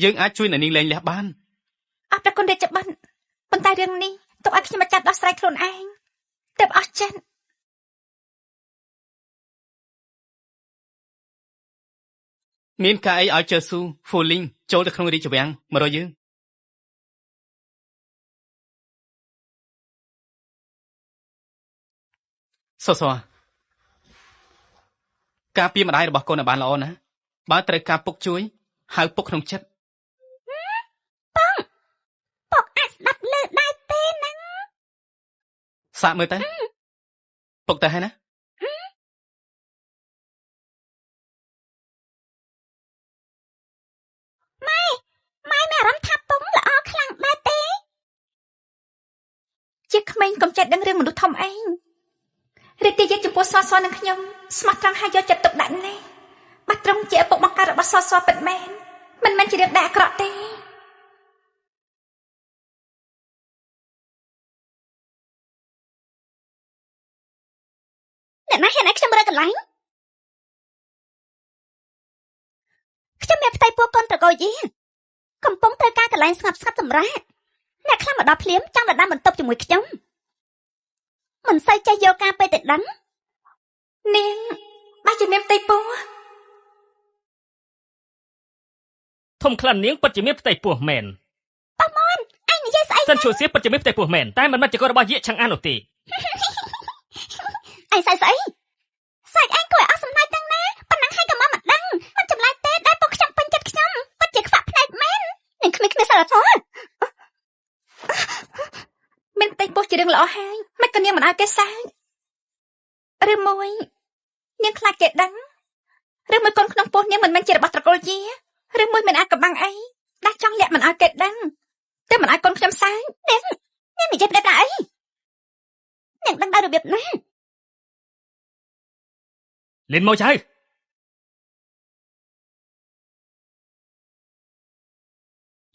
យើងអាចជួយនាងលែងលះបានអរគុណរាជបុត្រប៉ុន្តែរឿងនេះទុកឲ្យខ្ញុំមកចាត់ដោះស្រាយខ្លួនឯងទើបអស់ចិត្តមានការអីឲ្យជើស៊ូហ្វូលីងចូលទៅក្នុងរាជវាំងមករកយើងសសការពារម្ដាយរបស់កូនឲ្យបានល្អណា បើត្រូវការពុកជួយហៅពុកក្នុងចិត្តពុកអាចស្ដាប់លើដែរទេណាសាកមើលទៅពុកទៅហើយណាម៉ែមានអារម្មណ៍ថាពុកល្អខ្លាំងដែរទេជាក្មេងកុំចេះដឹងរឿងមនុស្សធំអីរីករាយចំពោះសសនឹងខ្ញុំស្មោះត្រង់ហើយយកចិត្តទុកដាក់ណាស់បាត់ត្រង់ជាឪពុកបង្ការរបស់សសពិតមែនមិនមែនជារឿងដែលអាក្រក់ទេអ្នកណាហ៊ានឲ្យខ្ញុំរើកន្លែងខ្ញុំមានផ្ទៃពោះកូនត្រកូលយាកំពុងត្រូវការកន្លែងស្ងប់ស្ងាត់សម្រាប់អ្នកខ្លះមកដល់ភ្លាមចង់ដណ្ដើមបន្ទប់ជាមួយខ្ញុំមិនសូវចេះយកការពេលទៅដឹងនាងបើជាមានផ្ទៃពោះធំខ្លាំងនាងពិតជាមានផ្ទៃពោះមែនប៉ាម៉នអញនិយាយស្អីសិនឈូសៀពិតជាមានផ្ទៃពោះមែនតែមិនមែនជាកូនរបស់យាកឆាំងអាននោះទេអញស្អីសាច់អញគួរអស់សំណាយទាំងណាប៉ុណ្ណឹងហើយក៏មកមិនដឹងមិនចម្លែកទេដែលពួកខ្ញុំពេញចិត្តខ្ញុំពិតជាខ្វាក់ភ្នែកមែននឹងគ្មានសរសើរមានផ្ទៃពោះជារឿងល្អហើយមិនក៏នាងមិនឲ្យគេសាច់ឬមួយនាងខ្លាចគេដឹងឬមួយកូនក្នុងពោះនាងមិនមែនជារបស់ត្រកូលយាឬមួយមិនអាចកំបាំងអីដែលចង់លាក់មិនឲ្យគេដឹងតែមិនឲ្យកូនខ្ញុំសាច់នាងនិយាយប្រាប់អីនាងដឹងដល់របៀបណាលិនមកចៅ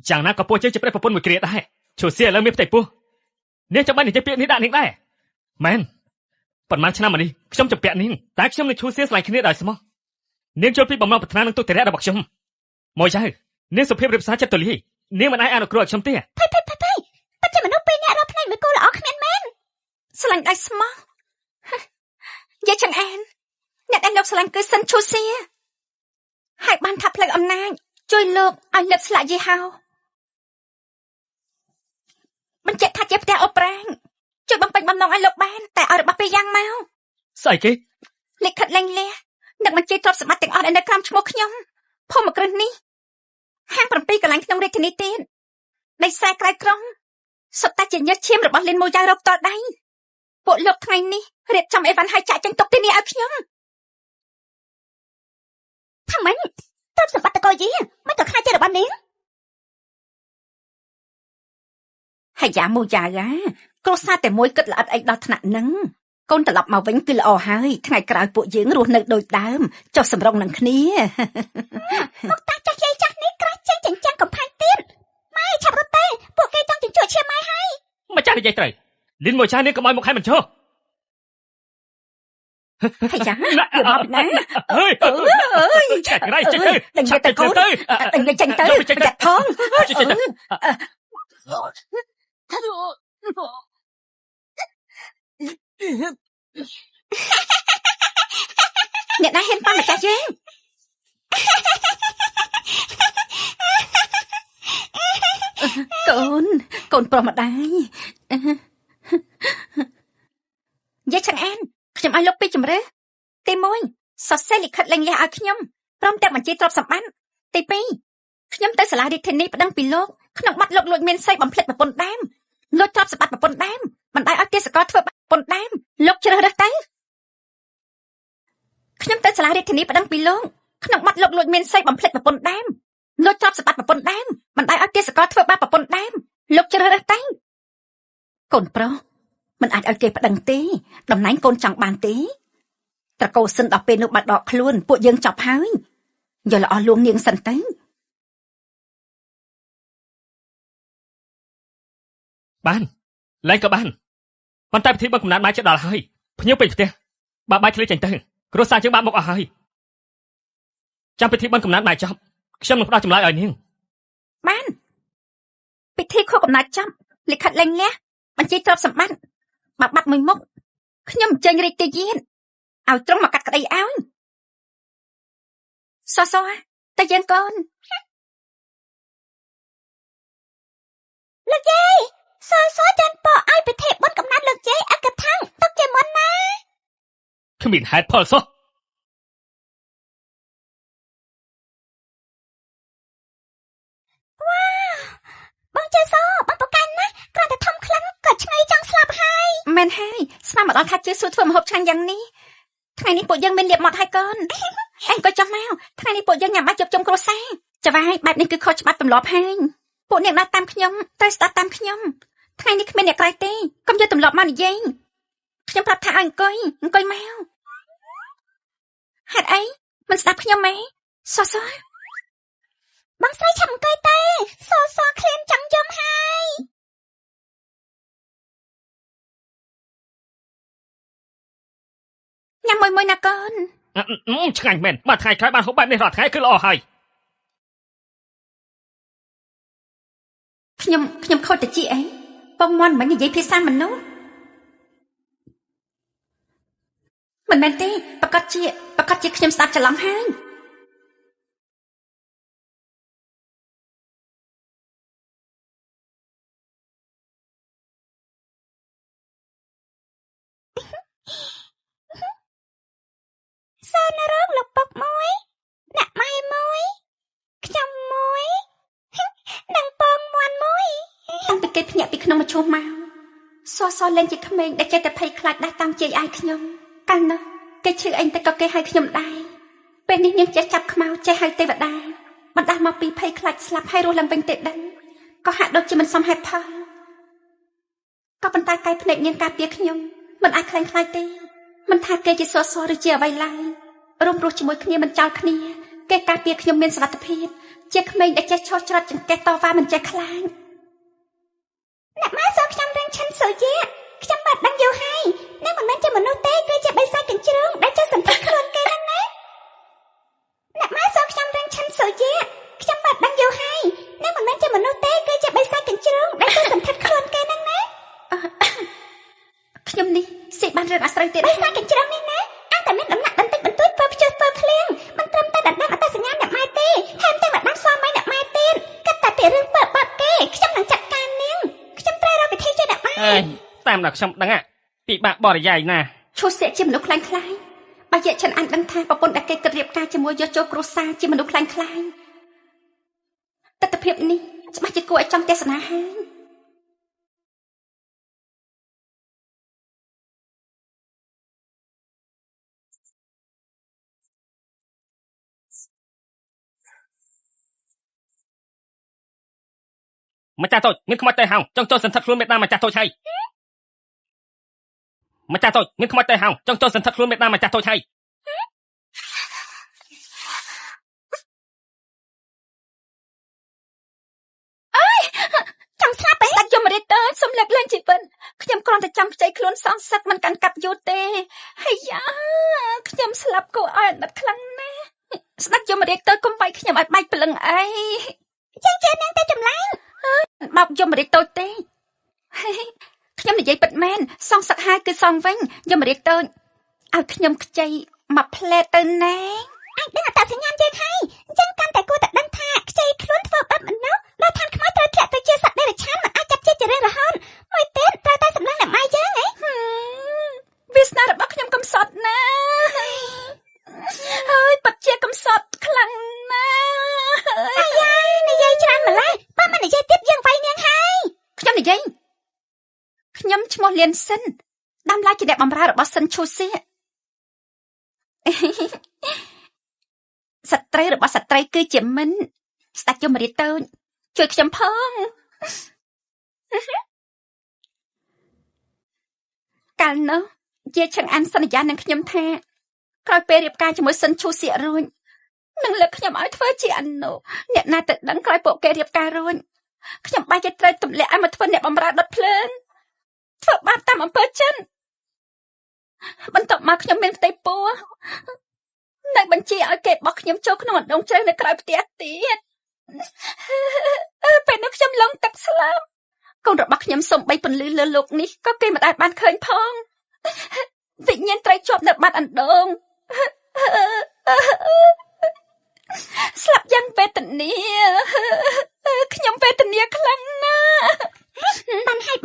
យ៉ាងណាក៏ពោះជើងជាព្រះប្រពន្ធមួយគ្រាដែរឈូសៀឥឡូវមានផ្ទៃពោះនាងចាំបាច់និយាយពាក្យនេះដាក់នាងដែរមែនប៉ុន្មានឆ្នាំមកនេះខ្ញុំជំពាក់នាងតែខ្ញុំនឹងឈូសៀស្លាញ់គ្នាដោយស្មោះនាងចូលពីបំណងប្រាថ្នានឹងទុតិយៈរបស់ខ្ញុំមកចៅនាងសុភាពរៀបសារចិត្តទូលាយនាងមិនអាចអនុគ្រោះឲ្យខ្ញុំទេភ័យពិតជាមនុស្សពីរនាក់រកផ្នែកមួយគូល្អគ្មានមែនស្លាញ់ដោយស្មោះយាយចង្អានអ្នកដែលលោកស្លាញ់គឺសិនឈូសៀហើយបានថាផ្លូវអំណាចជួយលោកឲ្យលឹកស្លាកយីហោបញ្ជាក់ថាជាផ្ទះអូប្រាំងជួយបំពេញបំណងឲ្យលោកបានតែឲ្យរបស់ពេលយ៉ាងមកស្អីគេលិខិតលែងលះនឹកបញ្ជាទ្រព្យសម្បត្តិទាំងអស់ដែលនៅក្រោមឈ្មោះខ្ញុំភូមិគ្រឹះនេះហាង7កន្លែងក្នុងរាជធានីទៀតដីខ្សែក្រៅក្រុងសុទ្ធតែជាញើសឈាមរបស់លិនម៉ូយ៉ៅរកតដៃពួកលោកថ្ងៃនេះរៀបចំអីវ៉ាន់ឲ្យចាក់ចេញទុកទីនេះឲ្យខ្ញុំថាម៉េចទ្រព្យសម្បត្តិតកូលយីមិនក៏ខ្លាចជារបស់នាងហើយយ៉ាម៉ូយ៉ាគ្រួសារតែមួយគិតល្អិតអីដល់ថ្នាក់ហ្នឹងកូនត្រឡប់មកវិញគឺល្អហើយថ្ងៃក្រោយពួកយើងរស់នៅដូចដើមចុះសម្រុងនឹងគ្នាមកតាចាស់យាយចាស់នេះក្រាស់ចេញចិញ្ចាំកំផាញ់ទៀតម៉ែឆាប់រត់ទៅពួកគេចង់ជញ្ជក់ឈាមម៉ែហើយម្ចាស់និយាយត្រូវលិនមកចាស់នេះកុំឲ្យមកឲ្យមិនចុះហើយចាយកមកពីណាអើយចាច់ក្រៃចេញទៅដឹងទៅកូនដឹងចេញទៅចាត់ផងអ្នកណាហ៊ានប៉ះម្ចាស់យើងកូនប្រុសម្ដាយយាយចង្អានខ្ញុំឲ្យលោកពីជំរឿទី1សរសេរលិខិតលែងលះឲ្យខ្ញុំព្រមទាំងបញ្ជីទ្រព្យសម្បត្តិទី2ខ្ញុំទៅសាលារាជធានីប្តឹងពីលោកក្នុងបាត់លោកលួចមានស័យបំភ្លេចប្រពន្ធដើមលួចទ្រព្យសម្បត្តិប្រពន្ធដើមមិនឲ្យទេសកលធ្វើបាបប្រពន្ធដើមលោកជ្រើសរើសទៅខ្ញុំទៅសាលារាជធានីប្តឹងពីលោកក្នុងបាត់លោកលួចមានស័យបំភ្លេចប្រពន្ធដើមលួចទ្រព្យសម្បត្តិប្រពន្ធដើមមិនឲ្យទេសកលធ្វើបាបប្រពន្ធដើមលោកជ្រើសរើសទៅកូនប្រុសមិនអាចឲ្យគេប្តឹងទេតំណែងកូនចង់បានទេត្រកូលសិនដល់ពេលនោះបាត់ដកខ្លួនពួកយើងចប់ហើយយកល្អលួងនាងសិនទៅបានឡើងក៏បានប៉ុន្តែពិធីបុណ្យកំណើតបាយចិត្តដល់ហើយភ្ញៀវពេញផ្ទះបើបាយឆ្លៀតចេញទៅគ្រួសារយើងបានមកអស់ហើយចាំពិធីបុណ្យកំណើតបាយចប់ខ្ញុំនឹងផ្ដល់ចម្លើយឲ្យនាងបានពិធីខួបកំណើតចប់លិខិតលែងលះបញ្ជីទ្រព្យសម្បត្តិបាត់មួយមុខខ្ញុំអញ្ជើញរាជទាយានឲ្យត្រង់មកកាត់ក្តីឲ្យសសតែយើងកូនលោកយាយសចាន់ប៉ឲ្យពិធីបុណ្យកំណើតលោកយាយអកថាំងទុកជាមុនណាគ្មានហេតុផលសោះ ជឿសបងប្រកាន់ណាគ្រាន់តែធំខ្លាំងក៏ឆ្ងល់ចង់ស្លាប់ហើយមែនហើយស្មានមកដល់ថាជឿសួរធ្វើម្ហូបឆ្ងាញ់យ៉ាងនេះថ្ងៃនេះពួកយើងមានលៀបមាត់ហើយកូនអញក៏ចង់មកថ្ងៃនេះពួកយើងញ៉ាំបាច់ជប់ជុំគ្រួសារចាវាយបែបនេះគឺខុសច្បាប់ទម្លាប់ហើយពួកអ្នកដើរតាមខ្ញុំត្រូវស្ដាប់តាមខ្ញុំថ្ងៃនេះគ្មានអ្នកក្រៅទេកុំយកទម្លាប់មកនិយាយខ្ញុំប្រាប់ថាឲ្យអង្គុយមកហេតុអីមិនស្ដាប់ខ្ញុំម៉េសសបងស្រីឆាប់អង្គុយទៅសឃ្លានចង់យំហើយញ៉ាំមួយណាកូនឆ្ងាញ់មែនបើថ្ងៃក្រោយបានហូបបែបនេះរាល់ថ្ងៃគឺល្អហើយខ្ញុំខូចតិចអីបងមន់មិននិយាយភាសាមនុស្សមិនមែនទេប្រកាសជាខ្ញុំស្ដាប់ច្រឡំហើយសូនរងលោកពុកមួយអ្នកម៉ែមួយខ្ញុំមួយនិងពងមន់មួយតាំងពីគេភ្ញាក់ពីក្នុងមឈូសមកសលេងជាក្មេងដែលចេះតែភ័យខ្លាចដាស់តាំងជាយអាយខ្ញុំកាលនោះគេឈឺអីតែក៏គេហៅខ្ញុំដែរពេលនេះនាងចេះចាប់ខ្មៅចេះហៅទេវតាបណ្ដាលមកពីភ័យខ្លាចស្លាប់ហើយរស់ឡើងវិញទេដឹងក៏ហាក់ដូចជាមិនសមហេតុផលក៏ប៉ុន្តែកាយភ្នែកនាងការពារខ្ញុំមិនអាចខ្លាំងខ្លាយទេមិនថាគេជាសឬជាអ្វីឡើយរួមរស់ជាមួយគ្នាមិនចោលគ្នាគេការពារខ្ញុំមានសុវត្ថិភាពជាក្មេងដែលចេះឈោះច្រត់ចង្កេះតវ៉ាមិនចេះខ្លាចអ្នកម៉ែសខ្ញុំរៀងឈិនសូយៈខ្ញុំបាត់ដឹងយូរហើយអ្នកមិនមែនជាមនុស្សទេគឺជាបិសាចកញ្ជ្រោងដែលចេះសន្តិខ្លួនគេហ្នឹងណាអ្នកម៉ែសខ្ញុំរៀងឈិនសូយៈខ្ញុំបាត់ដឹងយូរហើយអ្នកមិនមែនជាមនុស្សទេគឺជាបិសាចកញ្ជ្រោងដែលចេះសន្តិខ្លួនគេហ្នឹងណាខ្ញុំនេះសិបានរឿងអាស្រូវទៀតបិសាចកញ្ជ្រោងនេះណាតែមានដំណាក់បន្តិចបន្តួចពើភ្ជុះពើភ្លៀងមិនត្រឹមតែដណ្ដឹងអត្តសញ្ញាណអ្នកម៉ែទេថែមទាំងដណ្ដឹងស្វាមីអ្នកម៉ែទៀតគិតតែពីរឿងបើបាត់គេខ្ញុំនឹងចាត់ការនាងខ្ញុំត្រូវរកវិធីជួយអ្នកម៉ែតាមដល់ខ្ញុំដឹងពិបាកបរិយាយណាឈូសៀកជាមនុស្សខ្លាំងខ្លាយបើយកចិនអញដឹងថាប្រពន្ធដែលគេគិតរៀបការជាមួយយកចូលគ្រួសារជាមនុស្សខ្លាំងខ្លាយទស្សនភាពនេះច្បាស់ជាគួរឲ្យចង់ទេសនាហើយម្ចាស់តូចមានខ្មោចតេហោងចង់ចូលសន្ធិដ្ឋខ្លួនមេដាម្ចាស់តូចហើយម្ចាស់តូចមានខ្មោចតេហោងចង់ចូលសន្ធិដ្ឋខ្លួនមេដាម្ចាស់តូចហើយអើយចង់ស្លាប់ស្ដេចយមរាជតើសុំលើកលែងជីវិតខ្ញុំគ្រាន់តែចង់ខ្ចីខ្លួនសងសឹកមិនកាន់កាប់យូរទេហើយយ៉ាខ្ញុំស្លាប់គួរឲ្យអាណិតខ្លាំងណាស់ស្ដេចយមរាជតើកុំវាយខ្ញុំឲ្យបាច់ព្រលឹងអីយ៉ាងជឿនាងទៅចម្លែងបោកយមរាជតូចទេខ្ញុំនិយាយពិតមែនសងសឹកហើយគឺសងវិញយមរាជតូចឲ្យខ្ញុំខ្ចីមួយផ្លែទៅណែអាចដឹងអត្តសញ្ញាណយើងហើយអញ្ចឹងកាន់តែគួរតែដឹងថាខ្ចីខ្លួនធ្វើបែបមនុស្សដល់ឋានខ្មោចត្រូវធ្លាក់ទៅជាសត្វដេរឆានមិនអាចចាប់ជាចរិតរហូតមួយទៀតត្រូវតែសម្លឹងអ្នកម៉ែយើងហ៎វាសនារបស់ខ្ញុំកំសត់ណាហើយពិតជាកំសត់ខ្លាំងណាស់អាយ៉ានិយាយច្រើនម្ល៉េះបើមិននិយាយទៀតយើងវាយនាងហើយខ្ញុំនិយាយខ្ញុំឈ្មោះលៀនសិនដាំឡាយជាអ្នកបម្រើរបស់សិនឈូសៀសត្រូវរបស់ស្ត្រីគឺជាមិនស្ដេចយមរាជតូចជួយខ្ញុំផងកាលនោះជាឆឹងអានសន្យានឹងខ្ញុំថាក្រោយពេលរៀបការជាមួយសិនឈូសៀរួចនឹងលើកខ្ញុំឲ្យធ្វើជាអនុអ្នកណាទៅដឹងក្រោយពួកគេរៀបការរួចខ្ញុំបាច់จะត្រូវទម្លាក់ឲ្យមកធ្វើអ្នកបម្រើដុតភ្លើងធ្វើបាបតាមអំពើចិនបន្ទាប់មកខ្ញុំមានផ្ទៃពោះនៅបញ្ជាឲ្យគេបោះខ្ញុំចូលក្នុងអណ្ដូងជ្រៅនៅក្រៅផ្ទះទៀតពេលនោះខ្ញុំលងទឹកស្លាប់កូនរបស់ខ្ញុំសំបីពន្លឺលើលោកនេះក៏គេមិនដែលបានឃើញផងវិញ្ញាណត្រីជាប់នៅបាត់អណ្ដូងស្លាប់យ៉ាងវេទនាខ្ញុំវេទនាខ្លាំងណាស់បានហើយ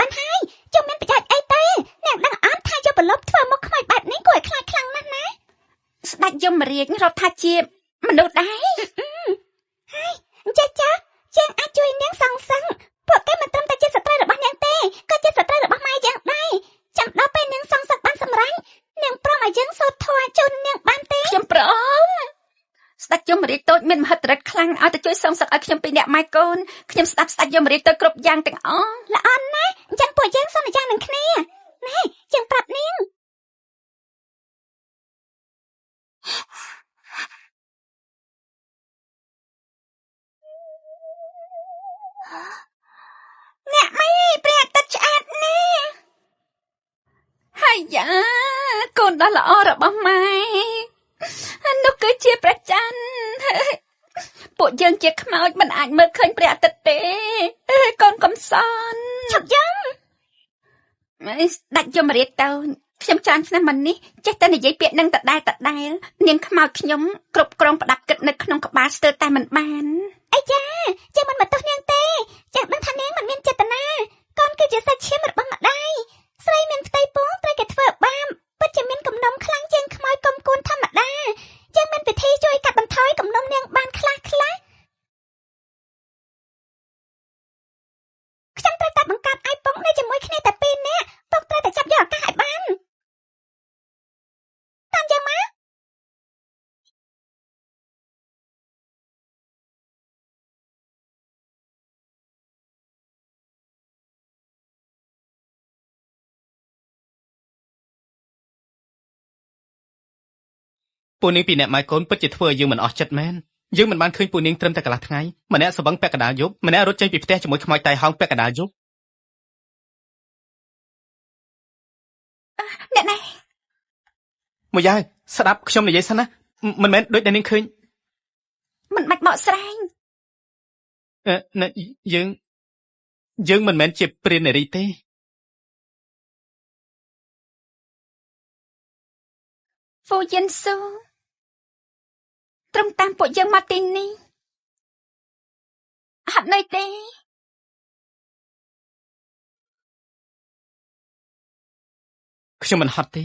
ចុះមានប្រយោជន៍អីទេអ្នកដឹងអត់ថាយកប្រឡប់ធ្វើមកខ្មោចបែបនេះគួរឲ្យខ្លាចខ្លាំងណាស់ណាស្ដេចយមរាជរាប់ថាជាមនុស្សដែរហើយចេះយើងអាចជួយនាងសងសឹក ពួកគេមិនត្រឹមតែជាសត្រូវរបស់នាងទេក៏ជាសត្រូវរបស់ម៉ែយ៉ាងដែរចាំដល់ពេលនាងសងសឹកបានសម្រេចនាងព្រមឲ្យយើងសូត្រធម៌ជូននាងបានទេខ្ញុំព្រមស្ដេចយមរាជតូចមានមហិទ្ធិឫទ្ធិខ្លាំងឲ្យទៅជួយសងសឹកឲ្យខ្ញុំពីរនាក់ម៉ែកូនខ្ញុំស្ដាប់ស្ដេចយមរាជទៅគ្រប់យ៉ាងទាំងអស់ល្អណាស់អញ្ចឹងពួកយើងសន្យានឹងគ្នាណែយើងប្រាប់នាងអ្នកម៉ែព្រះអាទិត្យឆ្អាតណាស់ហើយយ៉ាកូនដ៏ល្អរបស់ម៉ែនោះគឺជាព្រះច័ន្ទពួកយើងជាខ្មោចមិនអាចមើលឃើញព្រះអាទិត្យទេកូនកំសន់ឈប់យំដាច់យមរាជទៅខ្ញុំច្រើនឆ្នាំមកនេះចេះតែនិយាយពាក្យនឹងដដែលនាងខ្មោចខ្ញុំគ្រប់គ្រងផ្ដាប់គិតនៅក្នុងក្បាលស្ទើរតែមិនបានអីចាយើងមិនមកទោសនាងទេយើងដឹងថានាងមិនមានចេតនាកូនគឺជាសាច់ឈាមរបស់ម្ដាយស្រីមានផ្ទៃពោះត្រូវគេធ្វើបាបពិតជាមានគំនុំខ្លាំងជាងខ្មោចកុំគួនធម្មតាយើងមានវិធីជួយកាត់បន្ថយគំនុំនាងបានខ្លះខ្ញុំត្រូវតែបង្កើតឲ្យពុកនៅជាមួយគ្នាតែពីរនាក់ពុកត្រូវតែចាប់យកឱកាសឲ្យបានតាមយ៉ាងម៉េចពួកនាងពីអ្នកម៉ែកូនពិតជាធ្វើឲ្យយើងមិនអស់ចិត្តមែនយើងមិនបានឃើញពួកនាងត្រឹមតែកន្លះថ្ងៃម្នាក់ស្វឹងពាក់កណ្ដាលយប់ម្នាក់រត់ចេញពីផ្ទះជាមួយខ្មោចតៃហោងពាក់កណ្ដាលយប់អ្នកណែមួយយ៉ាងស្ដាប់ខ្ញុំនិយាយសិនណាមិនមែនដូចដែលនាងឃើញមិនបាច់បកស្រាយយើងមិនមែនជាព្រាននារីទេហ្វូយិនស៊ូត្រង់តាមពួកយើងមកទីនេះហត់នៅទេខ្ញុំមិនហត់ទេ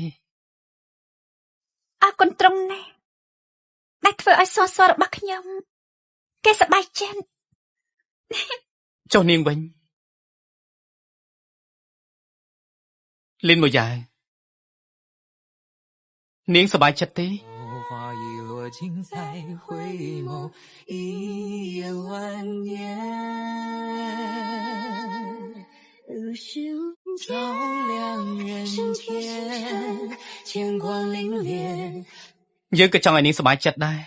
អរគុណត្រង់ណាស់ដែលធ្វើឲ្យសរសររបស់ខ្ញុំគេសប្បាយចិត្តចុះនាងវិញលីនមួយយ៉ាងនាងសប្បាយចិត្តទេ尽在回眸，一眼万年。如是照亮人间，乾光凛冽。យើងក៏ចង់ឲ្យនាងសប្បាយចិត្តដែរ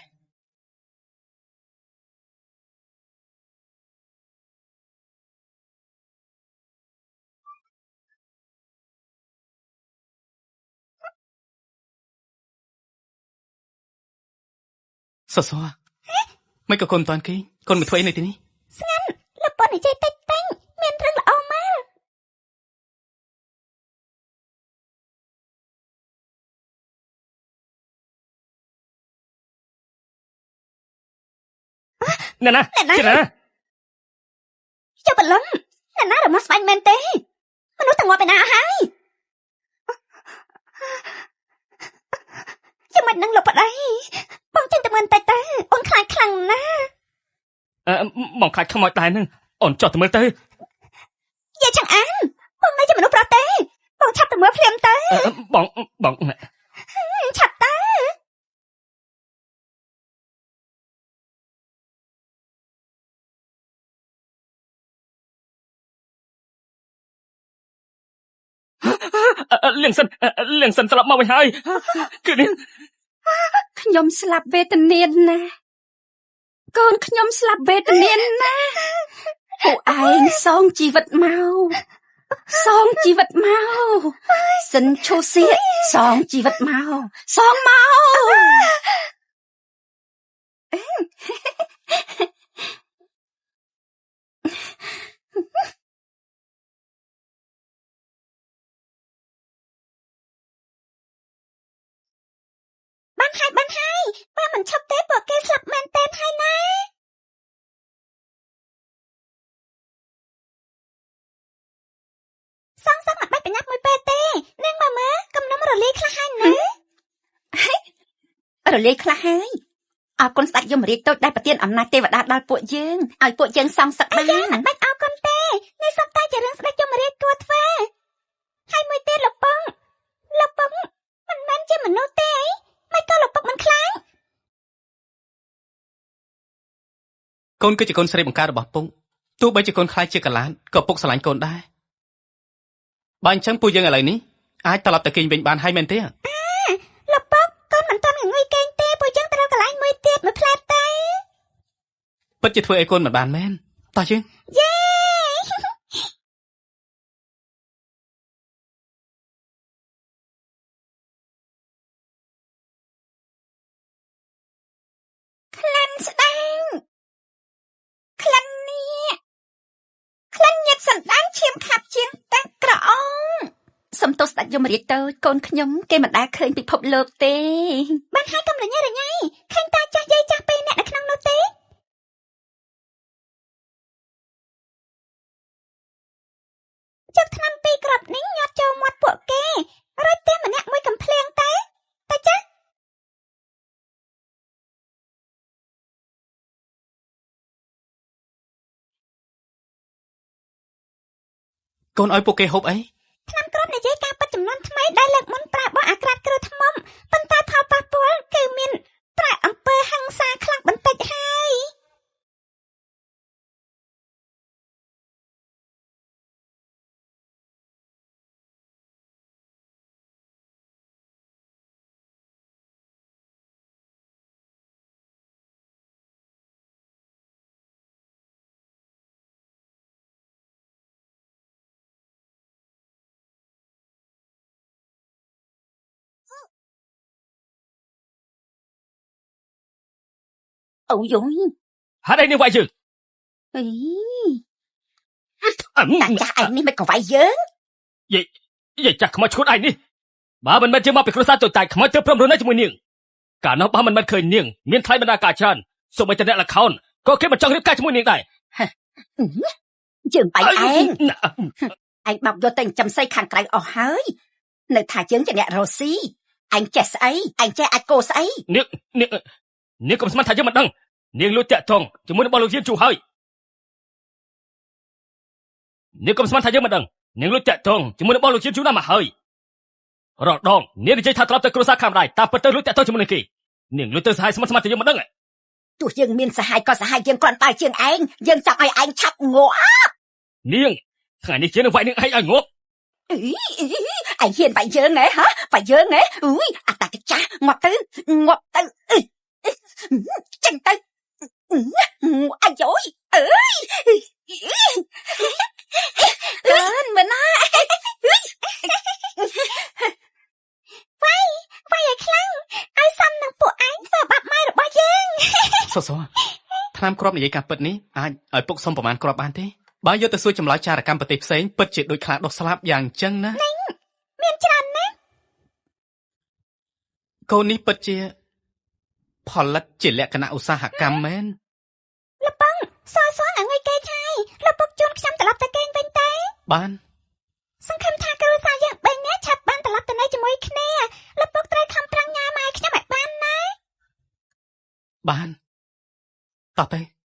សសមិនក៏កូនតាន់គេកូនមកធ្វើអីនៅទីនេះស្ងាត់លប៉ុននិយាយតិចតិចមានរឿងល្អមកណែណាជាណាចុះបលឹមណែណារមាស់ស្បាញ់មែនទេមនុស្សទាំងងាប់ឯណាហើយចាំមិននឹងលុបប្តីបងចេញទៅមើលតិចទៅអូនខ្លាចខ្លាំងណាស់បងខ្លាចខ្មោចដែរនឹងអូនចុះទៅមើលទៅយាយចង្អានបងមិនជាមនុស្សប្រុសទេបងឆាប់ទៅមើលភ្លាមទៅបងឆាប់ទៅលៀងសិនស្លាប់មកវិញហើយគឺនាងខ្ញុំស្លាប់វេទនាណាស់កូនខ្ញុំស្លាប់វេទនាណាស់ពួកឯងសងជីវិតមកសិនឈូសៀសងជីវិតមកសងមកបានហើយបើមិនឈប់ទេពួកគេស្លាប់មែនទេហើយណាសងមិនបាច់ប្រញាប់មួយពេលទេនាងមើលកំណុំរលាយខ្លះហើយណារលាយខ្លះហើយអរគុណស្ដេចយមរាជតូចដែលប្រទានអំណាចទេវតាដល់ពួកយើងឲ្យពួកយើងសងសឹកបានមិនបាច់អរគុណទេ នេះសត្វតែជារឿងស្ដេចយមរាជគួរធ្វើហើយមួយទៀតលោកពងមិនមែនជាមនុស្សទេអីមិនក៏លោកពុកមិនខ្លាច កូនគឺជាកូនស្រីបង្ការរបស់ពុកទោះបីជាកូនខ្លាចជាកលានក៏ពុកស្រឡាញ់កូនដែរបើអញ្ចឹងពួកយើងឥឡូវនេះអាចត្រឡប់ទៅគេងវិញបានហើយមែនទេ លោកពុកកូនមិនទាន់ងុយគេងទេពួកយើងត្រូវកន្លែងមួយទៀតមួយផ្លែតទេ ពិតជាធ្វើឲ្យកូនមិនបានមែនតោះយើង យេក្លិនស្ដាងក្លិននេះក្លិនញាតសណ្ដានឈាមខាប់ជាងតាក្រអងសំទោសស្ដេចយមរាជទៅកូនខ្ញុំគេមិនដែលឃើញពិភពលោកទេបានហើយកុំរញ៉េរញ៉ៃឃើញតាចាស់យាយចាស់ពេលអ្នកនៅក្នុងនោះទេចុកថ្នាំពីរគ្រាប់នេះញាត់ចូលមាត់ពួកគេរួចទេម្នាក់មួយកំភ្លៀងតែចាស់កូនឲ្យពួកគេហូបអី ថ្នាំគ្រាប់និយាយការពិតចំនួនថ្មីដែលលើកមុនប្រើបោះអាក្រាតគ្រូថ្មប៉ុន្តែផលប៉ះពាល់គឺមានប្រាក់អំពើហិង្សាខ្លាំងបន្តិចហើអូយយ ហេតុអីនេះវាយយើង អី អឺ តាចាស់ឯងនេះមិនក៏វាយយើង យាយចាស់ខ្មោចឈួតឯងនេះបើមិនមែនជាមកពីគ្រួសារតូចតាចខ្មោចទៅព្រមរស់នៅជាមួយនាងកាលនោះបើមិនមែនឃើញនាងមានថ្លៃបណ្ដាការច្រើនសូម្បីតែអ្នកល្ខោនក៏គេមិនចង់រៀបការជាមួយនាងដែរ យើងបាយឯងឯងបោកយកទៅចំសៃខាងក្រៅអស់ហើយនៅថាយើងជាអ្នករស់ស៊ីឯងចេះស្អីឯងចេះអាចកោស្អី នាងកុំស្មានថាយើងមិនដឹងនាងលួចតាក់ទងជាមួយនឹងបងលោកយានជូហើយនាងកុំស្មានថាយើងមិនដឹងនាងលួចតាក់ទងជាមួយនឹងបងលោកយានជូណាស់មកហើយរាល់ដងនាងនិយាយថាត្រឡប់ទៅគ្រួសារខាងម្ដាយតាមពិតទៅលួចតាក់ទងជាមួយនឹងគេនាងលួចទៅសហាយស្មាត់តែយើងមិនដឹងទោះយើងមានសហាយក៏សហាយយើងគ្រាន់តែជាងឯងយើងចង់ឲ្យឯងឆាប់ងាប់ នាងថ្ងៃនេះជានឹងវាយនាងឯងឲ្យងាប់ ឯងហ៊ានវាយយើងហ៎វាយយើងហ៎អុយអាតាកចាស់ងាប់ទៅចេញទៅអាយ៉យអើយកូនមិនណាវាយឲ្យខ្លាំងឲ្យសមនឹងពួកឯងធ្វើបាបម៉ែរបស់យើង សសថ្នាំគ្រាប់និយាយការពិតនេះអាចឲ្យពុកសុំប្រមាណគ្រាប់បានទេបើយកទៅសួរចម្លើយចារកម្មប្រទេសផ្សេងពិតជាដូចខ្លាដុសស្លាប់យ៉ាងអញ្ចឹងណាមានច្រើនណាស់កូននេះពិតជាផលិតជាលក្ខណៈឧស្សាហកម្មមែន លពងសសងងុយគេឆៃលពុកជូនខ្ញុំត្រឡប់ទៅគេងវិញទេ បាន សង្ឃឹមថាគ្រួសារយើង3នាក់ឆាប់បានត្រឡប់ទៅនៅជាមួយគ្នាលពុកត្រូវខំប្រឹងញ៉ាំម៉ែខ្ញុំឲ្យបានណា បានតោះទៅ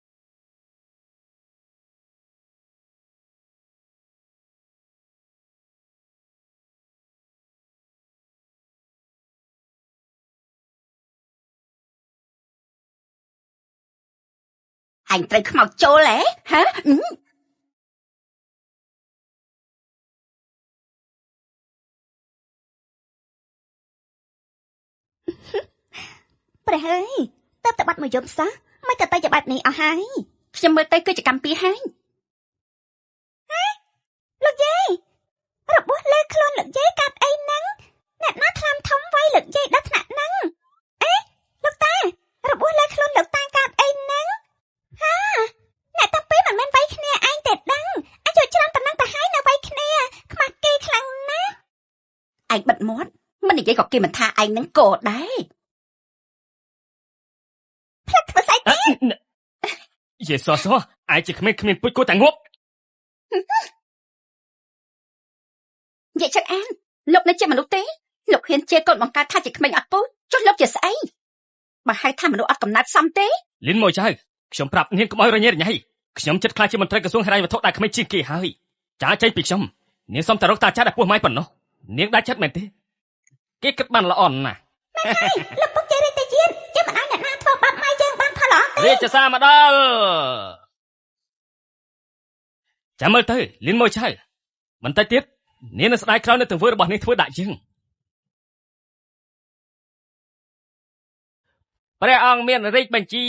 អញត្រូវខ្មោចចូលហ៎ហ៎ព្រះអើយតើតបាត់មួយយប់សោះមិនក៏ទៅជាបែបនេះអស់ហើយខ្ញុំមើលទៅគឺជាកម្មពីហើយលោកយាយរបួសលើខ្លួនលោកយាយកាត់អីហ្នឹងអ្នកណាថ្លាមធំវាយលោកយាយដល់ថ្នាក់ហ្នឹងអេលោកតារបួសលើខ្លួនលោកតាកាត់អីហ្នឹងហាអ្នកតាពីមិនមែនវាយគ្នាឯងទេដឹងអាចជួយច្រើនប៉ុណ្ណឹងទៅហើយនៅវាយគ្នាខ្មាស់គេខ្លាំងណាស់ឯងបិទមាត់មិននិយាយក៏គេមិនថាឯងនឹងកោដែរផ្លាត់ធ្វើស្អីទេយេសសឯងជាគ្មានពុជគួរតែងាប់ និយាយចឹងអានលោកនេះជាមនុស្សទេលោកហ៊ានជាកូនបង្កើតថាជាក្មេងអត់ពូចុះលោកជាស្អីបើហៅថាមនុស្សអត់កំណត់សមទេ លិនមកចៅខ្ញុំប្រាប់នាងកុំឲ្យរញ៉េរញ៉ៃ ខ្ញុំចិត្តខ្លាចជាមន្ត្រីក្រសួងហិរញ្ញវត្ថុដែលក្មេងជាងគេហើយចាចេញពីខ្ញុំនាងសុំតែរកតាចាស់ដែលពោះម៉ាយប៉ុណ្ណោះនាងដាច់ចិត្តមែនទេគេគិតបានល្អណាស់លោកពុកជ័យរាជតាជាតិចាំមិនឲ្យអ្នកណាធ្វើបាបម៉ែយើងបានផលល្អទេរាជសារមកដល់ចាំមើលទៅលៀនមួយឆៅបន្តិចទៀតនាងនឹងស្ដាយក្រោយនៅទង្វើរបស់នាងធ្វើដាក់យើងព្រះអង្គមានរាជបញ្ជា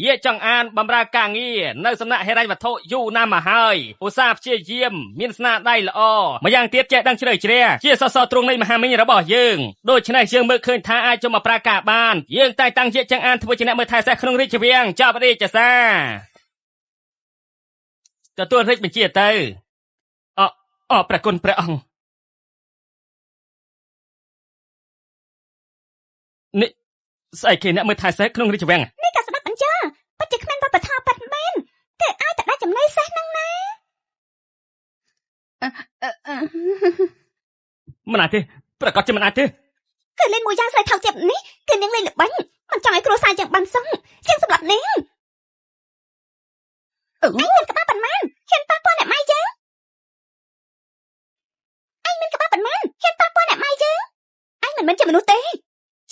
យាចង់អានបម្រើការងារនៅសំណាក់ហិរញ្ញវត្ថុយូរណាស់មកហើយឧស្សាហ៍ព្យាយាមមានស្នាដៃល្អម្យ៉ាងទៀតចេះដឹងជ្រៅជ្រះជាសសរទ្រូងនៃមហាមិញរបស់យើងដូច្នេះយើងមើលឃើញថាអាចចូលមកប្រើការបានយើងតែតាំងយាចង់អានធ្វើជាអ្នកមើលថែសេះក្នុងរាជវាំងចាប់រាជសារទទួលរាជបញ្ជាទៅព្រះគុណព្រះអង្គនេះស្អីគេអ្នកមើលថែសេះក្នុងរាជវាំងនេះក៏ស្ដាប់អញ្ចឹងពិតជាគ្មានបបថាប៉ាត់មែនគេឲ្យតែដាក់ចំណីសេះហ្នឹងណាមិនអាចទេប្រកាសជាមិនអាចទេគឺលេងមួយយ៉ាងស្រីថោកទៀតនេះគឺនាងលេងល្បាញមិនចង់ឲ្យគ្រួសារយើងបានសងជាងសម្រាប់នាងឯងមានក្បាលប៉ុន្មានហ៊ានប៉ះពាល់អ្នកម៉ែយើងឯងមានក្បាលប៉ុន្មានហ៊ានប៉ះពាល់អ្នកម៉ែយើងឯងមិនមែនជាមនុស្សទេ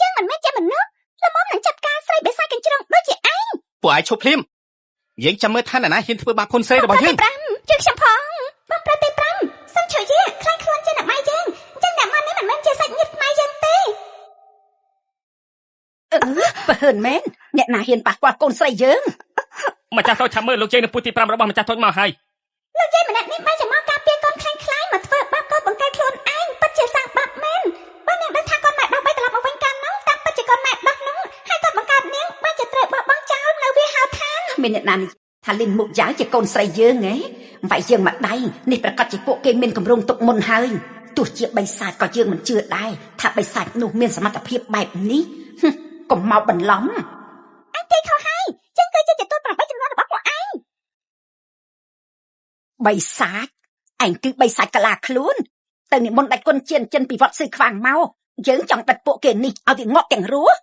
យើងមិនមែនជាមនុស្សល្មមនឹងចាត់ការស្រីបេសាកញ្ជ្រឹងដូចជាឯងពួកឯងឈប់ភ្លាមយើងចាំមើលថាអ្នកណាហ៊ានធ្វើបាបខ្លួនស្រីរបស់យើងជួយខ្ញុំផងបងប្រតិ5សុំជួយយាខ្លាញ់ខ្លួនជាអ្នកម៉ែយើងអញ្ចឹងអ្នកម៉ែនេះមិនមែនជាសាច់ញាតិម៉ែយើងទេបើហឺនមែនអ្នកណាហ៊ានប៉ះពាល់កូនស្រីយើងម្ចាស់តូចឆាប់មើលលោកយាយនៅពូទី5របស់ម្ចាស់តូចមកហើយលោកយាយម្នាក់នេះបែរជាមកការពារកូនខ្លាញ់ខ្លាយមកធ្វើបាបកូនបង្កើតខ្លួនឯងពិតជាសាងបាបមែនបើនាងដឹងថាកូនម៉ែដោះបីត្រឡប់មកវិញកាលនោះតាមពិតជាកូនម៉ែដោះនោះហើយកូនបង្កើតនាងបែរជាត្រូវបោះបង់ចោលនៅវាហៅឋានមានអ្នកណានេះថាលិនមុខយ៉ាងជាកូនស្រីយើងហ៎វាយយើងមកដៃនេះប្រកាសជាពួកគេមានគម្រោងទុកមុនហើយទោះជាបិសាចក៏យើងមិនជឿដែរថាបិសាចនោះមានសមត្ថភាពបែបនេះកុំមកបន្លំអញគេខុសហើយចឹងគឺជាទទួល8ចំនួនរបស់ពួកឯងបិសាចឯងគឺបិសាចកលាខ្លួនទៅនិមន្តដាច់គុណជៀនចិនពីវត្តស៊ឺខ្វាងមកយើងចង់ដិតពួកគេនេះឲ្យវាងាប់ទាំងរស់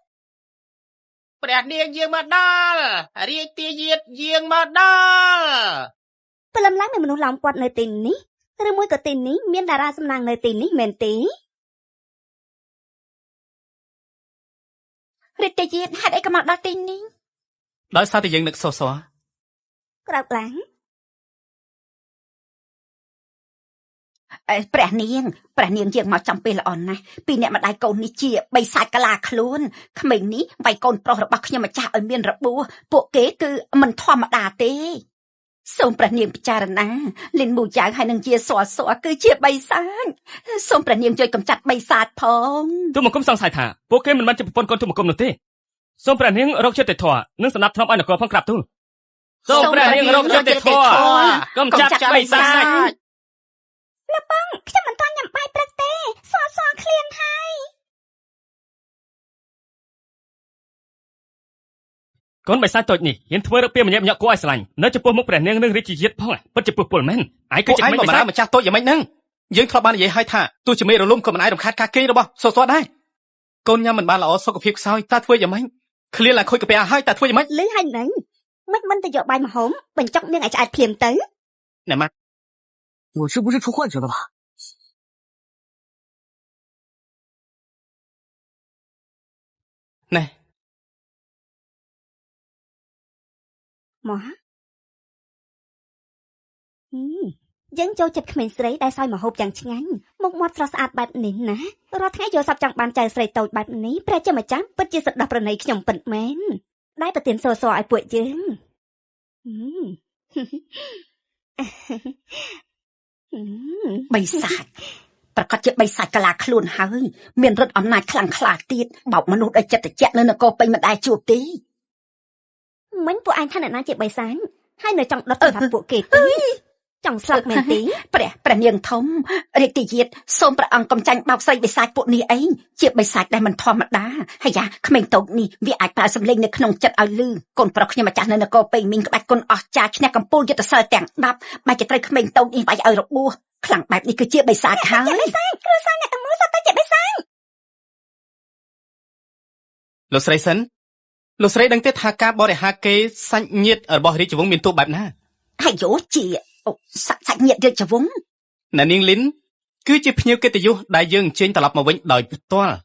ព្រះនាងយើងមកដល់រាជទាយាទយើងមកដល់ព្រលឹមឡើងមានមនុស្សឡោមព័ទ្ធនៅទីនេះឬមួយក៏ទីនេះមានតារាសំណាងនៅទីនេះមែនទេរាជទាយាទហេតុអីក៏មកដល់ទីនេះដោយសារតែយើងនឹកសោះក្រោកឡើងព្រះនាងយើងមកចំពេលល្អណាស់ពីអ្នកម្ដាយកូននេះជាបិសាចកលាខ្លួនក្មេងនេះវាយកូនប្រុសរបស់ខ្ញុំម្ចាស់ឲ្យមានរបួសពួកគេគឺមិនធម្មតាទេសូមព្រះនាងពិចារណាលិនមូចៅហើយនឹងជាសរគឺជាបិសាចសូមព្រះនាងជួយកម្ចាត់បិសាចផងទូមង្គមសង្ស័យថាពួកគេមិនបានជាប្រពន្ធកូនទូមង្គមនោះទេសូមព្រះនាងរកចិត្តធម៌និងសម្រាប់ធ្នាប់ឲ្យនគរផងក្រាបទូលសូមព្រះនាងរកចិត្តធម៌កម្ចាត់បិសាចលោកបងខ្ញុំមិនទាន់ញ៉ាំបាយព្រឹកទេសឃ្លានហើយកូនបិសាចតូចនេះហ៊ានធ្វើរកពីម្នាក់គួរឲ្យស្រឡាញ់នៅចំពោះមុខព្រះនាងនិងរាជយាទផងពិតជាពុះពុលមែនឯងគឺជាក្មេងបិសាចម្ចាស់តូចយ៉ាងម៉េចហ្នឹងយើងធ្លាប់បាននិយាយឲ្យថាទោះជាមេរលំក៏មិនអាចរំខានការគេងរបស់សសដែរកូនញ៉ាំមិនបានល្អសុខភាពខ្សោយតើធ្វើយ៉ាងម៉េចឃ្លានឡើងខូចកាពះហើយតើធ្វើយ៉ាងម៉េចលឺហើយហ្នឹងមិនទៅយកបាយមកហូបបញ្ចុកនាងឲ្យឆ្អែតភ្លាមទៅណែម៉ាក់我是不是出幻觉了吧ណែមកយើងចូលចិត្តក្មេងស្រីដែលសោយមកហូបយ៉ាងឆ្ងាញ់មុខមាត់ស្រស់ស្អាតបែបនេះណារាល់ថ្ងៃយកសពចង់បានចៅស្រីតូចបែបនេះព្រះជាម្ចាស់ពិតជាសក្តាប្រណីខ្ញុំពិតមែនដែលប្រទានសរឲ្យពួកយើងបិសាចប្រកាសជាបិសាចកលាខ្លួនហើយមានឫទ្ធិអំណាចខ្លាំងក្លាទៀតបោកមនុស្សឲ្យចិត្តត្រជាក់នៅនគរពេញមិនដែលជួបទេមិញពួកឯងថាអ្នកណាជាបិសាចហើយនៅចង់ដុតសម្រាប់ពួកគេទេចង់ស្លាប់មែនទេព្រះនាងធំរាជទាយាទសូមព្រះអង្គកំចាញ់បោកស្រីបិសាចពួកនេះឯងជាបិសាចដែលមិនធម្មតាហើយយ៉ាក្មេងតូចនេះវាអាចប្រើសម្លេងនៅក្នុងចិត្តឲ្យលឺកូនប្រុសខ្ញុំម្ចាស់នៅនគរពេញមីងក្បាច់គុណអស់ចាឈ្នះកំពូលយុទ្ធសិលទាំង10បែរជាត្រូវក្មេងតូចនេះវាយឲ្យរបួសខ្លាំងបែបនេះគឺជាបិសាចហើយបិសាចគ្រួសារអ្នកទាំងមូលសុទ្ធតែជាបិសាចលោកស្រីសិនលោកស្រីដឹងទេថាការបរិហាគេសាច់ញាតិរបស់រាជវង្សមានទោសបែបណា ហើយយោជាសាច់ញាតិរាជវង្ស អ្នកនាងលីនគឺជាភ្ញៀវកិត្តិយសដែលយើងអញ្ជើញត្រឡប់មកវិញដោយផ្ទាល់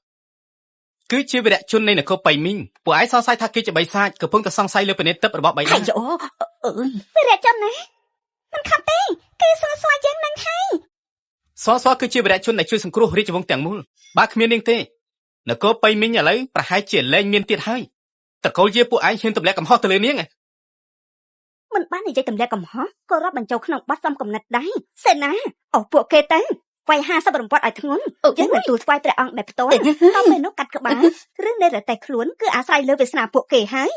គឺជាវីរៈជននៃនគរប៉ៃមីងពួកឯងសង្ស័យថាគេជាបិសាចកំពុងតែសង្ស័យលើពាណិជ្ជទឹករបស់បៃតា ហើយយោអើយវីរៈជនណាមិនខំទេគេសួរយើងនឹងហើយ សគឺជាវីរៈជនដែលជួយសង្គ្រោះរាជវង្សទាំងមូលបើគ្មាននាងទេនគរប៉ៃមីងឥឡូវប្រហែលជាលែងមានទៀតហើយតកូលយាពួកឯងហ៊ានទម្លាក់កំហុសទៅលើនាង មិនបាននិយាយទម្លាក់កំហុសក៏រាប់បញ្ចូលក្នុងបទសំគំនិតដែរសេនាអោពួកគេទៅវាយ50រំពាត់ឲ្យធ្ងន់យើងនឹងទូលថ្វាយព្រះអង្គដែលផ្ទាល់ដល់ពេលនោះកាត់ក្បាលឬនៅរតែខ្លួនគឺអាស្រ័យលើវាសនាពួកគេហើយ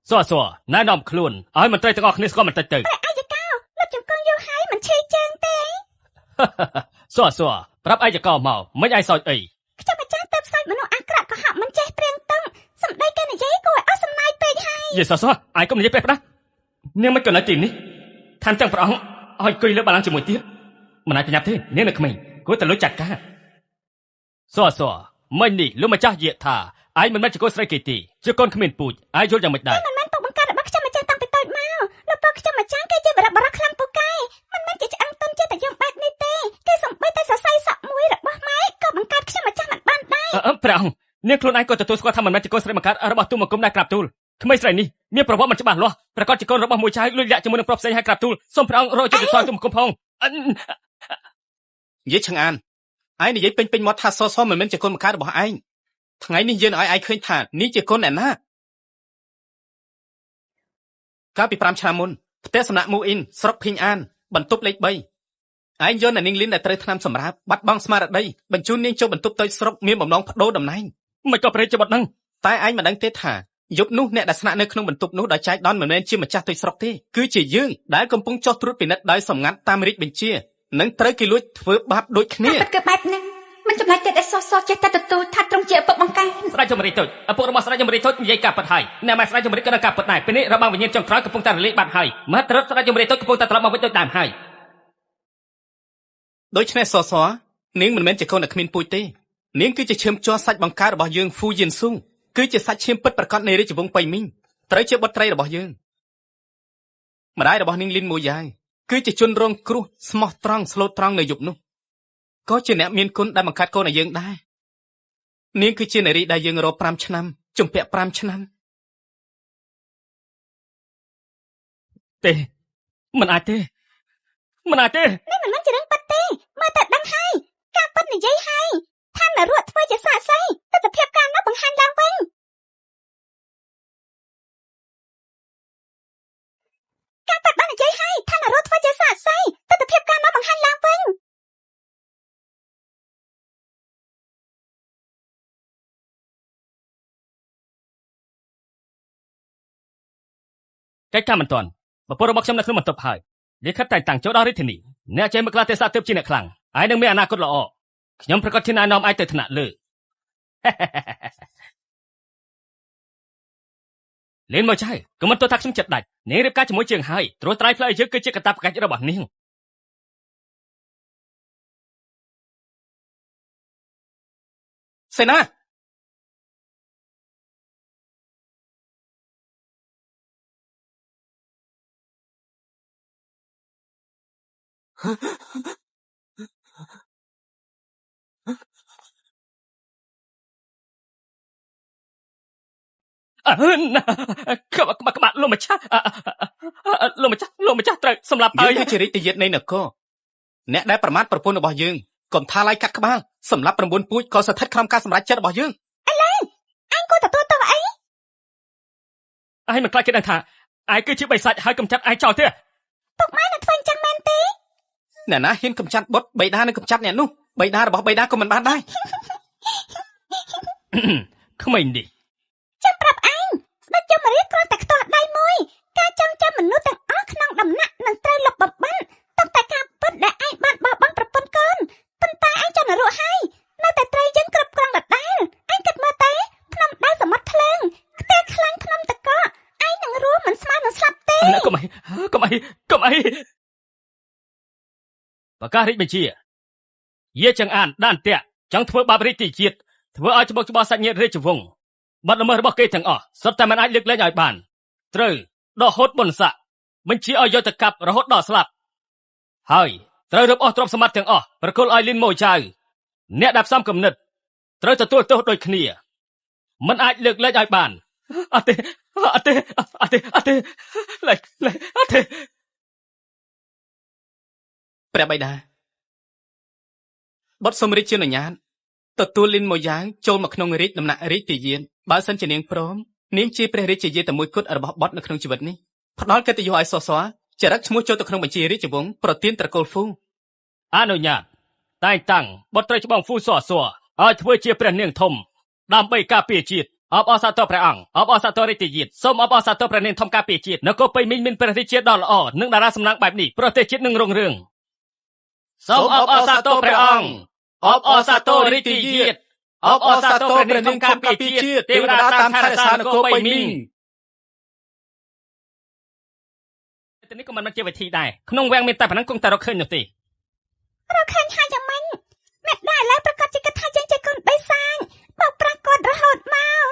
សួរណែនាំខ្លួនឲ្យមន្ត្រីទាំងអស់គ្នាស្គាល់បន្តិចទៅ អាយកោលុតជង្គង់យកហើយមិនឈឺជើងទេ សួរប្រាប់ឯកកោមកមិនឯងសោចអី ខ្ញុំអាចារ្យទៅផ្សាយមនុស្សអាក្រក់ក៏ហាក់មិនចេះព្រៀងតឹងសម្ដីគេនិយាយក៏ឲ្យអស់សំណាយពេកហើយ យេសួរឯងកុំនិយាយពេកផ្ដាស់នាងមិនក៏នៅទីនេះឋានទាំងព្រះអង្គឲ្យអង្គុយលើបាឡាំងជាមួយទៀតមិនអាចប្រញាប់ទេនាងនៅក្មេងគួរតែលុយចាត់ការសួរមិញនេះលោកម្ចាស់យាកថាឯងមិនមែនជាកូនស្រីគេទេជាកូនគ្មានពូជឯងយល់យ៉ាងម៉េចដែរ មិនមែនពុកបង្កើតរបស់ខ្ញុំអាចារ្យតាំងពីតូចមកលោកពើខ្ញុំអាចារ្យគេជាបរិបរខ្លាំងពូកែមិនមែនជាឆ្អឹងទុនជាតែយើងបែបនេះទេគេសំបីតែសរសៃសក់មួយរបស់ម៉ែក៏បង្កើតខ្ញុំអាចារ្យមិនបានដែរ ព្រះអង្គនាងខ្លួនឯងក៏ទទួលស្គាល់ថាមិនមែនជាកូនស្រីបង្កើតរបស់ទូមង្គមដែរក្រាបទូលក្មេងស្រីនេះមានប្រវត្តិមិនច្បាស់លាស់ប្រកាសជាកូនរបស់មួយចៅលួចលាក់ជាមួយនឹងប្រុសផ្សេងឲ្យក្រាបទូលសូមព្រះអង្គរកចិត្តទៅទូមង្គមផង និយាយឆ្ងានឯងនិយាយពេញមាត់ថាសមិនមែនជាកូនបង្កើតរបស់ឯងថ្ងៃនេះយើងឲ្យឯងឃើញថានេះជាកូនអ្នកណាកាលពី5ឆ្នាំមុនផ្ទះសំណាក់មូអ៊ីនស្រុកភីងអានបន្ទប់លេខ3ឯងយកអ្នកនាងលីនដែលត្រូវថ្នាំសម្រាប់បាត់បង់ស្មារតីបញ្ជូននាងចូលបន្ទប់តូចស្រុកមានបំណងបដូរតំណែង មិនក៏ប្រេចច្បាត់ហ្នឹង តែឯងមិនដឹងទេថាយប់នោះអ្នកដែលស្នាក់នៅក្នុងបន្ទប់នោះដោយចែកដនមិនមែនជាម្ចាស់តូចស្រុកទេគឺជាយើងដែលកំពុងចោះត្រួតពិនិត្យដោយសម្ងាត់តាមរាជបញ្ជានឹងត្រូវគេលួចធ្វើបាបដូចគ្នា គឺបែបហ្នឹងមិនចំណេញចិត្តឲ្យសចេះតែទទួលថាត្រង់ជាឪពុកបង្កើត ស្ដេចចម្រីតូចឪពុករបស់ស្ដេចចម្រីតូចនិយាយការពិតហើយអ្នកម៉ែស្ដេចចម្រីក៏នឹងការពិតដែរពេលនេះរបាំងវិញ្ញាណចុងក្រោយកំពុងតែរលាយបាត់ហើយមហិទ្ធិរដ្ឋស្ដេចចម្រីតូចកំពុងតែត្រឡប់មកវិញដូចដើមហើយ ដូច្នេះនាងមិនមែនជាកូនដែលគ្មានពូជទេនាងគឺជាឈាមជ័រសាច់បង្ការរបស់យើងហ្វូយៀនស៊ូគឺជាសាច់ឈាមពិតប្រាកដនៃរាជវង្សប៉ៃមីងត្រូវជាបុត្រីរបស់យើងម្ដាយរបស់នាងលីនមួយយ៉ាងគឺជាជនរងគ្រោះស្មោះត្រង់ស្លូតត្រង់នៅយប់នោះក៏ជាអ្នកមានគុណដែលបង្កើតកូនឲ្យយើងដែរនាងគឺជានារីដែលយើងរក5ឆ្នាំជំពាក់5ឆ្នាំ ទេមិនអាចទេ នេះមិនមែនជារឿងប៉ិតទេមើលតែដឹងហើយការប៉ិតនិយាយហើយថានរៈធ្វើជាសាក្សីទស្សនភាពការនោះបង្ហាញឡើងវិញការប៉ិតបាននិយាយហើយថានរៈធ្វើជាសាក្សីទស្សនភាពការនោះបង្ហាញឡើងវិញ កិច្ចការមិនទាន់បពុរបស់ខ្ញុំនៅក្នុងបន្ទប់ហើយលិខិតតែងតាំងចូលដល់រាជធានីអ្នកចេះមកក្លាទេសៈទើបជាអ្នកខ្លាំងហើយនឹងមានអនាគតល្អខ្ញុំប្រកាសជាណែនាំឯងទៅថ្នាក់លើ លេនមកចៅក៏មិនទោះថាខ្ញុំចិត្តដាច់នាងរៀបការជាមួយជាងហើយត្រួតត្រៃផ្លូវយើងគឺជាកតាបកិច្ចរបស់នាងសេនា ក្បាក់លោកម្ចាស់ត្រូវសម្លាប់ យើ ហើ ង យ គឺជារាជទាយាទនៃនគរអ្នកដែលប្រមាថប្រពន្ធរបស់យើងកុំថាឡាយកាត់ក្បាលសម្រាប់9ពូជក៏ស្ថិតក្រោមការសម្រេចចិត្តរបស់យើង អញគួរទទួលទោសអី ឯងមិនខ្លាចគេដឹងថាឯងគឺជាបិសាចហើយកុំចាត់ឯងចោលទេ ពុកម៉ែនឹងធ្វើអញ្ចឹងមែនទេ អ្នកណាហ៊ានកំចាត់បុតបិតានឹងកំចាត់អ្នកនោះបិតារបស់បិតាក៏មិនបានដែរ ក្មេងនេះ ចាំប្រាប់ឯងស្ដេចយមរាជគ្រាន់តែខ្ទាស់ដៃមួយការចងចាំមនុស្សទាំងអស់ក្នុងដំណាក់នឹងត្រូវលុបបំបាត់ตั้งតែការពិតដែលឯងបានបោះបង់ប្រពន្ធកូនប៉ុន្តែឯងចង់នរកហើយនៅតែត្រីយើងគ្រប់គ្រងដដែលឯងគិតមើលទេភ្នំដៅសមុទ្រភ្លើងខ្ទះខ្លាំងភ្នំតកកឯងនឹងរស់មិនស្មើនឹងស្លាប់ទេ កុំអីបការាជបញ្ជាយាចង្អានដានតាក់ចង់ធ្វើបាបរាជទីជាតិធ្វើឲ្យច្បុកច្បល់សាច់ញាតិរាជវង្សបាត់ល្មើសរបស់គេទាំងអស់សុទ្ធតែមិនអាចលើកលែងឲ្យបានត្រូវ ដល់ហូតបុណ្យស័ក្តិបញ្ជាឲ្យយកទៅកាប់រហូតដល់ស្លាប់ហើយត្រូវរឹបអស់ទ្រព្យសម្បត្តិទាំងអស់ប្រគល់ឲ្យលីនម៉ូចៅអ្នកដែលផ្សំគំនិតត្រូវទទួលទោសដូចគ្នាមិនអាចលើកលែងឲ្យបានអត់ទេលែងអត់ទេព្រះបិតាបុត្រសូមរាជានុញ្ញាតទទួលលីនម៉ូយ៉ាងចូលមកក្នុងរាជដំណាក់រាជទាយានបើសិនជានាងព្រមនាងជាព្រះរាជាយាតែមួយគត់របស់បុត្រនៅក្នុងជីវិតនេះផ្ដល់កិត្តិយសឲ្យសសចរិតឈ្មោះចូលទៅក្នុងបញ្ជីរាជវង្សប្រទានត្រកូលហ្វូអនុញ្ញាតតែងតាំងបុត្រីច្បងហ្វូសសឲ្យធ្វើជាព្រះនាងធំដើម្បីការពារជាតិអបអរសាទរព្រះអង្គអបអរសាទររាជទាយានសូមអបអរសាទរព្រះនាងធំការពារជាតិនគរប៉ៃមីងមានព្រះរាជាដ៏ល្អនិងតារាសំណាងបែបនេះប្រទេសជាតិនឹងរុងរឿងសូមអបអរសាទរព្រះអង្គអបអរសាទររាជទាយានអបអរសាទរព្រះនាងធំការពារជាតិទេវតាតាមថែរក្សានគរប៉ៃមីងទីនេះក៏មិនជាវិធីដែរក្នុងវាំងមានតែប៉ុណ្ណឹងគង់តែរកឃើញនោះទេរកឃើញហើយយ៉ាងម៉េចមេដាឥឡូវប្រកាសជាគិតថាយើងជាកូនបិសាចបោកប្រាស់គាត់រហូតមក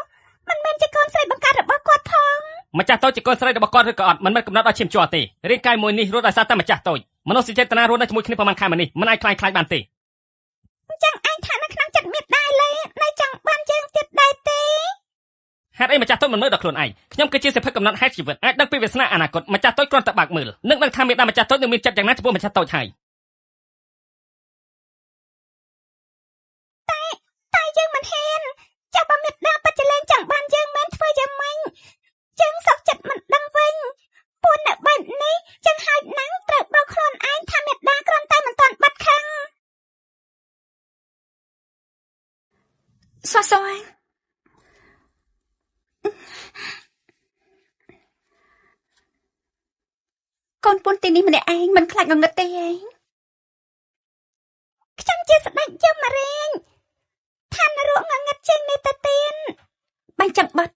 មិនមែនជាកូនស្រីបង្កើតរបស់គាត់ផងម្ចាស់តូចជាកូនស្រីរបស់គាត់ឬក៏អត់មិនមែនកំណត់ឲ្យឈាមជ័រទេរាងកាយមួយនេះរត់ដោយសារតែម្ចាស់តូចមនុស្សចេតនារស់នៅជាមួយគ្នាប្រហែលខែមកនេះមិនអាចខ្លាយបានទេអញ្ចឹងឯងថានៅក្នុងចិត្តមេដាឥឡូវនៅចង់បានយើងទៀតដែរទេហេតុអីម្ចាស់តូចមិនមើលដល់ខ្លួនឯងខ្ញុំគឺជាសិភៅកំណត់ហេតុជីវិតអាចដឹងពីវាសនាអនាគតម្ចាស់តូចគ្រាន់តែបើកមើលនឹងដឹងថាមេដាម្ចាស់តូចនឹងមានចិត្តយ៉ាងណាចំពោះម្ចាស់តូចហើយតែយើងមិនហ៊ានចាប់បើមេដាបច្ចលែងចង់បានយើងមិនធ្វើយ៉ាងម៉េចយើងសុខចិត្តមិនដឹងវិញពួននៅបែបនេះចឹងហើយណាស់ត្រូវបោកខ្លួនឯងថាមេដាគ្រាន់តែមិនទាន់បាត់ខឹងសួស្ដីកូនពុនទីនេះម្នាក់ឯងមិនខ្លាចងងឹតទេឯងខ្ញុំជាស្ដេចយមរាជថានរកងងឹតជាងនេះទៅទៀតបាញ់ចាំបាត់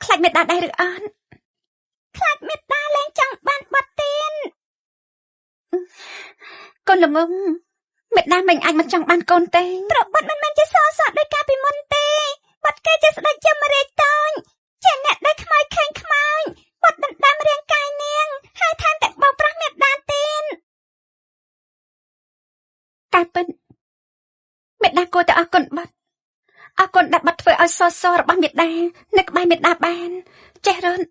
ខ្លាចមេដាដែរឬអត់ខ្លាចមេដាលែងចង់បានបាត់ទៀតកូនល្ងងមេដាមិនអាចមិនចង់បានកូនទេព្រោះបាត់មិនមែនជាសសដោយការពីមុនទេបាត់គេជាស្ដេចយមរាជតូចជាអ្នកដែលខ្មៅខេងខ្មៅបាត់ដណ្ដើមរាងកាយនាងហើយថែមទាំងបោកប្រាស់មេដាទៀតការពិតមេដាគួរតែអរគុណបាត់អរគុណដែលបាត់ធ្វើឲ្យសសរបស់មេដានៅក្បែរមេដាបានចេះរត់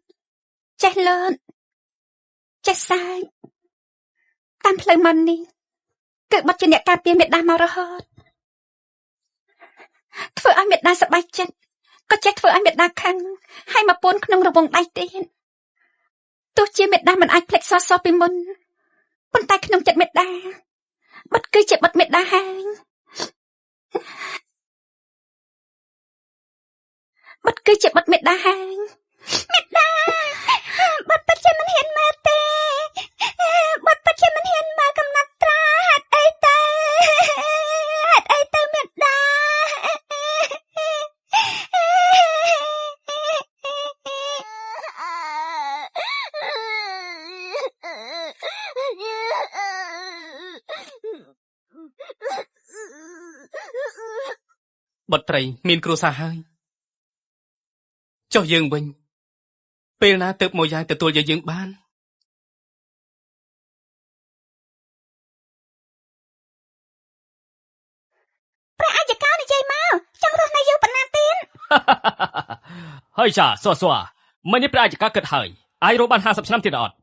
ចេះលើតចេះសាយតាមផ្លូវមកនេះគឺបាត់ជាអ្នកការពារមេដាមករហូតធ្វើឲ្យមេដាសប្បាយចិត្តក៏ចេះធ្វើឲ្យមេដាខឹងហើយមកពួនក្នុងរង្វង់ដៃទៀតទោះជាមេដាមិនអាចភ្លេចសសពីមុនប៉ុន្តែក្នុងចិត្តមេដាបាត់គឺជាបាត់មេដាហើយបាត់គឺជាបាត់មេដាហើយមេដាបាត់ពិតជាមិនហ៊ានមើលទេបាត់ពិតជាមិនហ៊ានមើលកំណត់ត្រាហេតុអីទៅមេដាបុត្រីមានគ្រួសារហើយចុះយើងវិញពេលណាទើបមកយ៉ាងទទួលយកយើងបានព្រះអាយកោនិយាយមកចង់រស់នៅយូរប៉ុណ្ណាទៀតហើយចាសួរមិននេះព្រះអាយកោគិតហើយអាចរស់បាន50ឆ្នាំទៀតអត់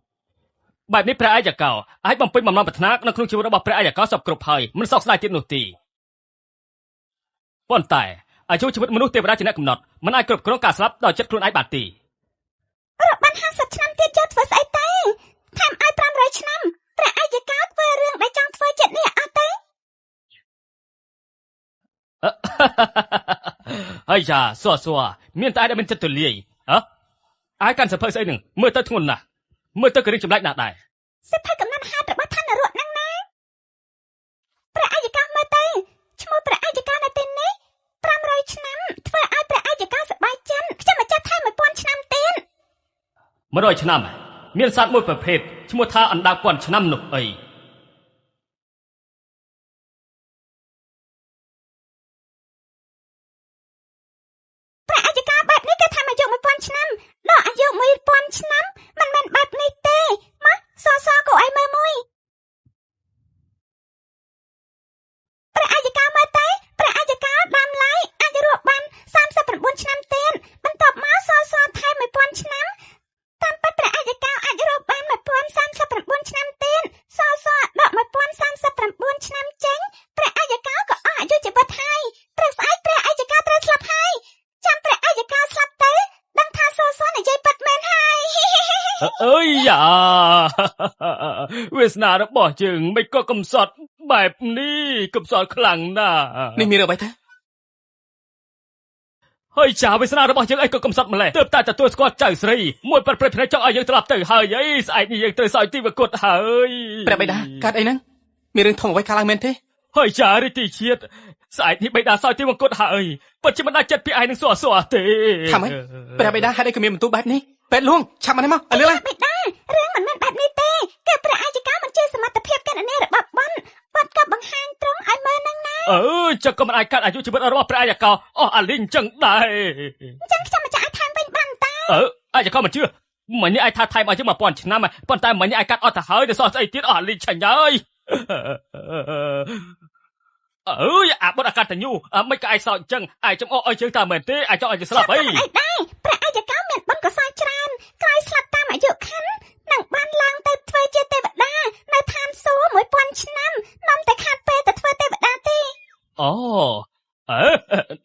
បែបនេះព្រះអាយកោអាចបំពេញបំណងប្រាថ្នានៅក្នុងជីវិតរបស់ព្រះអាយកោសពគ្រប់ហើយមិនសោកស្ដាយទៀតនោះទេប៉ុន្តែអាយុជីវិតមនុស្សទេវតាជាអ្នកកំណត់មិនអាចគ្រប់គ្រងការស្លាប់ដោយចិត្តខ្លួនឯងបានទេរកបាន50ឆ្នាំទៀតយកធ្វើស្អីទៅថែមឲ្យ500ឆ្នាំព្រះអាយកោធ្វើរឿងដែលចង់ធ្វើចិត្តនេះអត់ទេហើយចាសួរមានតែដែលមានចិត្តទូលាយអាចកាន់សភៅស្អីនឹងមើលទៅធ្ងន់ណាស់មើលទៅក៏រៀងចម្លែកណាស់ដែរសិភៅកំណត់ហេតុរបស់ឋាននរកហ្នឹងណាព្រះអាយកោមើលទៅឈ្មោះព្រះអាយកោនៅទីនេះ500ឆ្នាំធ្វើឲ្យព្រះអាយកោសប្បាយចិត្តខ្ញុំមកចាត់ថែម1000ឆ្នាំទៀត100ឆ្នាំមានសត្វមួយប្រភេទឈ្មោះថាអណ្ដើក1000ឆ្នាំនោះអីព្រះអាយកោបែបនេះគេថាអាយុ1000ឆ្នាំដល់អាយុ1000ឆ្នាំ យាយប៉ាត់មែនហើយ អើយយ៉ាវាសនារបស់យើងមិនក៏កំសត់បែបនេះកំសត់ខ្លាំងណាស់ នេះមានអ្វីទេ ហើយចាវាសនារបស់យើងអីក៏កំសត់ម្លេះទើបតែទទួលស្គាល់ចៅស្រីមួយប្រព្រឹត្តភ្នែកចង់ឲ្យយើងត្រឡប់ទៅហើយអីស្អែកនេះយើងត្រូវសោយទីវគុតហើយ ព្រះបិតាកើតអីហ្នឹងមានរឿងធំអ្វីកើតឡើងមែនទេ ហើយចារីទីជាតិស្អែកនេះបិតាសោយទីវគុតហើយពិតជាមិនដាច់ចិត្តពីឯងនឹងសួរទេ ថាម៉េចព្រះបិតាហេតុអីក៏មានបន្ទូលបែបនេះពេទ្យលួងឆាប់មកនេះមកឲ្យលឿនឡើង បិតារឿងមិនមែនបែបនេះទេគឺព្រះអាយកោមិនជាសមត្ថភាពកណនីរបស់បនក៏បង្ហាញត្រង់ឲ្យមើលនឹងណា ចឹងក៏មិនអាចកាត់អាយុជីវិតរបស់ព្រះអាយកោអស់អាលីងចឹងដែរ ចឹងខ្ញុំមិនចាក់ឲ្យថែមវិញបានតា អាយកោមិនជឿមិញនេះអាចថាថែមឲ្យជាង1000ឆ្នាំប៉ុន្តែមិញនេះអាចកាត់អត់ទៅហើយទៅសោះស្អីទៀតអស់អាលីងឆាញ់ហើយអាបុតអាកតញ្ញូមិនក៏ឯងសោកចឹងឯងចំអកឲ្យជើងតើមែនទេអាចចង់ឲ្យយើងស្លាប់អី ដែរព្រះអាយកោមានបុណ្យកុសលច្រើនក្រោយស្លាប់តាមអាយុខណ្ឌនឹងបានឡើងទៅធ្វើជាទេវតានៅឋានសួគ៌1000ឆ្នាំនាំតែខាត់ពេលទៅធ្វើទេវតាទេ អូ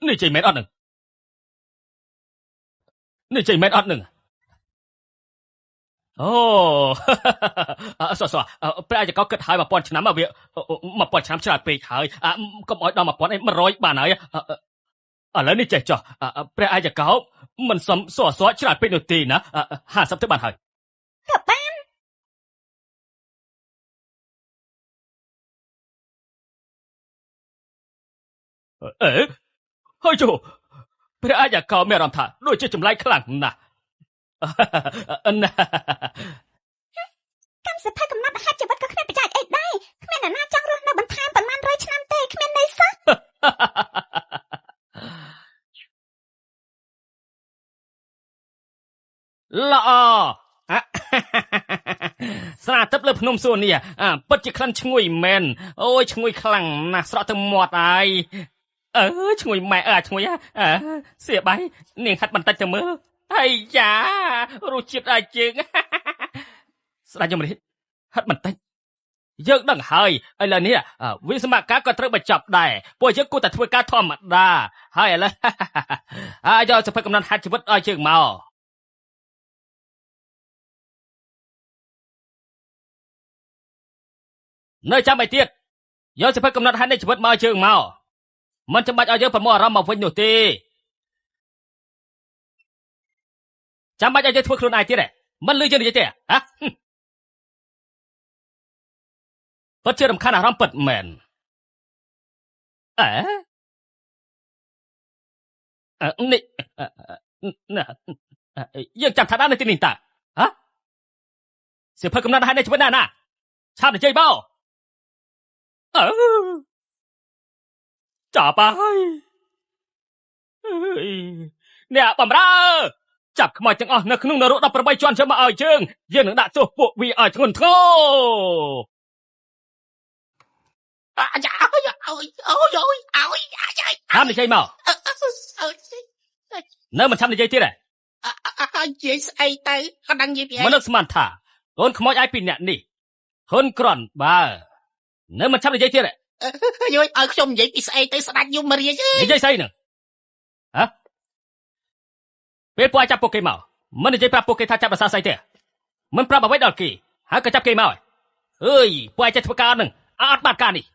នេះជ័យមែនអត់នឹងនេះជ័យមែនអត់នឹងអូសោះព្រះអាយកោគិតហើយ1000ឆ្នាំវា1000ឆ្នាំច្រើនពេកហើយកុំឲ្យដល់1100បានហើយឥឡូវនេះចេះចោះព្រះអាយកោមិនសមសួរច្រើនពេកនោះទេណា50ទៅបានហើយ ក៏បាន ហើយចុះព្រះអាយកោមានអារម្មណ៍ថាដូចជាចម្លែកខ្លាំងណាស់ កម្មសិទ្ធិកំណត់ហេតុជីវិតក៏គ្មានប្រយោជន៍អីដែរគ្មានអ្នកណាចង់រស់នៅបន្ថែមប៉ុន្មានរយឆ្នាំទេគ្មានន័យសោះ ល្អស្រាទឹកលើភ្នំសួននេះពិតជាក្លិនឈ្ងុយមែនអូយឈ្ងុយខ្លាំងណាស់ស្រក់ទៅមាត់ហើយឈ្ងុយម៉ែឈ្ងុយសៀបៃនាងហាត់បន្តិចទៅមើលហើយយ៉ារសជាតិអាចជើង ស្ដេចយមរាជហាត់បន្តិចយើងដឹងហើយឥឡូវនេះវិស្មការក៏ត្រូវបញ្ចប់ដែរពួកយើងគួរតែធ្វើការធម្មតាហើយឥឡូវយកសភៅកំណត់ហេតុជីវិតឲ្យជើងមកនៅចាំអីទៀតយកសភៅកំណត់ហេតុនៃជីវិតមកឲ្យជើងមកមិនចាំបាច់ឲ្យយើងប្រមូលអារម្មណ៍មកវិញនោះទេចាំបាច់ឲ្យយើងធ្វើខ្លួនឯងទៀតមិនលឺយើងនិយាយទេពិតជារំខានអារម្មណ៍ពិតមែននេះយើងចាំថាដល់នៅទីនេះតាសៀវភៅកំណត់ហេតុនៃជីវិតណាឆាប់និយាយមកចាប់ហើយអ្នកបំរើចាប់ខ្មោចទាំងអស់នៅក្នុងនរក18ជាន់ចូលមកឲ្យយើងនឹងដាក់ទោសពួកវាឲ្យធ្ងន់ធ្ងរហាមនិយាយមកនៅមិនឆាប់និយាយទៀតទេនិយាយស្អីទៅក៏ដឹងនិយាយពីឯងមនុស្សស្មានថាកូនខ្មោចឯពីអ្នកនេះហ៊ុនក្រន់បើនៅមិនឆាប់និយាយទៀតទេយល់ឲ្យខ្ញុំនិយាយពីស្អីទៅស្ដាច់យមរាជនិយាយស្អីនឹងពេលពួកចាប់ពួកគេមកមិននិយាយប្រាប់ពួកគេថាចាប់ភាសាស្អីទេមិនប្រាប់អ្វីដល់គេហើយក៏ចាប់គេមកអើយពួកឯងចេះធ្វើការនឹងអត់បាត់ការនេះ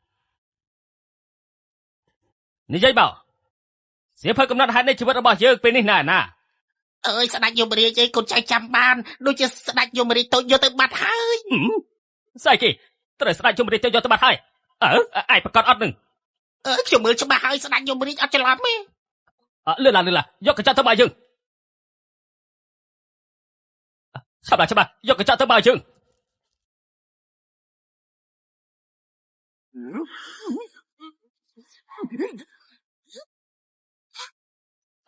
និយាយមកសៀវភៅកំណត់ហេតុនៃជីវិតរបស់យើងពេលនេះណាអើយស្ដេចយមរាជកូនចៅចាំបានដូចជាស្ដេចយមរាជទៅយកទៅបាត់ហើយស្អីគេត្រូវស្ដេចយមរាជទៅយកទៅបាត់ហើយឯងប្រកាសអត់នឹងខ្ញុំមើលច្បាស់ហើយស្ដេចយមរាជអត់ច្រឡំទេលឿនឡាយកកញ្ចក់ទៅមកយើងច្បាស់យកកញ្ចក់ទៅមកយើង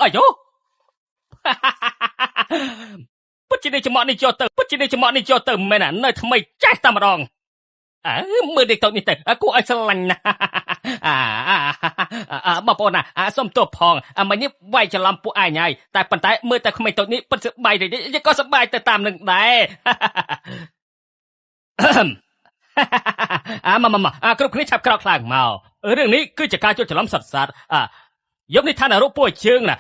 អាយូពិតជានេះចំអកនេះយកទៅមែននៅថ្មីចេះតែម្ដងមើលនេះទៅនេះទៅគួរឲ្យស្រឡាញ់ណាបងប្អូនណាសុំទោសផងមិញនេះវាយច្រឡំពួកឯងហើយតែប៉ុន្តែមើលតែក្មេងតូចនេះពិតសប្បាយទេយើងក៏សប្បាយទៅតាមនឹងដែរមកគ្រប់គ្នាឆាប់ក្រោកខ្លាំងមករឿងនេះគឺជាការជួបច្រឡំសត្វយប់នេះឋានរូបពួកជើងណា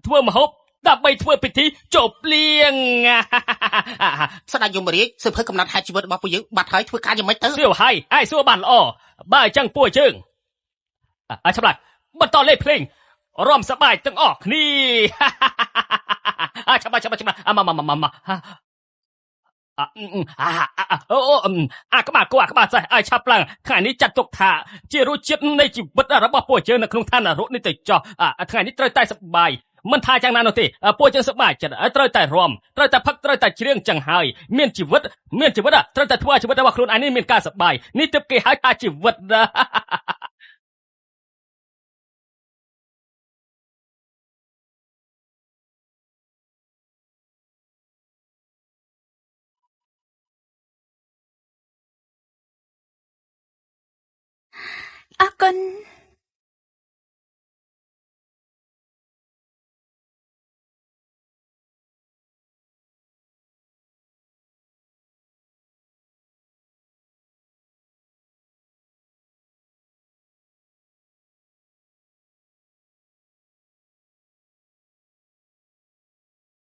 ធ្វើមហូប ដើម្បីធ្វើពិធីជប់លៀង ស្ដេចយមរាជសៀវភៅកំណត់ហេតុជីវិតរបស់ពួកយើងបាត់ហើយធ្វើការយ៉ាងម៉េចទៅ សៀវហើយឯងសួរបានល្អបើអញ្ចឹងពួកយើងចាំឡាបន្តលេងភ្លេងរំសប្បាយទាំងអស់គ្នាចាំមកក្បាលគោក្បាលសេះឲ្យឆាប់ឡើងថ្ងៃនេះចាត់ទុកថាជារសជាតិនៃជីវិតរបស់ពួកយើងនៅក្នុងឋាននរកនេះទៅចោះថ្ងៃនេះត្រូវតែសប្បាយមិនថាយ៉ាងណានោះទេពួកយើងសប្បាយចិត្តត្រូវតែរំត្រូវតែផឹកត្រូវតែច្រៀងចឹងហើយមានជីវិតត្រូវតែធ្វើឲ្យជីវិតរបស់ខ្លួនឯងនេះមានការសប្បាយនេះទើបគេហៅថាជីវិត អរគុណ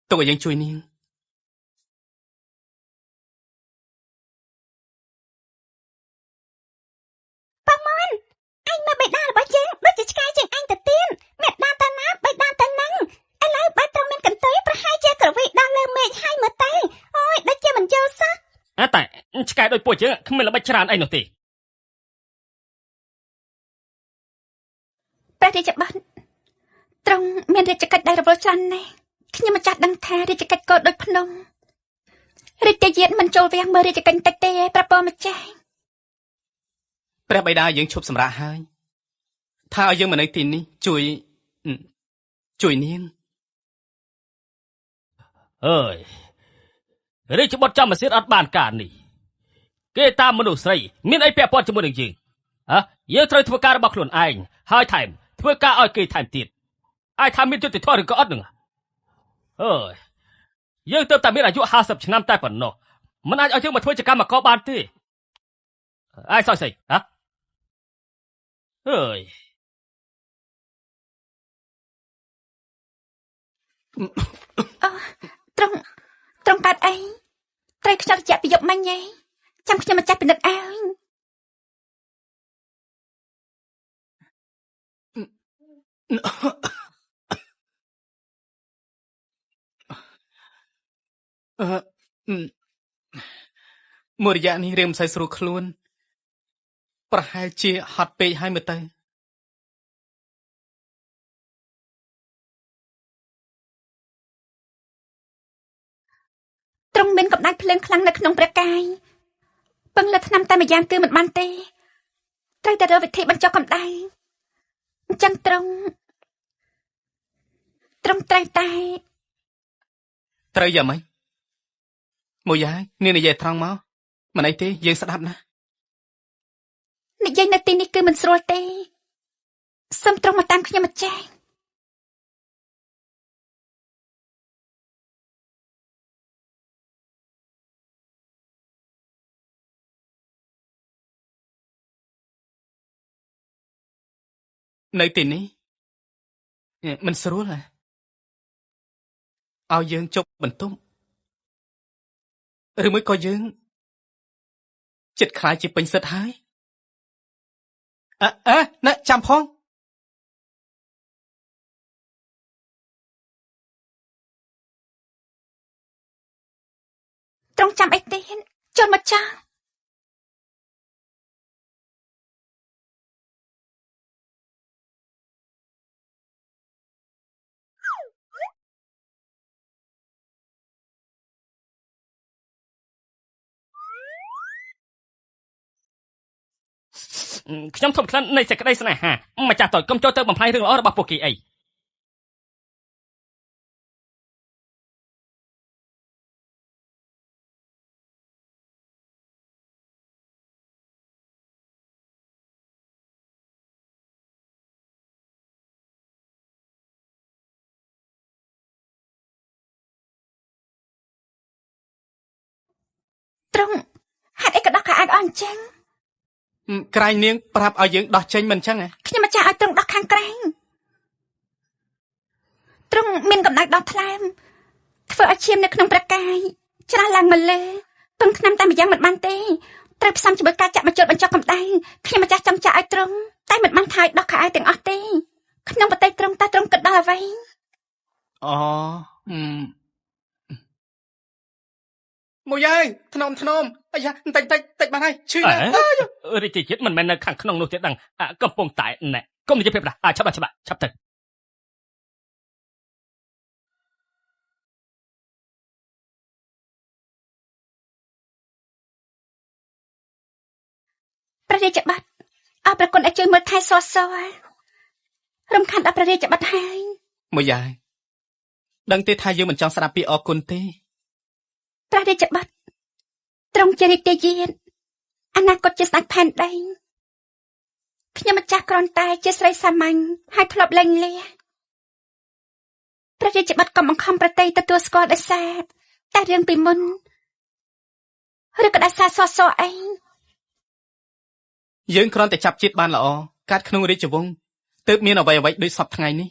ទុកឲ្យយើងជួយនាង អញមើលបេដារបស់យើងដូចជាឆ្កែជាងអញទៅទៀតមេដាតាណាបេដាតានឹងឥឡូវបើត្រង់មានកន្ទុយប្រហែលជាក្រវីដល់លើមេឃហើយមើលទៅអូយដូចជាមិនយល់សោះ តែឆ្កែដូចពួកយើងគ្មានល្បិចច្រើនអីនោះទេ ព្រះរាជបុត្រត្រង់មានរាជកិច្ចដែលរវល់ច្រើនណាស់ខ្ញុំមិនចាស់ដឹងថារាជកិច្ចក៏ដូចភ្នំរាជយានមិនចូលវាំងមើលរាជកិច្ចតិចទេប្រពន្ធម្ចាស់ ព្រះបិតាយើងឈប់សម្រាកហើយថាឲ្យយើងមកនៅទីនេះជួយនាង អើយរាជបុត្រចាំមកសៀតអត់បានការនេះគេតាមមនុស្សស្រីមានអីពាក់ព័ន្ធជាមួយនឹងយើងយើងត្រូវធ្វើការរបស់ខ្លួនឯងហើយថែមធ្វើការឲ្យគេថែមទៀតអាចថាមានយុត្តិធម៌ឬក៏អត់នឹងអើយយើងទើបតែមានអាយុ50ឆ្នាំតែប៉ុណ្ណោះមិនអាចឲ្យយើងមកធ្វើជាកម្មករបានទេអាយសោះស្អីអើយ ត្រង់កាត់អីត្រូវខ្ចត់ចាក់ពីយប់មិញហីចាំខ្ញុំមកចាស់ពិនិត្យឲ្យ មួយរយៈនេះរៀងមិនសូវស្រួលខ្លួនប្រហែលជាហត់ពេកហើយមើលទៅ ត្រង់មានកម្ដៅភ្លើងខ្លាំងនៅក្នុងព្រះកាយពឹងលើថ្នាំតែម្យ៉ាងគឺមិនបានទេត្រូវតែរកវិធីបញ្ចុះកម្ដៅអញ្ចឹងត្រង់ត្រូវយ៉ាងម៉េចមួយយ៉ាងនាងនិយាយត្រង់មកមិនអីទេយើងស្ដាប់ណា និយាយនៅទីនេះគឺមិនស្រួលទេសូមត្រង់មកតាមខ្ញុំម្ចាស់ នៅទីនេះមិនស្រួលឲ្យយើងជប់បន្ទប់ឬមួយក៏យើងចិត្តខ្លាចជាពេញសិទ្ធហើយណែចាំផង ត្រង់ចាំអីទេចូលមកចាស់ ខ្ញុំធំក្លិននៃសេចក្តីស្នេហាម្ចាស់តើកុំចូលទៅបំផ្លាញរឿងល្អរបស់ពួកគេអី ត្រង់ហេតុអីក៏ដោះខោអាវអស់អញ្ចឹង ក្រែងនាងប្រាប់ឲ្យយើងដោះចេញមិនអញ្ចឹង ខ្ញុំម្ចាស់ឲ្យត្រង់ដោះខាងក្រែង ទ្រង់មានកំណៅដល់ថ្លើមធ្វើឲ្យឈាមនៅក្នុងប្រកាយច្រាស់ឡើងមកលើពឹងថ្នាំតែម្យ៉ាងមិនបានទេត្រូវផ្សំជាមួយការចាក់បញ្ចុលបញ្ចុះកម្ដៅខ្ញុំម្ចាស់ចង់ចាក់ឲ្យទ្រង់តែមិនបានថាឲ្យដោះខោអាវទាំងអស់ទេក្នុងប្រទេសទ្រង់តើទ្រង់គិតដល់អ្វីអូមួយយាយថ្នមអាយ៉ាតិចបានហើយឈឺណាស់រាជជាតិមិនមែននៅខាងក្នុងនោះទេដឹងកំពុងតែណែកុំនិយាយពេកប្រាឆាប់ទៅព្រះរាជបុត្រអរប្រគុណដែលជួយមើលថែសសរំខានដល់ព្រះរាជបុត្រហើយមួយយាយដឹងទេថាយើងមិនចង់ស្ដាប់ពីអរគុណទេព្រះរាជបុត្រទ្រង់ជារាជទាយាទអនាគតជាស្ដេចផែនដីខ្ញុំម្ចាស់គ្រាន់តែជាស្រីសាមញ្ញហើយធ្លាប់លែងលះព្រះរាជបុត្រក៏បង្ខំប្រតិទទួលស្គាល់ដោយសារតែរឿងពីមុនឬក៏ដោយសារសសអីយើងគ្រាន់តែចាប់ជាតិបានល្អកាត់ក្នុងរាជវង្សទើបមានអ្វីដូចសពថ្ងៃនេះ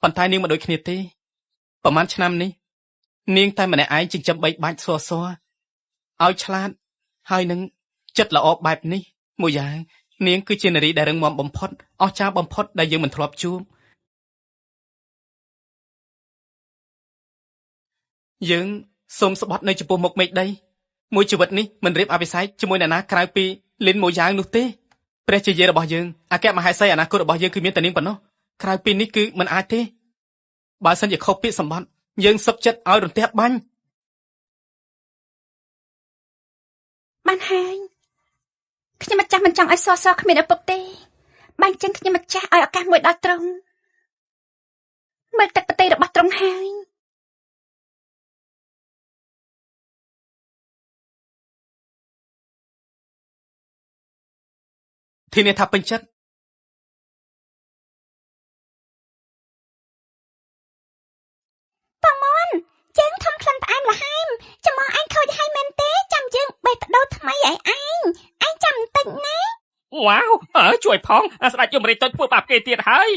ប៉ុន្តែនាងមិនដូចគ្នាទេប្រហែលឆ្នាំនេះនាងតែម្នាក់ឯងចិញ្ចឹមបីបាច់សឲ្យឆ្លាតហើយនឹងចិត្តល្អបែបនេះមួយយ៉ាងនាងគឺជានារីដែលរឹងមាំបំផុតអស្ចារ្យបំផុតដែលយើងមិនធ្លាប់ជួបយើងសូមស្បត់នៅចំពោះមុខមេឃដីមួយជីវិតនេះមិនរៀបអភិសេកជាមួយអ្នកណាក្រៅពីលិនមួយយ៉ាងនោះទេព្រះជាយាយរបស់យើងអគ្គមហេសីអនាគតរបស់យើងគឺមានតែនាងប៉ុណ្ណោះក្រៅពីនេះគឺមិនអាចទេបើសិនជាខុសពាក្យសម្បត្តិយើងសុបចិត្តឲ្យរន្ទះបាញ់បានហើយខ្ញុំម្ចាស់មិនចង់ឲ្យសសគ្មានឪពុកទេបាញ់ចឹងខ្ញុំម្ចាស់ឲ្យឱកាសមួយដល់ទ្រង់មើលទឹកប្រតិរបស់ទ្រង់ហើយធានាថាពេញចិត្តបងមនជើងធំក្លិនផ្អែមល្ហែមចាំមកឯងខូចហើយមែនទេចាំយើងបេះបដូរថ្មីឲ្យឯងចាំបន្តិចណាវ៉ាវជួយផងស្ដេចយមរាជទៅធ្វើបាបគេទៀតហើយ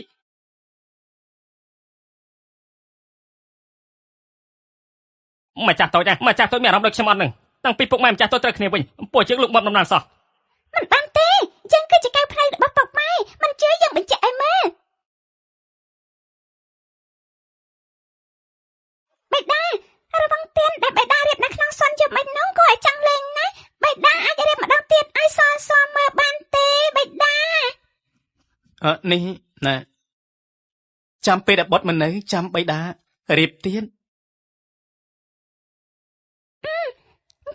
ម្ចាស់តូចមានអារម្មណ៍ដូចខ្ញុំអត់នឹងតាំងពីពុកម៉ែម្ចាស់តូចត្រូវគ្នាវិញពួកយើងលោកបំដំណើរសោះមិនបានទេយើងគឺជាកៅផ្នែករបស់ពុកម៉ែមិនជឿយើងបញ្ជាក់ឲ្យមើលបេដារវងទៀនដែលបេដារៀបនៅក្នុងសន្ទយកមិននោះក៏ឲ្យចង់លេងណាបេដាអាចរៀបម្ដងទៀតឲ្យសមើលបានទេបេដានេះណាចាំពេលដែលបុតមិននៅចាំបេដារៀបទៀត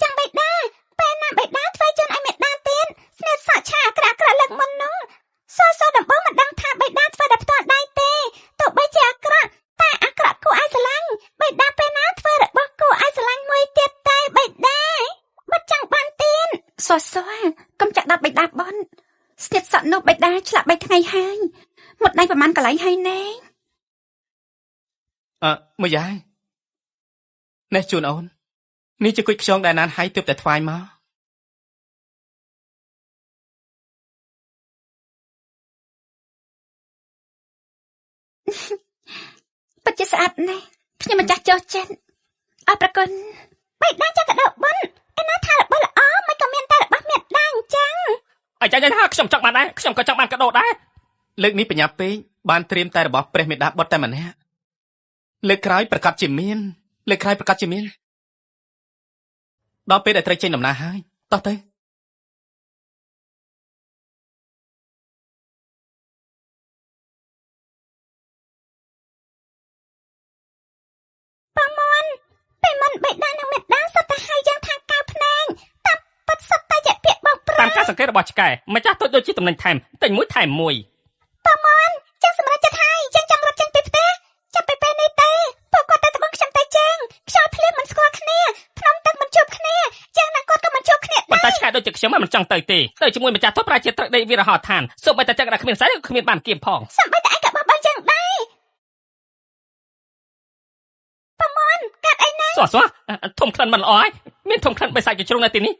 ចាំបេដាពេលណាបេដាធ្វើជន់ឲ្យមេដាទៀតស្នេហ៍សក់ឆាអាក្រក់លើកមុននោះសដំបងមិនដឹងថាបេដាធ្វើដល់ផ្ទាល់ដៃទេទោះបីជាអាក្រក់តែអាក្រក់គួរឲ្យស្រឡាញ់បេដាពេលណាធ្វើរបស់គួរឲ្យស្រឡាញ់មួយទៀតតែបេដាបាត់ចង់បានទៀតសកុំចាក់ដល់បេដាបនស្ទាបសក់នោះបេដាឆ្លាក់3ថ្ងៃហើយមុតដៃប្រហែលកន្លែងហើយណែមួយយ៉ាងនេះជូនអូននេះជាគុយខ្យងដែលណានហើយទើបតែថ្វាយមកពិតជាស្អាតណាស់ខ្ញុំម្ចាស់ចោះចិត្តអរប្រគុណបេដាចាក់កដោបនឯណាថារបស់ល្អមិនក៏មានតែរបស់មេដាអញ្ចឹងអាចារ្យខ្ញុំចង់បានដែរខ្ញុំក៏ចង់បានកដោដែរលើកនេះបញ្ញាពេកបានត្រៀមតែរបស់ព្រះមេដាបុត្រតែម្នាក់លើកក្រោយប្រកាសជាមានដល់ពេលដែលត្រូវចេញដំណើរហើយតោះទៅបងមុនពេលមុនបេដានិងមេដាសុទ្ធតែឲ្យយើងថាកៅភ្នែងតាមពិតសុទ្ធតែជាពាក្យបងប្រាប់តាមការសង្កេតរបស់ឆ្កែម្ចាស់ដូចជាតំណែងថែមតែមួយថែមមួយបងមុនចឹងសម្រាប់ចិត្តហើយចឹងចង់រត់ចេញពីផ្ទះចាប់ពីពេលនេះទេពួកគាត់តែត្បូងខ្ញុំតែជើងខ្យល់ភ្លៀងមិនស្គាល់គ្នាភ្នំទឹកមិនជួបគ្នាចឹងណាគាត់ក៏មិនជួបគ្នាដែរតែឆ្កែដូចជាខ្ញុំមិនចង់ទៅទេទៅជាមួយម្ចាស់ទៅប្រាជាត្រឹកដីវិរហោឋានសូម្បីតែចឹងតែគ្មានស្អីក៏គ្មានបានគៀមផងសូម្បីតែឯងក៏បោះបង់ចឹងដែរបងមុនកាត់អីណាសោះធំក្លិនមិនល្អហើយមានធំក្លិនបិសាចជាជ្រុងនៅទីនេះ